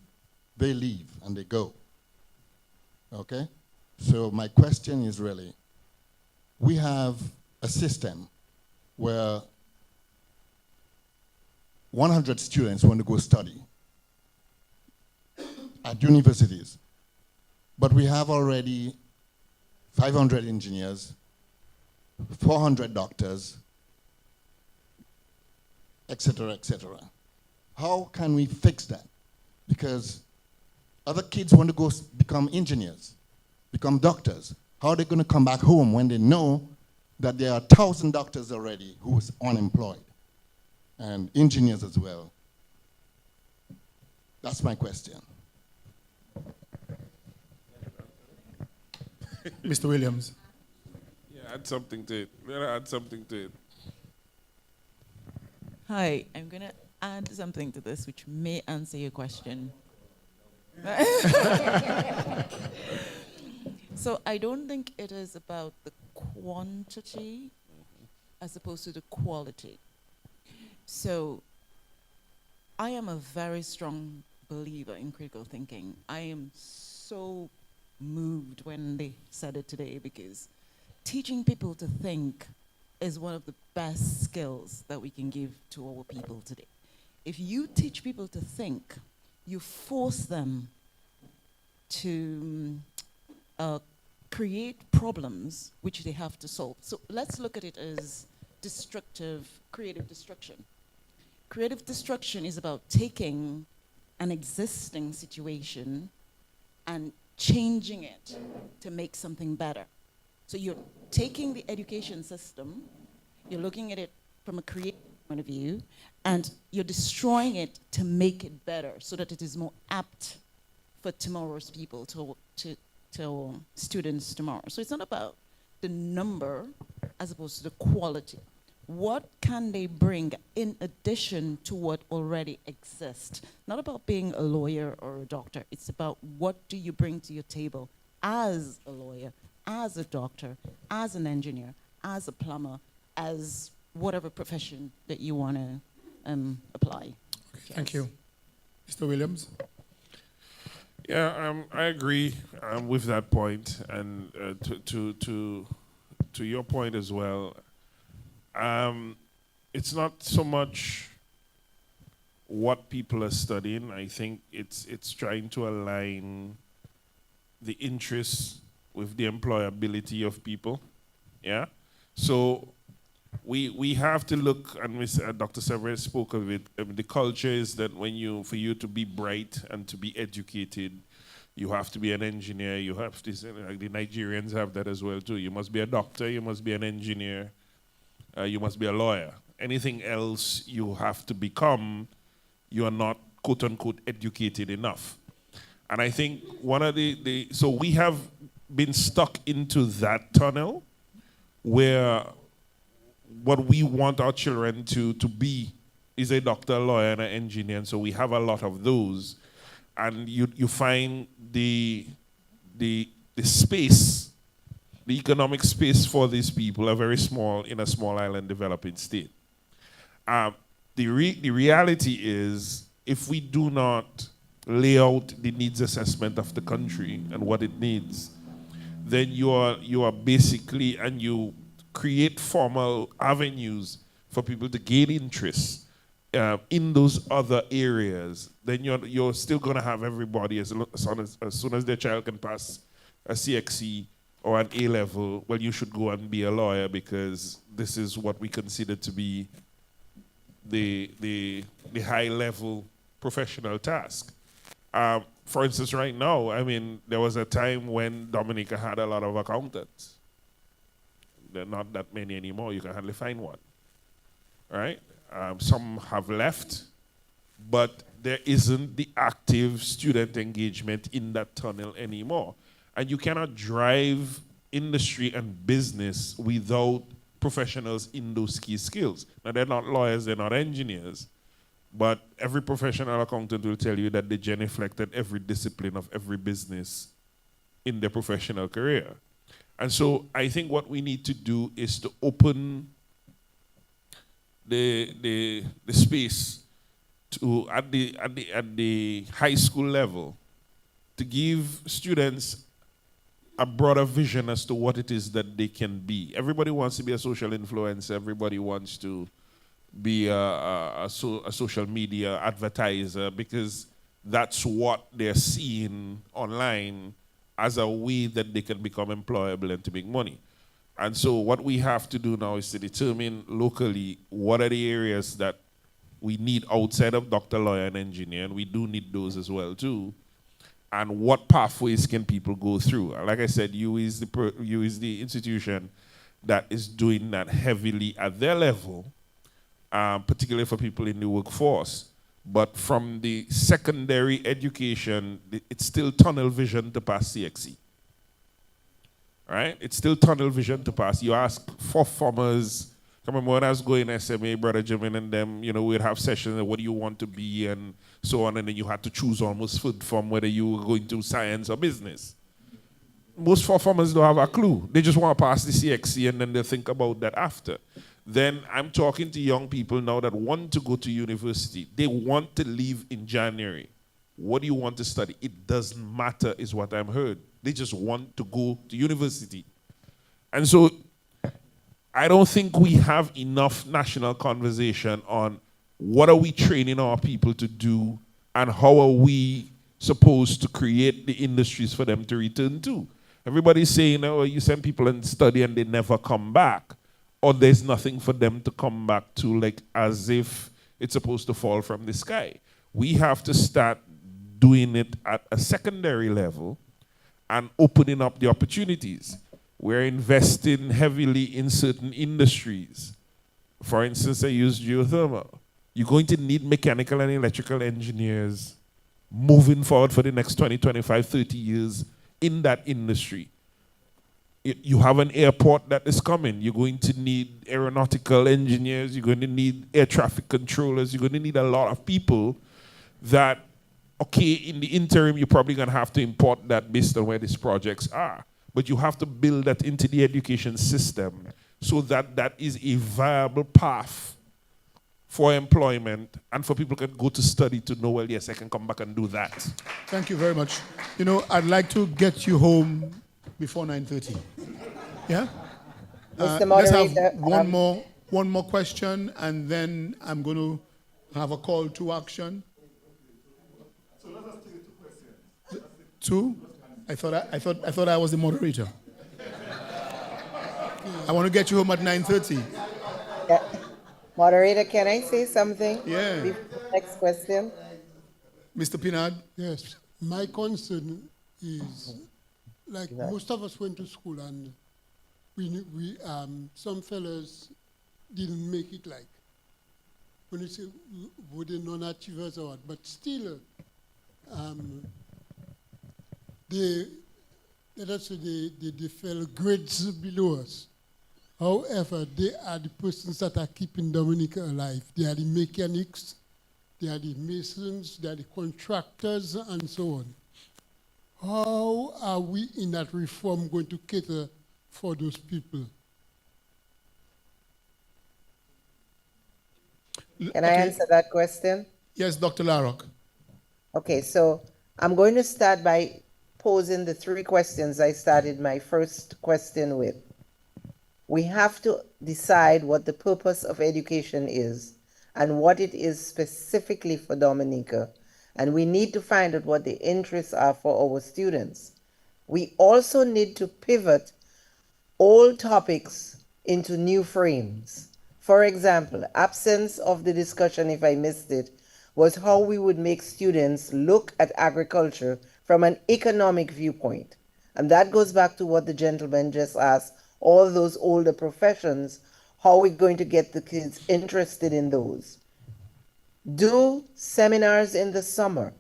S19: they leave and they go. Okay? So my question is really, we have a system where 100 students want to go study at universities, but we have already 500 engineers, 400 doctors, etc., etc. How can we fix that? Because other kids want to go become engineers, become doctors. How are they going to come back home when they know that there are 1,000 doctors already who is unemployed, and engineers as well? That's my question.
S10: Mr. Williams.
S14: Yeah, add something to it. Add something to it.
S20: Hi, I'm going to add something to this which may answer your question. So I don't think it is about the quantity as opposed to the quality. So I am a very strong believer in critical thinking. I am so moved when they said it today, because teaching people to think is one of the best skills that we can give to our people today. If you teach people to think, you force them to create problems which they have to solve. So let's look at it as creative destruction. Creative destruction is about taking an existing situation and changing it to make something better. So you're taking the education system, you're looking at it from a creative point of view, and you're destroying it to make it better so that it is more apt for tomorrow's people, to students tomorrow. So it's not about the number as opposed to the quality. What can they bring in addition to what already exists? Not about being a lawyer or a doctor. It's about what do you bring to your table as a lawyer, as a doctor, as an engineer, as a plumber, as whatever profession that you want to apply.
S10: Okay, thank you. Mr. Williams?
S14: Yeah, I agree with that point, and to your point as well. It's not so much what people are studying. I think it's trying to align the interests with the employability of people. Yeah. So we have to look, and Dr. Severus spoke of it. The culture is that for you to be bright and to be educated, you have to be an engineer. You have to, like the Nigerians have that as well too. You must be a doctor. You must be an engineer. You must be a lawyer. Anything else you have to become, you are not quote unquote educated enough. And I think one of so we have been stuck into that tunnel where what we want our children to be is a doctor, a lawyer, and an engineer. And so we have a lot of those. And you find the space, the economic space for these people are very small in a small island developing state. The reality is, if we do not lay out the needs assessment of the country and what it needs, then you are basically, and you create formal avenues for people to gain interest in those other areas, then you're still going to have everybody, as soon as their child can pass a CXC or an A-level, well, you should go and be a lawyer because this is what we consider to be the high-level professional task. For instance, right now, I mean, there was a time when Dominica had a lot of accountants. There are not that many anymore. You can hardly find one, right? Some have left, but there isn't the active student engagement in that tunnel anymore. And you cannot drive industry and business without professionals in those key skills. Now, they're not lawyers, they're not engineers, but every professional accountant will tell you that they genuflected every discipline of every business in their professional career. And so I think what we need to do is to open the space to at the high school level to give students a broader vision as to what it is that they can be. Everybody wants to be a social influencer. Everybody wants to be a social media advertiser because that's what they're seeing online as a way that they can become employable and to make money. And so what we have to do now is to determine locally what are the areas that we need outside of doctor, lawyer, and engineer, and we do need those as well too, and what pathways can people go through. Like I said, you is the institution that is doing that heavily at their level, particularly for people in the workforce. But from the secondary education, it's still tunnel vision to pass CXC. Right? It's still tunnel vision to pass. You ask for formers. I remember when I was going SMA, Brother Jimin and them, we'd have sessions of what do you want to be and so on, and then you had to choose almost from whether you were going to science or business. Most formers don't have a clue. They just want to pass the CXC and then they think about that after. Then I'm talking to young people now that want to go to university. They want to leave in January. What do you want to study? It doesn't matter is what I've heard. They just want to go to university. And so I don't think we have enough national conversation on what are we training our people to do and how are we supposed to create the industries for them to return to. Everybody's saying, oh, you send people and study and they never come back. Or there's nothing for them to come back to, like as if it's supposed to fall from the sky. We have to start doing it at a secondary level and opening up the opportunities. We're investing heavily in certain industries. For instance, I use geothermal. You're going to need mechanical and electrical engineers moving forward for the next 20, 25, 30 years in that industry. You have an airport that is coming. You're going to need aeronautical engineers. You're going to need air traffic controllers. You're going to need a lot of people that, okay, in the interim, you're probably going to have to import that based on where these projects are. But you have to build that into the education system so that that is a viable path for employment and for people can go to study to know, well, yes, I can come back and do that.
S10: Thank you very much. I'd like to get you home before 9:30. Yeah?
S15: Mr.
S10: Let's have
S15: Moderator,
S10: one more question, and then I'm going to have a call to action. Two? I thought I was the moderator. I want to get you home at 9:30.
S15: Yeah. Moderator, can I say something?
S10: Yeah.
S15: Before the next question.
S10: Mr. Pinard?
S21: Yes. My concern is, like
S15: Yeah.
S21: most of us went to school and some fellows didn't make it, like, when you say were they non-achievers or what, but still, let us say they fell grades below us. However, they are the persons that are keeping Dominica alive. They are the mechanics, they are the masons, they are the contractors, and so on. How are we in that reform going to cater for those people?
S15: Can I answer that question?
S10: Yes, Dr. Larrock.
S15: Okay, so I'm going to start by posing the three questions I started my first question with. We have to decide what the purpose of education is and what it is specifically for Dominica. And we need to find out what the interests are for our students. We also need to pivot old topics into new frames. For example, absence of the discussion, if I missed it, was how we would make students look at agriculture from an economic viewpoint. And that goes back to what the gentleman just asked, all those older professions, how are we going to get the kids interested in those? Do seminars in the summer.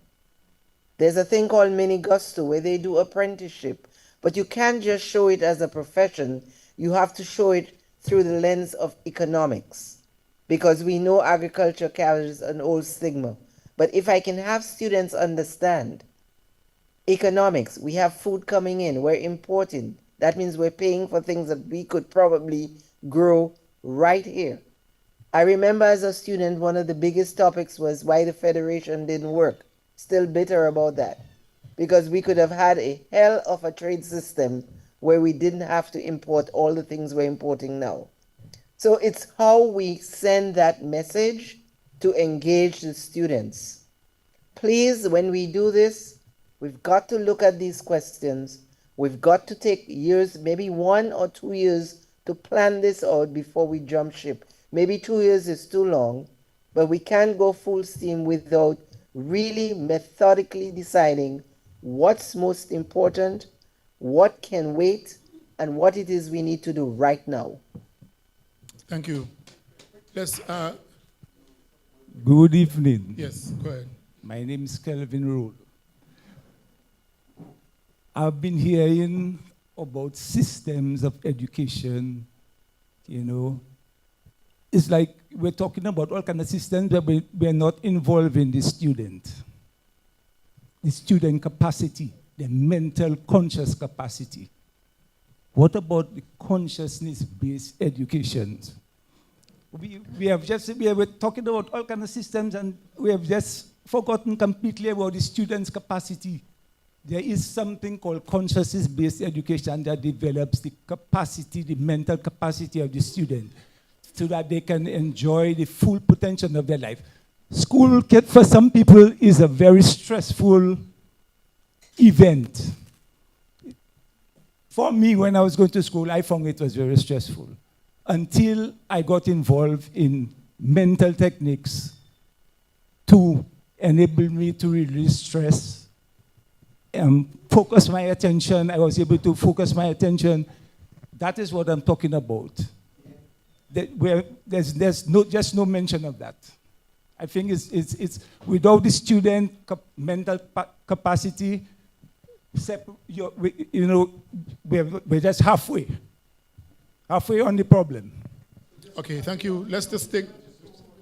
S15: There's a thing called Mini Gusto where they do apprenticeship, but you can't just show it as a profession. You have to show it through the lens of economics, because we know agriculture carries an old stigma. But if I can have students understand economics, we have food coming in, we're importing. That means we're paying for things that we could probably grow right here. I remember as a student, one of the biggest topics was why the Federation didn't work. Still bitter about that, because we could have had a hell of a trade system where we didn't have to import all the things we're importing now. So it's how we send that message to engage the students. Please, when we do this, we've got to look at these questions. We've got to take years, maybe 1 or 2 years, to plan this out before we jump ship. Maybe 2 years is too long, but we can't go full steam without really methodically deciding what's most important, what can wait, and what it is we need to do right now.
S10: Thank you. Let's.
S22: Good evening.
S10: Yes, go ahead.
S22: My name is Kelvin Rule. I've been hearing about systems of education, you know. It's like we're talking about all kinds of systems, but we're not involving the student capacity, the mental conscious capacity. What about the consciousness-based education? We were talking about all kinds of systems, and we have just forgotten completely about the student's capacity. There is something called consciousness-based education that develops the capacity, the mental capacity of the student, so that they can enjoy the full potential of their life. School, for some people, is a very stressful event. For me, when I was going to school, I found it was very stressful until I got involved in mental techniques to enable me to release stress and focus my attention. I was able to focus my attention. That is what I'm talking about. There's just no mention of that. I think it's without the student mental capacity, we're just halfway on the problem.
S10: Okay, thank you. Let's just take.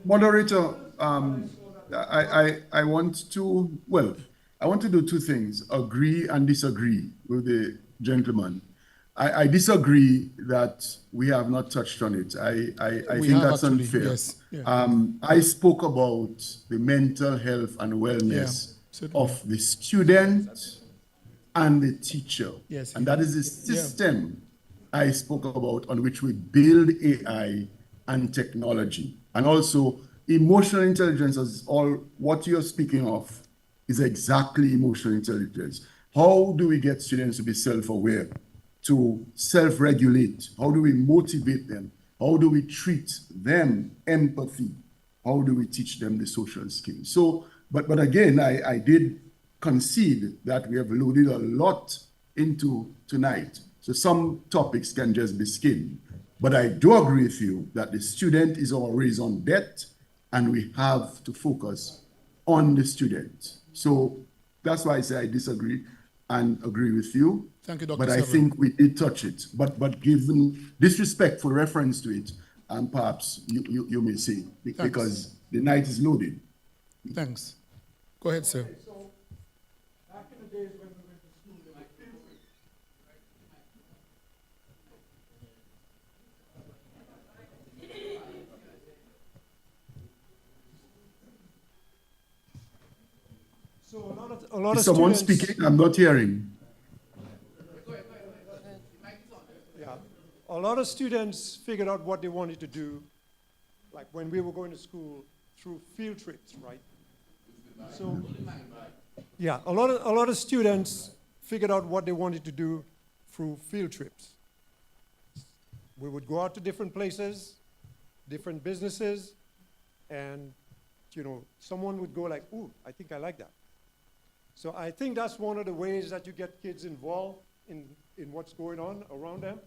S1: Moderator, I want to do two things: agree and disagree with the gentleman. I disagree that we have not touched on it. I think that's unfair.
S10: Yes. Yeah.
S1: I spoke about the mental health and wellness of the student and the teacher.
S10: Yes.
S1: And that is the system I spoke about on which we build AI and technology. And also emotional intelligence is all what you're speaking of is exactly emotional intelligence. How do we get students to be self-aware, to self-regulate? How do we motivate them? How do we treat them empathy? How do we teach them the social skills? So, but again, I did concede that we have loaded a lot into tonight. So some topics can just be skimmed. But I do agree with you that the student is our raison d'etre, and we have to focus on the student. So that's why I say I disagree and agree with you.
S10: Thank you, Dr.
S1: But I
S10: Severin.
S1: think we did touch it. But give them disrespectful reference to it, and perhaps you may say, because the night is loaded.
S10: Thanks. Go ahead, sir.
S3: So a lot
S1: Is
S3: of
S1: someone
S3: students,
S1: speaking? I'm not hearing.
S3: yeah, a lot of students figured out what they wanted to do, like when we were going to school, through field trips, right? So, yeah, a lot of students figured out what they wanted to do through field trips. We would go out to different places, different businesses, and someone would go like, "Ooh, I think I like that." So I think that's one of the ways that you get kids involved in what's going on around them,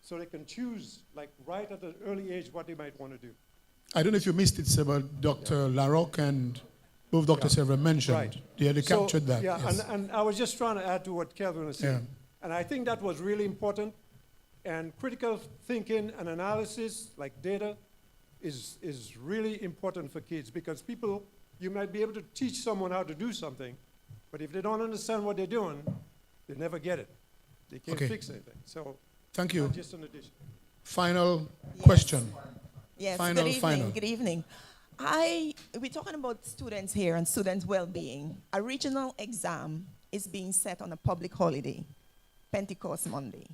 S3: so they can choose, like right at an early age, what they might want to do.
S10: I don't know if you missed it, sir, but Dr. Larocque and both Dr. Severin mentioned.
S3: Right.
S10: Yeah, they
S3: So,
S10: captured that.
S3: Yeah,
S10: Yes.
S3: and I was just trying to add to what Kelvin was saying.
S10: Yeah.
S3: And I think that was really important. And critical thinking and analysis, like data, is really important for kids, because you might be able to teach someone how to do something, but if they don't understand what they're doing, they never get it. They can't
S10: Okay.
S3: fix anything. So
S10: Thank you.
S3: just an addition.
S10: Final question.
S5: Yes,
S10: Final,
S5: good evening.
S10: final.
S5: Good evening. We're talking about students here and students' well-being. A regional exam is being set on a public holiday, Pentecost Monday.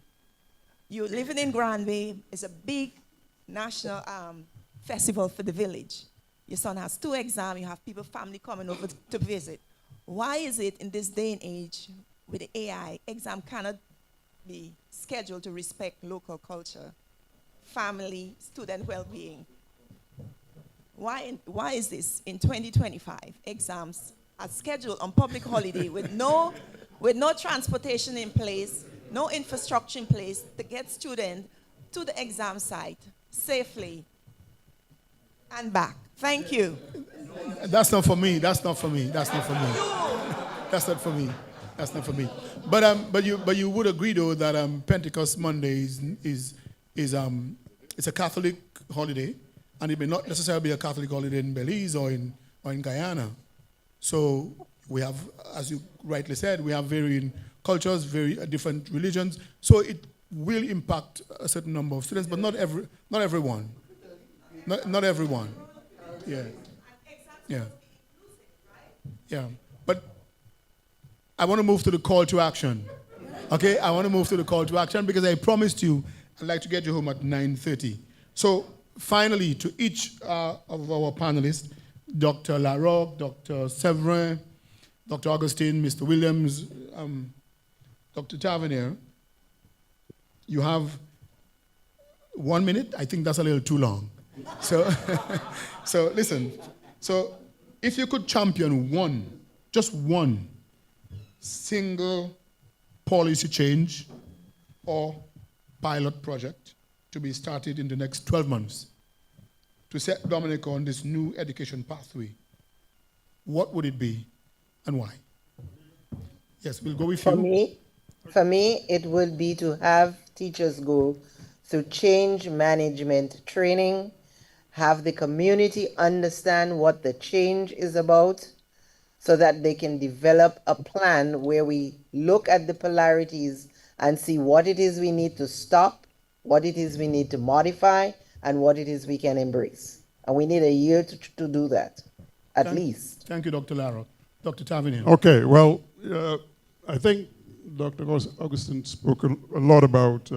S5: You living in Granby is a big national festival for the village. Your son has 2 exams, you have family coming over to visit. Why is it in this day and age with the AI, exam cannot be scheduled to respect local culture, family, student well-being? Why is this in 2025, exams are scheduled on public holiday with no transportation in place, no infrastructure in place to get students to the exam site safely and back? Thank you.
S10: That's not for me. That's not for me. That's not for me. That's not for me. That's not for me. But you would agree though that Pentecost Monday is it's a Catholic holiday, and it may not necessarily be a Catholic holiday in Belize or in Guyana. So we have, as you rightly said, we have varying cultures, very different religions. So it will impact a certain number of students, but not everyone. Not everyone. Yeah. Yeah. Yeah. But I want to move to the call to action. Okay? I want to move to the call to action because I promised you I'd like to get you home at 9:30. So finally, to each of our panelists, Dr. Larocque, Dr. Severin, Dr. Augustine, Mr. Williams, Dr. Tavernier, you have 1 minute. I think that's a little too long. So, so listen. So if you could champion just one single policy change or pilot project to be started in the next 12 months to set Dominica on this new education pathway, what would it be and why? Yes, we'll go with you.
S15: For me, it would be to have teachers go through change management training, have the community understand what the change is about, so that they can develop a plan where we look at the polarities and see what it is we need to stop, what it is we need to modify, and what it is we can embrace. And we need a year to do that, at least.
S10: Thank you, Dr. Larocque. Dr. Tavernier.
S11: Okay, well, I think Dr. Augustine spoke a lot about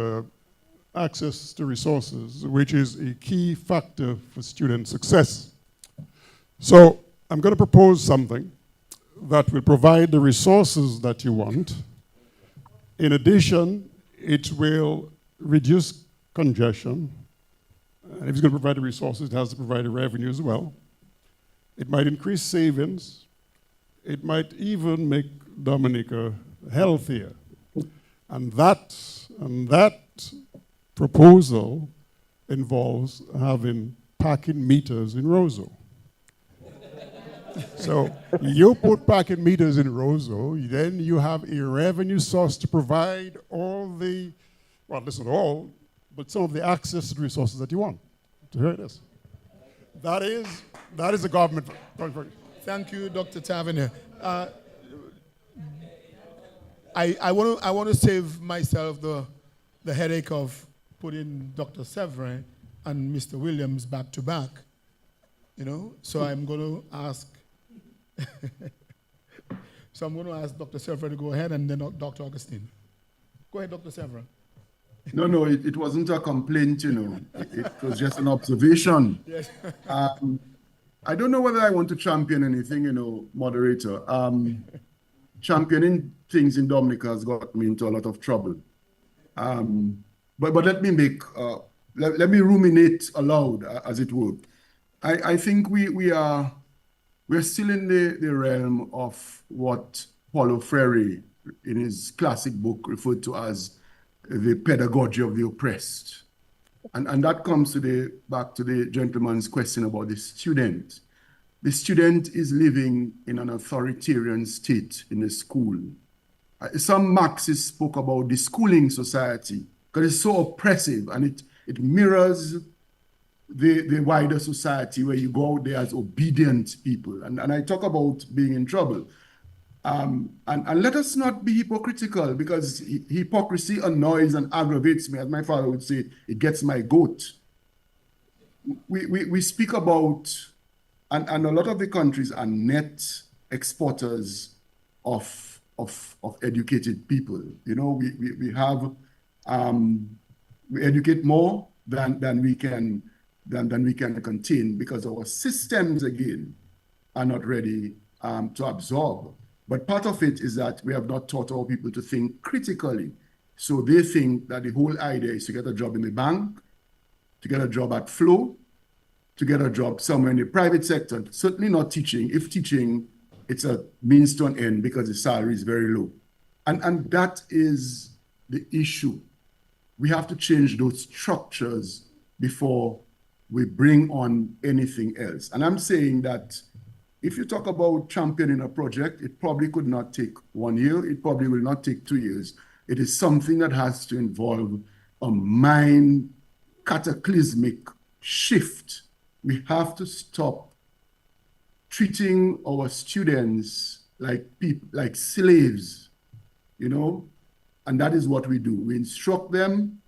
S11: access to resources, which is a key factor for student success. So I'm going to propose something that will provide the resources that you want. In addition, it will reduce congestion. And if it's going to provide the resources, it has to provide the revenue as well. It might increase savings. It might even make Dominica healthier. And that proposal involves having parking meters in Roseau. So you put parking meters in Roseau, then you have a revenue source to provide all the, well, listen, all, but some of the access to the resources that you want. To hear this. That is the government.
S10: Thank you, Dr. Tavernier. I want to save myself the headache of putting Dr. Severin and Mr. Williams back to back. You know, so I'm going to ask. So I'm going to ask Dr. Severin to go ahead, and then Dr. Augustine. Go ahead, Dr. Severin.
S1: No, it wasn't a complaint, you know. It was just an observation.
S10: Yes.
S1: I don't know whether I want to champion anything, you know, moderator. Championing things in Dominica has got me into a lot of trouble. But let me make, let me ruminate aloud, as it were. I think we're still in the realm of what Paulo Freire, in his classic book, referred to as the pedagogy of the oppressed. And that comes back to the gentleman's question about the student. The student is living in an authoritarian state in the school. Some Marxists spoke about the schooling society because it's so oppressive, and it mirrors the wider society where you go out there as obedient people. And I talk about being in trouble. And let us not be hypocritical, because hypocrisy annoys and aggravates me. As my father would say, it gets my goat. We speak about, and a lot of the countries are net exporters of educated people. You know, we have, we educate more than we can contain, because our systems, again, are not ready to absorb. But part of it is that we have not taught our people to think critically. So they think that the whole idea is to get a job in the bank, to get a job at Flow, to get a job somewhere in the private sector. Certainly not teaching. If teaching, it's a means to an end because the salary is very low. And that is the issue. We have to change those structures before we bring on anything else. And I'm saying that if you talk about championing a project, it probably could not take 1 year. It probably will not take 2 years. It is something that has to involve a mind cataclysmic shift. We have to stop treating our students like people, like slaves, you know? And that is what we do. We instruct them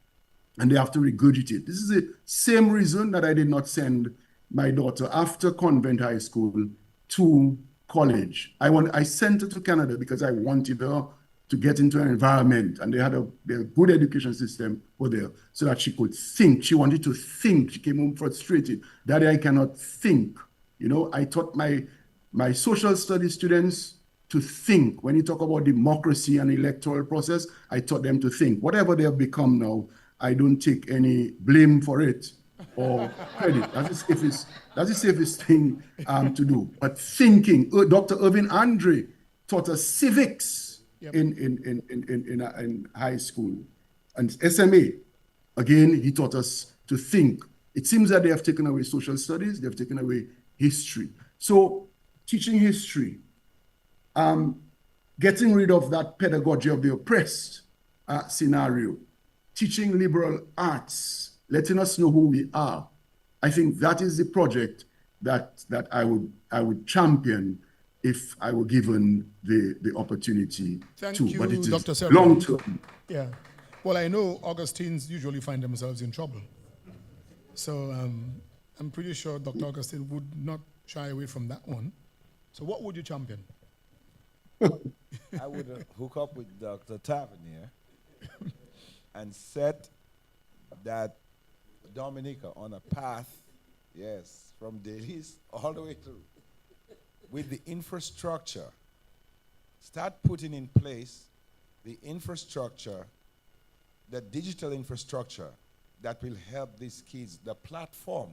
S1: and they have to regurgitate. This is the same reason that I did not send my daughter after Convent High School to college. I sent her to Canada because I wanted her to get into an environment, and they had a good education system over there so that she could think. She wanted to think. She came home frustrated. Daddy, I cannot think. You know, I taught my social studies students to think. When you talk about democracy and electoral process, I taught them to think. Whatever they have become now, I don't take any blame for it or credit. That's the safest thing to do. But thinking, Dr. Irvin Andre taught us civics in high school. And SMA, again, he taught us to think. It seems that they have taken away social studies, they have taken away history. So teaching history, getting rid of that pedagogy of the oppressed scenario, teaching liberal arts, letting us know who we are. I think that is the project that I would champion if I were given the opportunity to.
S10: You,
S1: but it is
S10: Dr. Severin.
S1: long term.
S10: Yeah. Well, I know Augustines usually find themselves in trouble. So I'm pretty sure Dr. Augustine would not shy away from that one. So what would you champion?
S12: I would hook up with Dr. Tavernier and set that Dominica on a path, yes, from Dailies all the way through. with the infrastructure, start putting in place the infrastructure, the digital infrastructure that will help these kids, the platform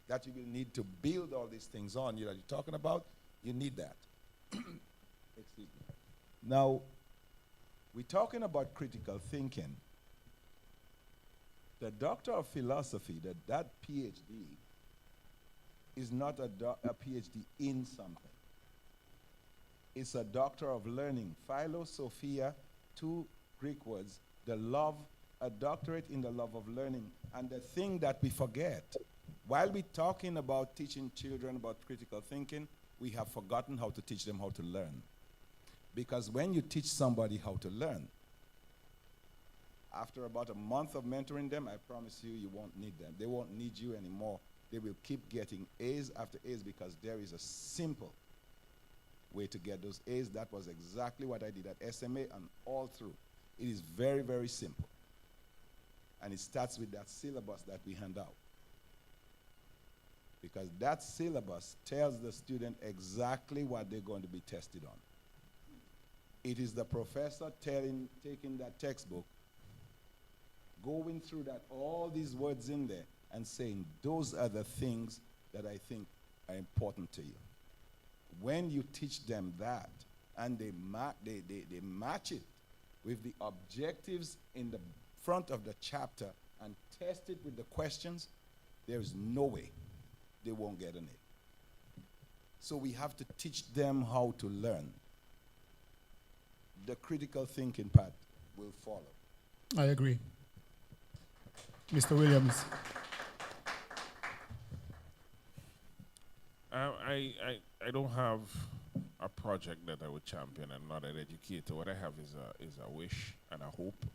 S12: that you will need to build all these things on, you're talking about, you need that. Excuse me. Now, we're talking about critical thinking. The doctor of philosophy, that PhD, is not a PhD in something. It's a doctor of learning. Philosophia, 2 Greek words, the love, a doctorate in the love of learning. And the thing that we forget, while we're talking about teaching children about critical thinking, we have forgotten how to teach them how to learn. Because when you teach somebody how to learn, after about a month of mentoring them, I promise you, you won't need them. They won't need you anymore. They will keep getting A's after A's because there is a simple way to get those A's. That was exactly what I did at SMA and all through. It is very, very simple. And it starts with that syllabus that we hand out. Because that syllabus tells the student exactly what they're going to be tested on. It is the professor taking that textbook, going through that, all these words in there, and saying, those are the things that I think are important to you. When you teach them that, and they match it with the objectives in the front of the chapter and test it with the questions, there's no way they won't get an A. So we have to teach them how to learn. The critical thinking part will follow.
S10: I agree. Mr. Williams.
S14: I don't have a project that I would champion. I'm not an educator. What I have is a wish and a hope.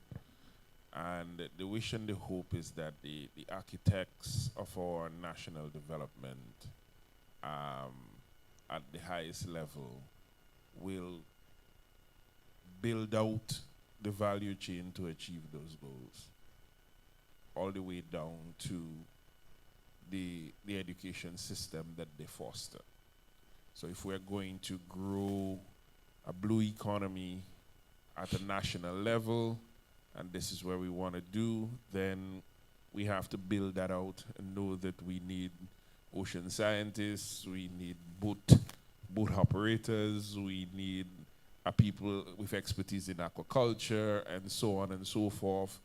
S14: And the wish and the hope is that the architects of our national development at the highest level will build out the value chain to achieve those goals, all the way down to the education system that they foster. So if we're going to grow a blue economy at a national level, and this is where we want to do, then we have to build that out and know that we need ocean scientists, we need boat operators, we need people with expertise in aquaculture, and so on and so forth,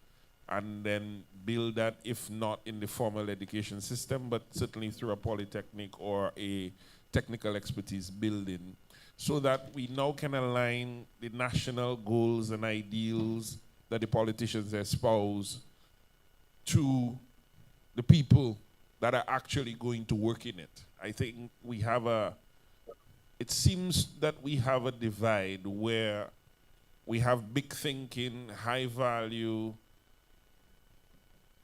S14: and then build that, if not in the formal education system, but certainly through a polytechnic or a technical expertise building, so that we now can align the national goals and ideals that the politicians espouse to the people that are actually going to work in it. I think we have it seems that we have a divide where we have big thinking, high value,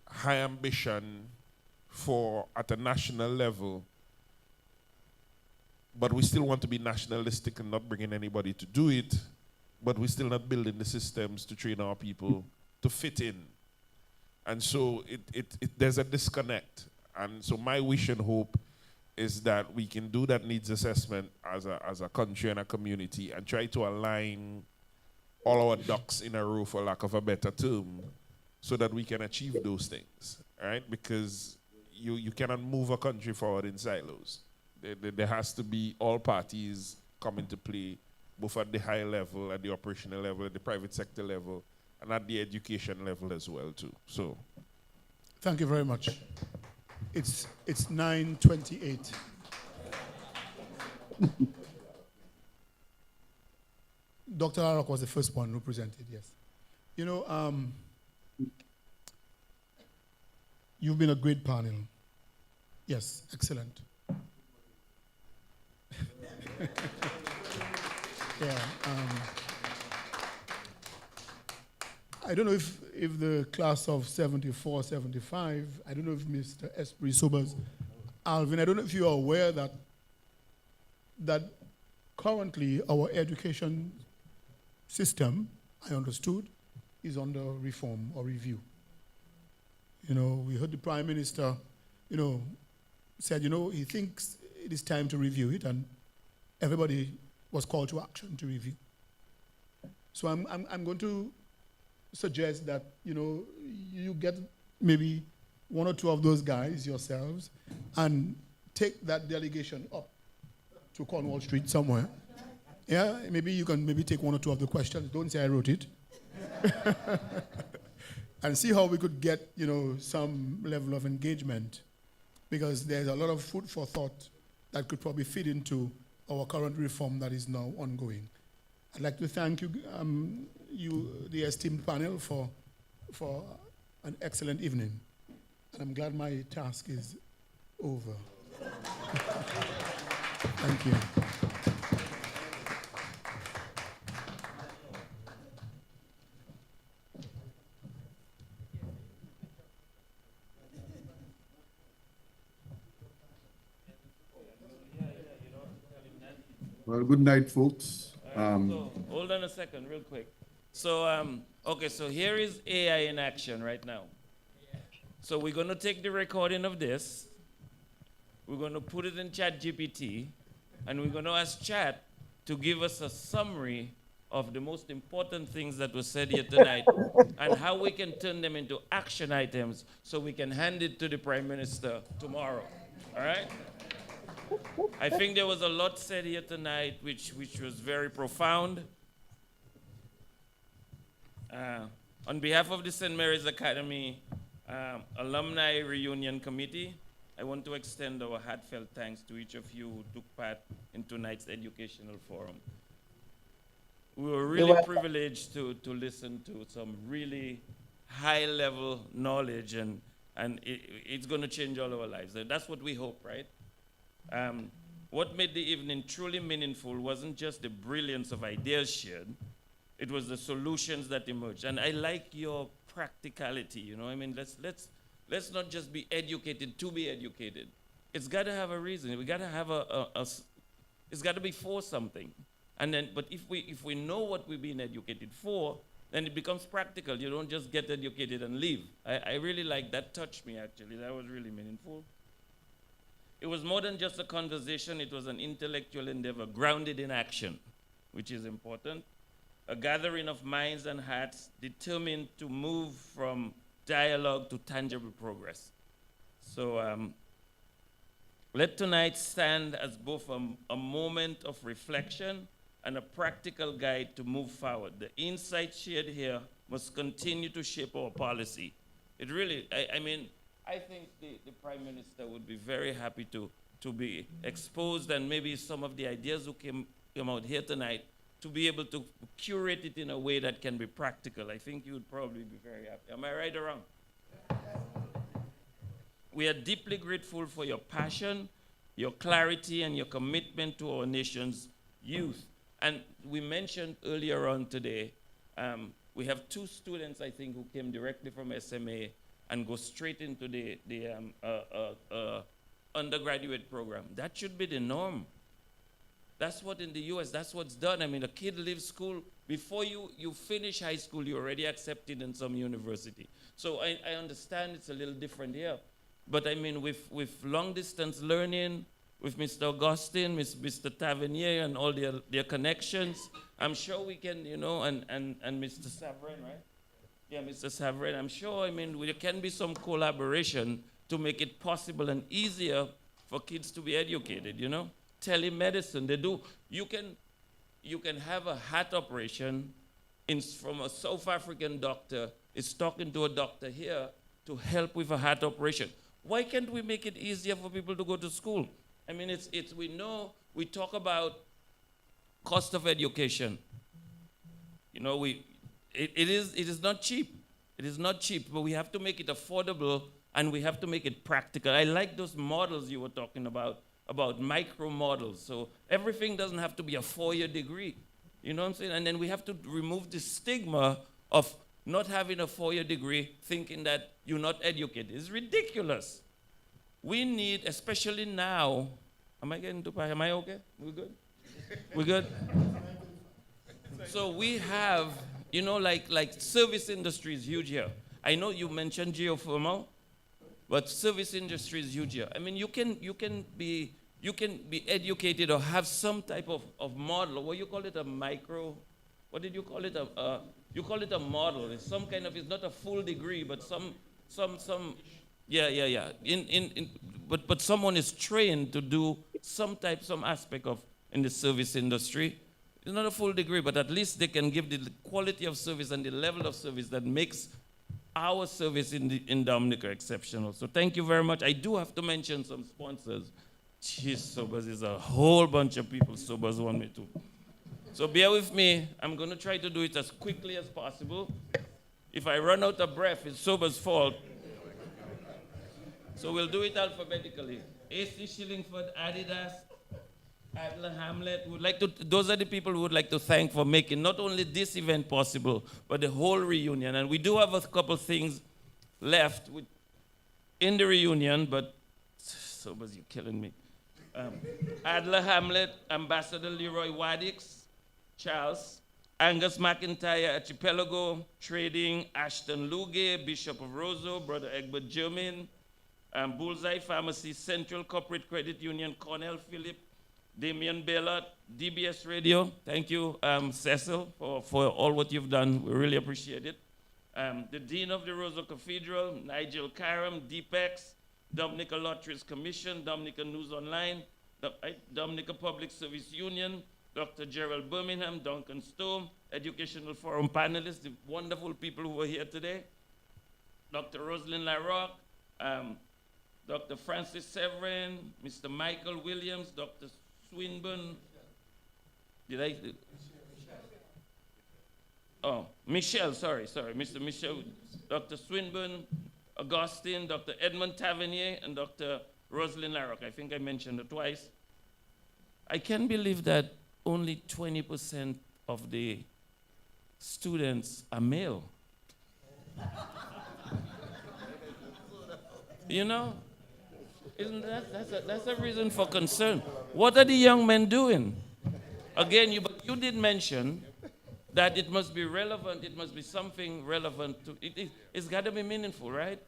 S14: high ambition at a national level, but we still want to be nationalistic and not bringing anybody to do it, but we're still not building the systems to train our people to fit in. And so there's a disconnect. And so my wish and hope is that we can do that needs assessment as a country and a community and try to align all our ducks in a row, for lack of a better term, so that we can achieve those things, right? Because you cannot move a country forward in silos. There has to be all parties come into play, both at the high level, at the operational level, at the private sector level, and at the education level as well too. So,
S10: thank you very much. It's 9:28. Dr. Arok was the first one who presented, yes. You know, you've been a great panel. Yes, excellent. Yeah. I don't know if the class of 74, 75, I don't know if Mr. Esprit Sobers, Alvin, I don't know if you are aware that currently our education system, I understood, is under reform or review. You know, we heard the Prime Minister, said, he thinks it is time to review it, and everybody was called to action to review. So I'm going to suggest that, you know, you get maybe one or two of those guys yourselves and take that delegation up to Cornwall Street somewhere. Yeah, maybe you can maybe take one or two of the questions. Don't say I wrote it. And see how we could get, you know, some level of engagement, because there's a lot of food for thought that could probably fit into our current reform that is now ongoing. I'd like to thank you, the esteemed panel, for an excellent evening. And I'm glad my task is over. Thank you.
S1: Well, good night, folks.
S2: So hold on a second, real quick. So, okay, so here is AI in action right now. So we're going to take the recording of this, we're going to put it in ChatGPT, and we're going to ask Chat to give us a summary of the most important things that were said here tonight and how we can turn them into action items so we can hand it to the Prime Minister tomorrow. All right? I think there was a lot said here tonight which was very profound. On behalf of the St. Mary's Academy Alumni Reunion Committee, I want to extend our heartfelt thanks to each of you who took part in tonight's educational forum. We were really privileged to listen to some really high-level knowledge, and it's going to change all our lives. That's what we hope, right? What made the evening truly meaningful wasn't just the brilliance of ideas shared, it was the solutions that emerged. And I like your practicality, you know? I mean, let's not just be educated to be educated. It's got to have a reason. We got to have it's got to be for something. And then, but if we know what we're being educated for, then it becomes practical. You don't just get educated and leave. I really like that. Touched me, actually. That was really meaningful. It was more than just a conversation. It was an intellectual endeavor grounded in action, which is important. A gathering of minds and hearts determined to move from dialogue to tangible progress. So let tonight stand as both a moment of reflection and a practical guide to move forward. The insights shared here must continue to shape our policy. It really, I mean, I think the Prime Minister would be very happy to be exposed, and maybe some of the ideas who came out here tonight, to be able to curate it in a way that can be practical. I think you would probably be very happy. Am I right or wrong? We are deeply grateful for your passion, your clarity, and your commitment to our nation's youth. And we mentioned earlier on today, we have 2 students, I think, who came directly from SMA and go straight into the undergraduate program. That should be the norm. That's what in the US, that's what's done. I mean, a kid leaves school, before you finish high school, you're already accepted in some university. So I understand it's a little different here. But I mean, with long distance learning, with Mr. Augustine, Mr. Tavernier, and all their connections, I'm sure we can, you know, and Mr. Savrin, right? Yeah, Mr. Savrin, I'm sure, I mean, there can be some collaboration to make it possible and easier for kids to be educated, you know? Telemedicine, they do. You can have a heart operation from a South African doctor is talking to a doctor here to help with a heart operation. Why can't we make it easier for people to go to school? I mean, we know, we talk about cost of education. You know, it is not cheap. It is not cheap, but we have to make it affordable and we have to make it practical. I like those models you were talking about micro models. So everything doesn't have to be a 4-year degree. You know what I'm saying? And then we have to remove the stigma of not having a 4-year degree, thinking that you're not educated. It's ridiculous. We need, especially now, am I okay? We good? We good? So we have, you know, like service industry is huge here. I know you mentioned geothermal, but service industry is huge here. I mean, you can be you can be educated or have some type of model. What you call it, a micro? What did you call it? You call it a model. It's some kind of, it's not a full degree, but some, yeah. But someone is trained to do some aspect of in the service industry. It's not a full degree, but at least they can give the quality of service and the level of service that makes our service in Dominica exceptional. So thank you very much. I do have to mention some sponsors. Jeez, Sobers is a whole bunch of people Sobers want me to. So bear with me. I'm going to try to do it as quickly as possible. If I run out of breath, it's Sobers' fault. So we'll do it alphabetically. AC Shillingford, Adidas, Adler Hamlet. Those are the people who would like to thank for making not only this event possible, but the whole reunion. And we do have a couple things left in the reunion, but Sobers, you're killing me. Adler Hamlet, Ambassador Leroy Waddix, Charles, Angus McIntyre, Archipelago, Trading, Ashton Luge, Bishop of Roseau, Brother Egbert Germain, Bullseye Pharmacy, Central Corporate Credit Union, Cornell Phillip, Damian Bellot, DBS Radio. Thank you, Cecil, for all what you've done. We really appreciate it. The Dean of the Roseau Cathedral, Nigel Karam, Deepex, Dominica Lotteries Commission, Dominica News Online, Dominica Public Service Union, Dr. Gerald Birmingham, Duncan Stowe, Educational Forum panelists, the wonderful people who are here today, Dr. Rosalind LaRoque, Dr. Francis Severin, Mr. Michael Williams, Dr. Swinburne, Michelle, sorry, Mr. Michelle, Dr. Swinburne, Augustine, Dr. Edmund Tavernier, and Dr. Rosalind LaRoque. I think I mentioned it twice. I can't believe that only 20% of the students are male. You know, isn't that's a reason for concern. What are the young men doing? Again, you did mention that it must be relevant, it must be something relevant to it's got to be meaningful, right?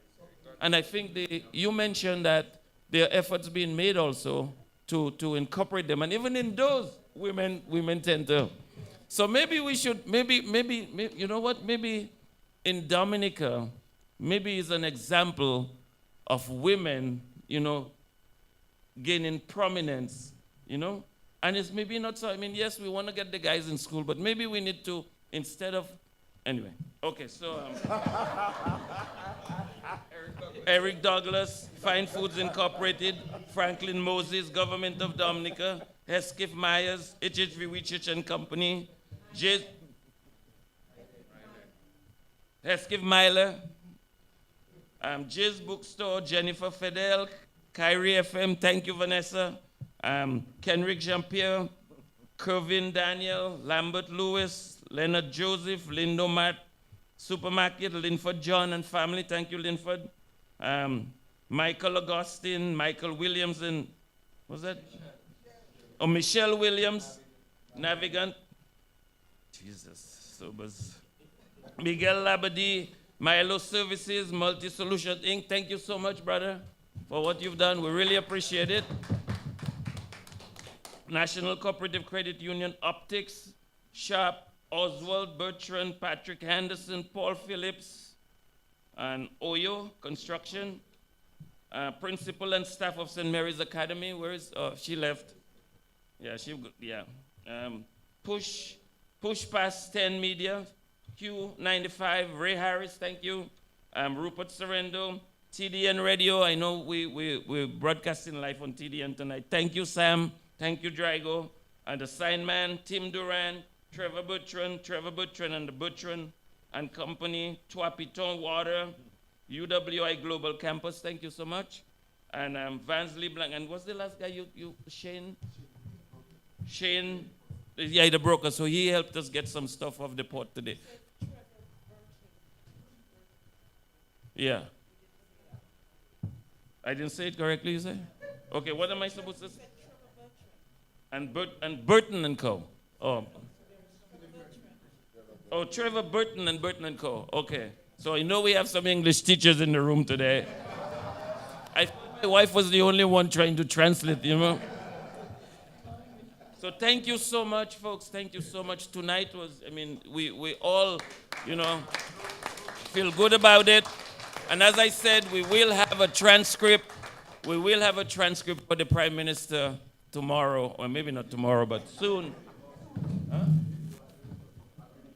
S2: And I think you mentioned that there are efforts being made also to incorporate them, and even in those women tend to. So maybe we should maybe you know what, maybe in Dominica, maybe it's an example of women, you know, gaining prominence, you know? And it's maybe not so, I mean, yes, we want to get the guys in school, but maybe we need to, instead of, anyway. Okay, so, Eric Douglas, Fine Foods Incorporated, Franklin Moses, Government of Dominica, Hesketh Myers, HHV Research and Company, Hesketh Myler, Jizz Bookstore, Jennifer Fidel, Kyrie FM, thank you, Vanessa, Kenrick Jean-Pierre, Kervin Daniel, Lambert Lewis, Leonard Joseph, Lindomat Supermarket, Linford John and family, thank you, Linford. Michael Augustine, Michael Williams, and what's that? Oh, Michelle Williams, Navigant. Jesus, Sobers. Miguel Labadie, Milo Services, Multi-Solution Inc. Thank you so much, brother, for what you've done. We really appreciate it. National Cooperative Credit Union, Optics, Sharp, Oswald, Bertrand, Patrick Henderson, Paul Phillips, and Oyo Construction. Principal and staff of St. Mary's Academy. Where is, she left. Yeah, Push Past 10 Media, Q95, Ray Harris, thank you. Rupert Sorrento, TDN Radio. I know we're broadcasting live on TDN tonight. Thank you, Sam. Thank you, Drago. And the sign man, Tim Duran, Trevor Bertrand and the Bertrand and Company, Tuapiton Water, UWI Global Campus. Thank you so much. And Vance LeBlanc. And what's the last guy Shane? Shane, yeah, the broker. So he helped us get some stuff off the port today. Yeah. I didn't say it correctly, you say? Okay, what am I supposed to say? And Burton and Co. Oh, Trevor Burton and Co. Okay. So I know we have some English teachers in the room today. I thought my wife was the only one trying to translate, you know? So thank you so much, folks. Thank you so much. Tonight was, I mean, we all, you know, feel good about it. And as I said, we will have a transcript. We will have a transcript for the Prime Minister tomorrow, or maybe not tomorrow, but soon. Huh?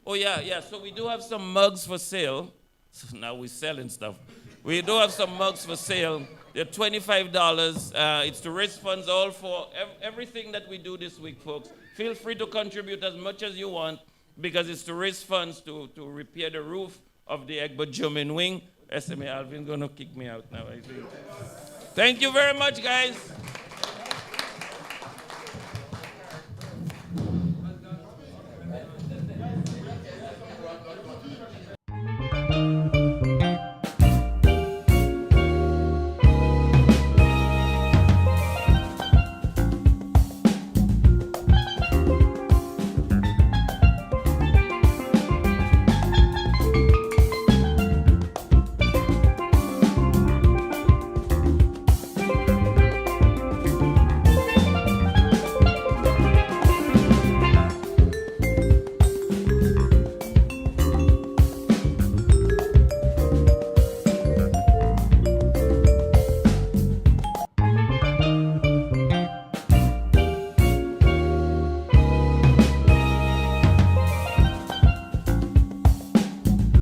S2: Oh, yeah. So we do have some mugs for sale. So now we're selling stuff. We do have some mugs for sale. They're $25. It's to raise funds all for everything that we do this week, folks. Feel free to contribute as much as you want because it's to raise funds to repair the roof of the Egbert German wing. SMA Alvin going to kick me out now, I think. Thank you very much, guys.